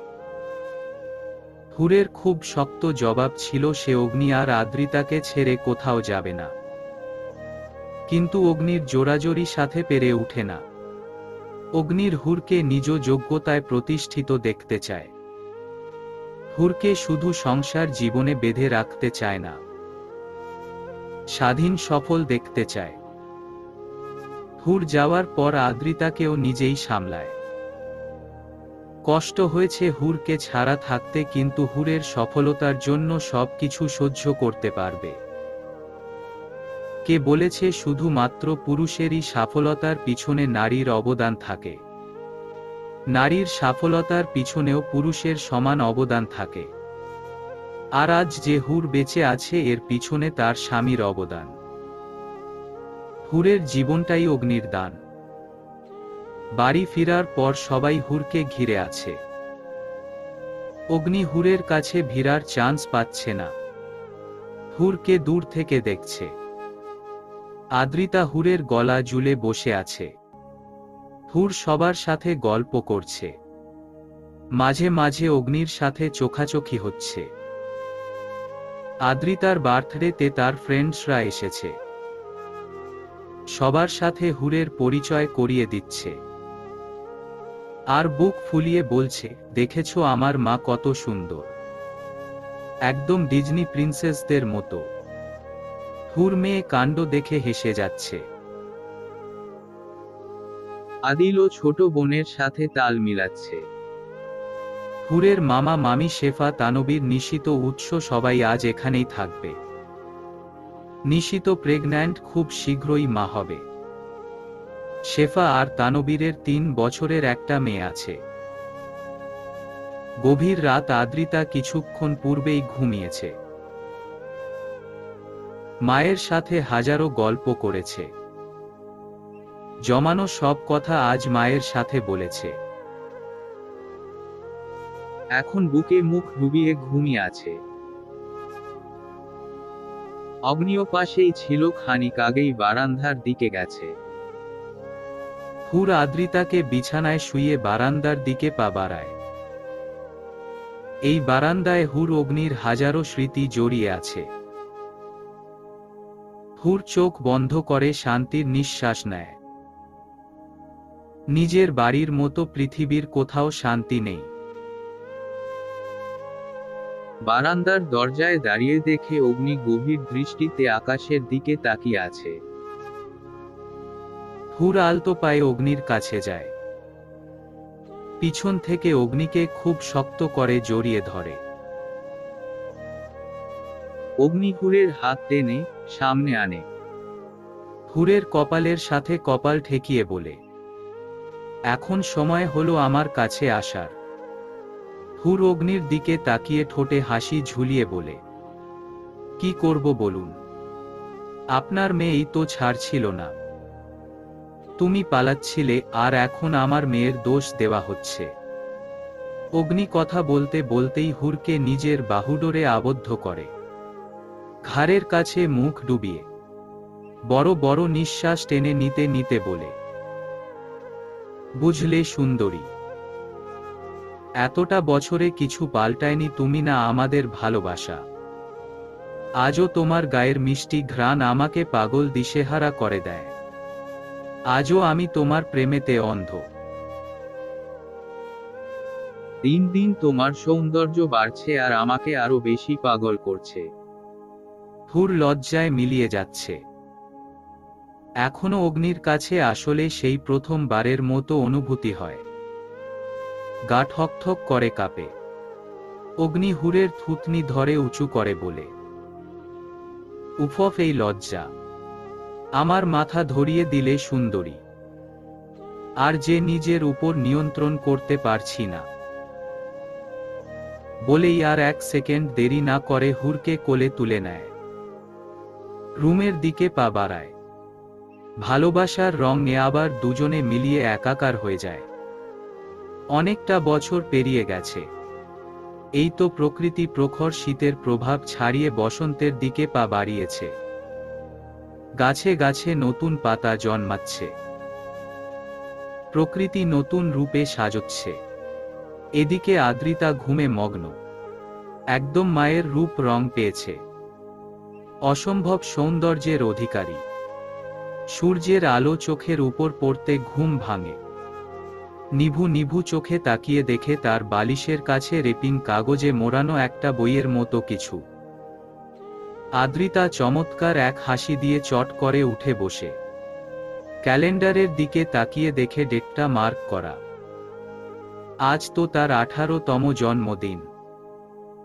হুরের খুব শক্ত জবাব ছিল সে অগ্নি আর আদ্রিতাকে ছেড়ে কোথাও যাবে না। কিন্তু অগ্নির জোরাজোরি সাথে পেরে উঠে না। অগ্নির হুরকে নিজ যোগ্যতায় প্রতিষ্ঠিত দেখতে চায়। হুরকে শুধু সংসার জীবনে বেঁধে রাখতে চায় না, স্বাধীন সফল দেখতে চায়। হুর যাওয়ার পর আদ্রিতাকেও নিজেই সামলায়। কষ্ট হয়েছে হুরকে ছাড়া থাকতে, কিন্তু হুরের সফলতার জন্য সবকিছু সহ্য করতে পারবে। কে বলেছে শুধুমাত্র পুরুষেরই সফলতার পিছনে নারীর অবদান থাকে? নারীর সফলতার পিছনেও পুরুষের সমান অবদান থাকে। আর আজ যে হুর বেঁচে আছে, এর পিছনে তার স্বামীর অবদান। হুরের জীবনটাই অগ্নির দান। বাড়ি ফেরার পর সবাই হুরকে ঘিরে আছে। অগ্নি হুরের কাছে ভিড়ার চান্স পাচ্ছে না। হুরকে দূর থেকে দেখছে। আদ্রিতা হুরের গলা ঝুলে বসে আছে। হুর সবার সাথে গল্প করছে। মাঝে মাঝে অগ্নির সাথে চোখাচোখি হচ্ছে। আদ্রিতার বার্থডেতে তার ফ্রেন্ডসরা এসেছে। সবার সাথে হুরের পরিচয় করিয়ে দিচ্ছে। আর বুক ফুলিয়ে বলছে, দেখেছো আমার মা কত সুন্দর, একদম ডিজনি প্রিন্সেসদের মতো। হুর মেয়ে কাণ্ড দেখে হেসে যাচ্ছে। আদিলও ছোট বোনের সাথে তাল মিলাচ্ছে। হুরের মামা মামি শেফা, তানবীর, নিশিত, উৎস সবাই আজ এখানেই থাকবে। নিশিত প্রেগন্যান্ট, খুব শীঘ্রই মা হবে। শেফা আর তানবীরের 3 বছরের একটা মেয়ে আছে। গভীর রাত, আদ্রিতা কিছুক্ষণ পূর্বেই ঘুমিয়েছে। মায়ের সাথে হাজারো গল্প করেছে। জমানো সব কথা আজ মায়ের সাথে বলেছে। এখন বুকে মুখ ডুবিয়ে ঘুমিয়ে আছে। অগ্নিও পাশেই ছিল, খানিক আগেই বারান্দার দিকে গেছে। হুর আদ্রিতাকে বিছানায় শুইয়ে বারান্দার দিকে পা বাড়ায়। এই বারান্দায় হুর অগ্নির হাজারো স্মৃতি জড়িয়ে আছে। হুর চোখ বন্ধ করে শান্তির নিঃশ্বাস নেয়। নিজের বাড়ির মতো পৃথিবীর কোথাও শান্তি নেই। বারান্দার দরজায় দাঁড়িয়ে দেখে অগ্নি গভীর দৃষ্টিতে আকাশের দিকে তাকিয়ে আছে। হুর আলতো পায়ে অগ্নির কাছে যায়। পিছন থেকে অগ্নিকে খুব শক্ত করে জড়িয়ে ধরে। অগ্নি হুরের হাত টেনে সামনে আনে। হুরের কপালের সাথে কপাল ঠেকিয়ে বলে, এখন সময় হলো আমার কাছে আসার। হুর অগ্নির দিকে তাকিয়ে ঠোঁটে হাসি ঝুলিয়ে বলে, কি করব বলুন? আপনার মেয়েই তো ছাড়ছিল না। তুমি পালাচ্ছিলে, আর এখন আমার মেয়ের দোষ দেওয়া হচ্ছে। অগ্নি কথা বলতে বলতেই হুরকে নিজের বাহুডোরে আবদ্ধ করে। ঘাড়ের কাছে মুখ ডুবিয়ে বড় বড় নিঃশ্বাস টেনে নিতে নিতে বলে, বুঝলে সুন্দরী, এতটা বছরে কিছু পাল্টায়নি তুমি না আমাদের ভালোবাসা। আজও তোমার গায়ের মিষ্টি ঘ্রাণ আমাকে পাগল দিশেহারা করে দেয়। আজও আমি তোমার প্রেমেতে অন্ধ। দিন দিন তোমার সৌন্দর্য বাড়ছে আর আমাকে আরো বেশি পাগল করছে। হুর লজ্জায় মিলিয়ে যাচ্ছে। এখনো অগ্নির কাছে আসলে সেই প্রথমবারের মতো অনুভূতি হয়। গা ঠকঠক করে কাঁপে। অগ্নি হুরের থুতনি ধরে উঁচু করে বলে, উফফ, এই লজ্জা! আমার মাথা ধরিয়ে দিলে সুন্দরী। আর যে নিজের উপর নিয়ন্ত্রণ করতে পারছি না। বলেই আর এক সেকেন্ড দেরি না করে হুরকে কোলে তুলে নেয়। রুমের দিকে পা বাড়ায়। ভালোবাসার রঙে আবার দুজনে মিলিয়ে একাকার হয়ে যায়। অনেকটা বছর পেরিয়ে গেছে। এই তো প্রকৃতি প্রখর শীতের প্রভাব ছাড়িয়ে বসন্তের দিকে পা বাড়িয়েছে। গাছে গাছে নতুন পাতা জন্মাচ্ছে। প্রকৃতি নতুন রূপে সাজচ্ছে। এদিকে আদ্রিতা ঘুমে মগ্ন। একদম মায়ের রূপ রং পেয়েছে। অসম্ভব সৌন্দর্যের অধিকারী। সূর্যের আলো চোখের উপর পড়তে ঘুম ভাঙে। নিভু নিভু চোখে তাকিয়ে দেখে তার বালিশের কাছে রেপিং কাগজে মোড়ানো একটা বইয়ের মতো কিছু। আদ্রিতা চমৎকার এক হাসি দিয়ে চট করে উঠে বসে। ক্যালেন্ডারের দিকে তাকিয়ে দেখে ডেটটা মার্ক করা। আজ তো তার 18তম জন্মদিন।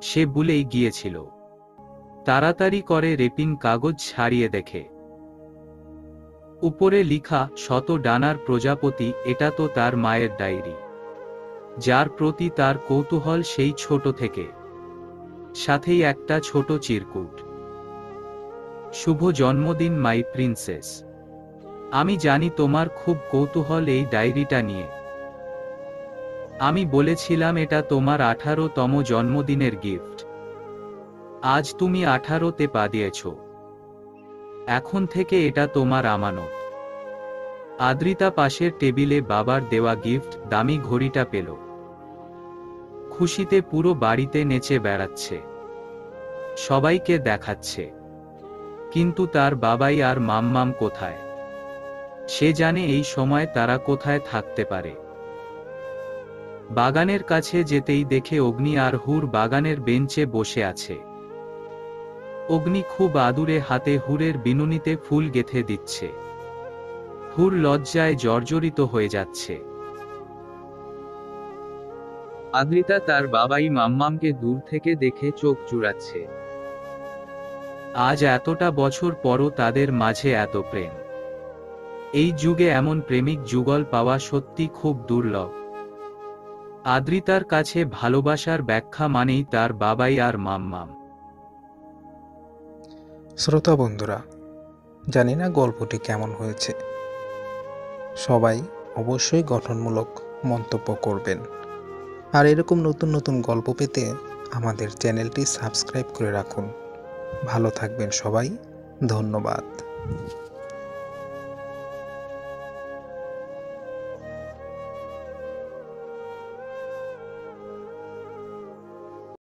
সে ভুলেই গিয়েছিল। তাড়াতাড়ি করে রেপিং কাগজ ছাড়িয়ে দেখে। উপরে লিখা, শত ডানার প্রজাপতি, এটা তো তার মায়ের ডায়েরি, যার প্রতি তার কৌতূহল সেই ছোট থেকে। সাথেই একটা ছোট চিরকুট। শুভ জন্মদিন মাই প্রিন্সেস। আমি জানি তোমার খুব কৌতূহল এই ডায়েরিটা নিয়ে। আমি বলেছিলাম এটা তোমার 18তম জন্মদিনের গিফট। আজ তুমি 18তে পা দিয়েছ। এখন থেকে এটা তোমার আমানত। আদ্রিতা পাশের টেবিলে বাবার দেওয়া গিফট, দামি ঘড়িটা পেল। খুশিতে পুরো বাড়িতে নেচে বেড়াচ্ছে। সবাইকে দেখাচ্ছে। কিন্তু তার বাবাই আর মাম্মাম কোথায়? সে জানে এই সময় তারা কোথায় থাকতে পারে। বাগানের কাছে যেতেই দেখে অগ্নি আর হুর বাগানের বেঞ্চে বসে আছে। অগ্নি খুব আদুরে হাতে হুরের বিনুনিতে ফুল গেঁথে দিচ্ছে। হুর লজ্জায় জর্জরিত হয়ে যাচ্ছে। আদ্রিতা তার বাবাই মাম্মামকে দূর থেকে দেখে চোখ জুড়াচ্ছে। আজ এতটা বছর পরও তাদের মাঝে এত প্রেম। এই যুগে এমন প্রেমিক যুগল পাওয়া সত্যি খুব দুর্লভ। আদ্রিতার কাছে ভালোবাসার ব্যাখ্যা মানেই তার বাবাই আর মাম্মাম। শ্রোতা বন্ধুরা, জানি না গল্পটি কেমন হয়েছে। সবাই অবশ্যই গঠনমূলক মন্তব্য করবেন। আর এরকম নতুন নতুন গল্প পেতে আমাদের চ্যানেলটি সাবস্ক্রাইব করে রাখুন। ভালো থাকবেন সবাই। ধন্যবাদ।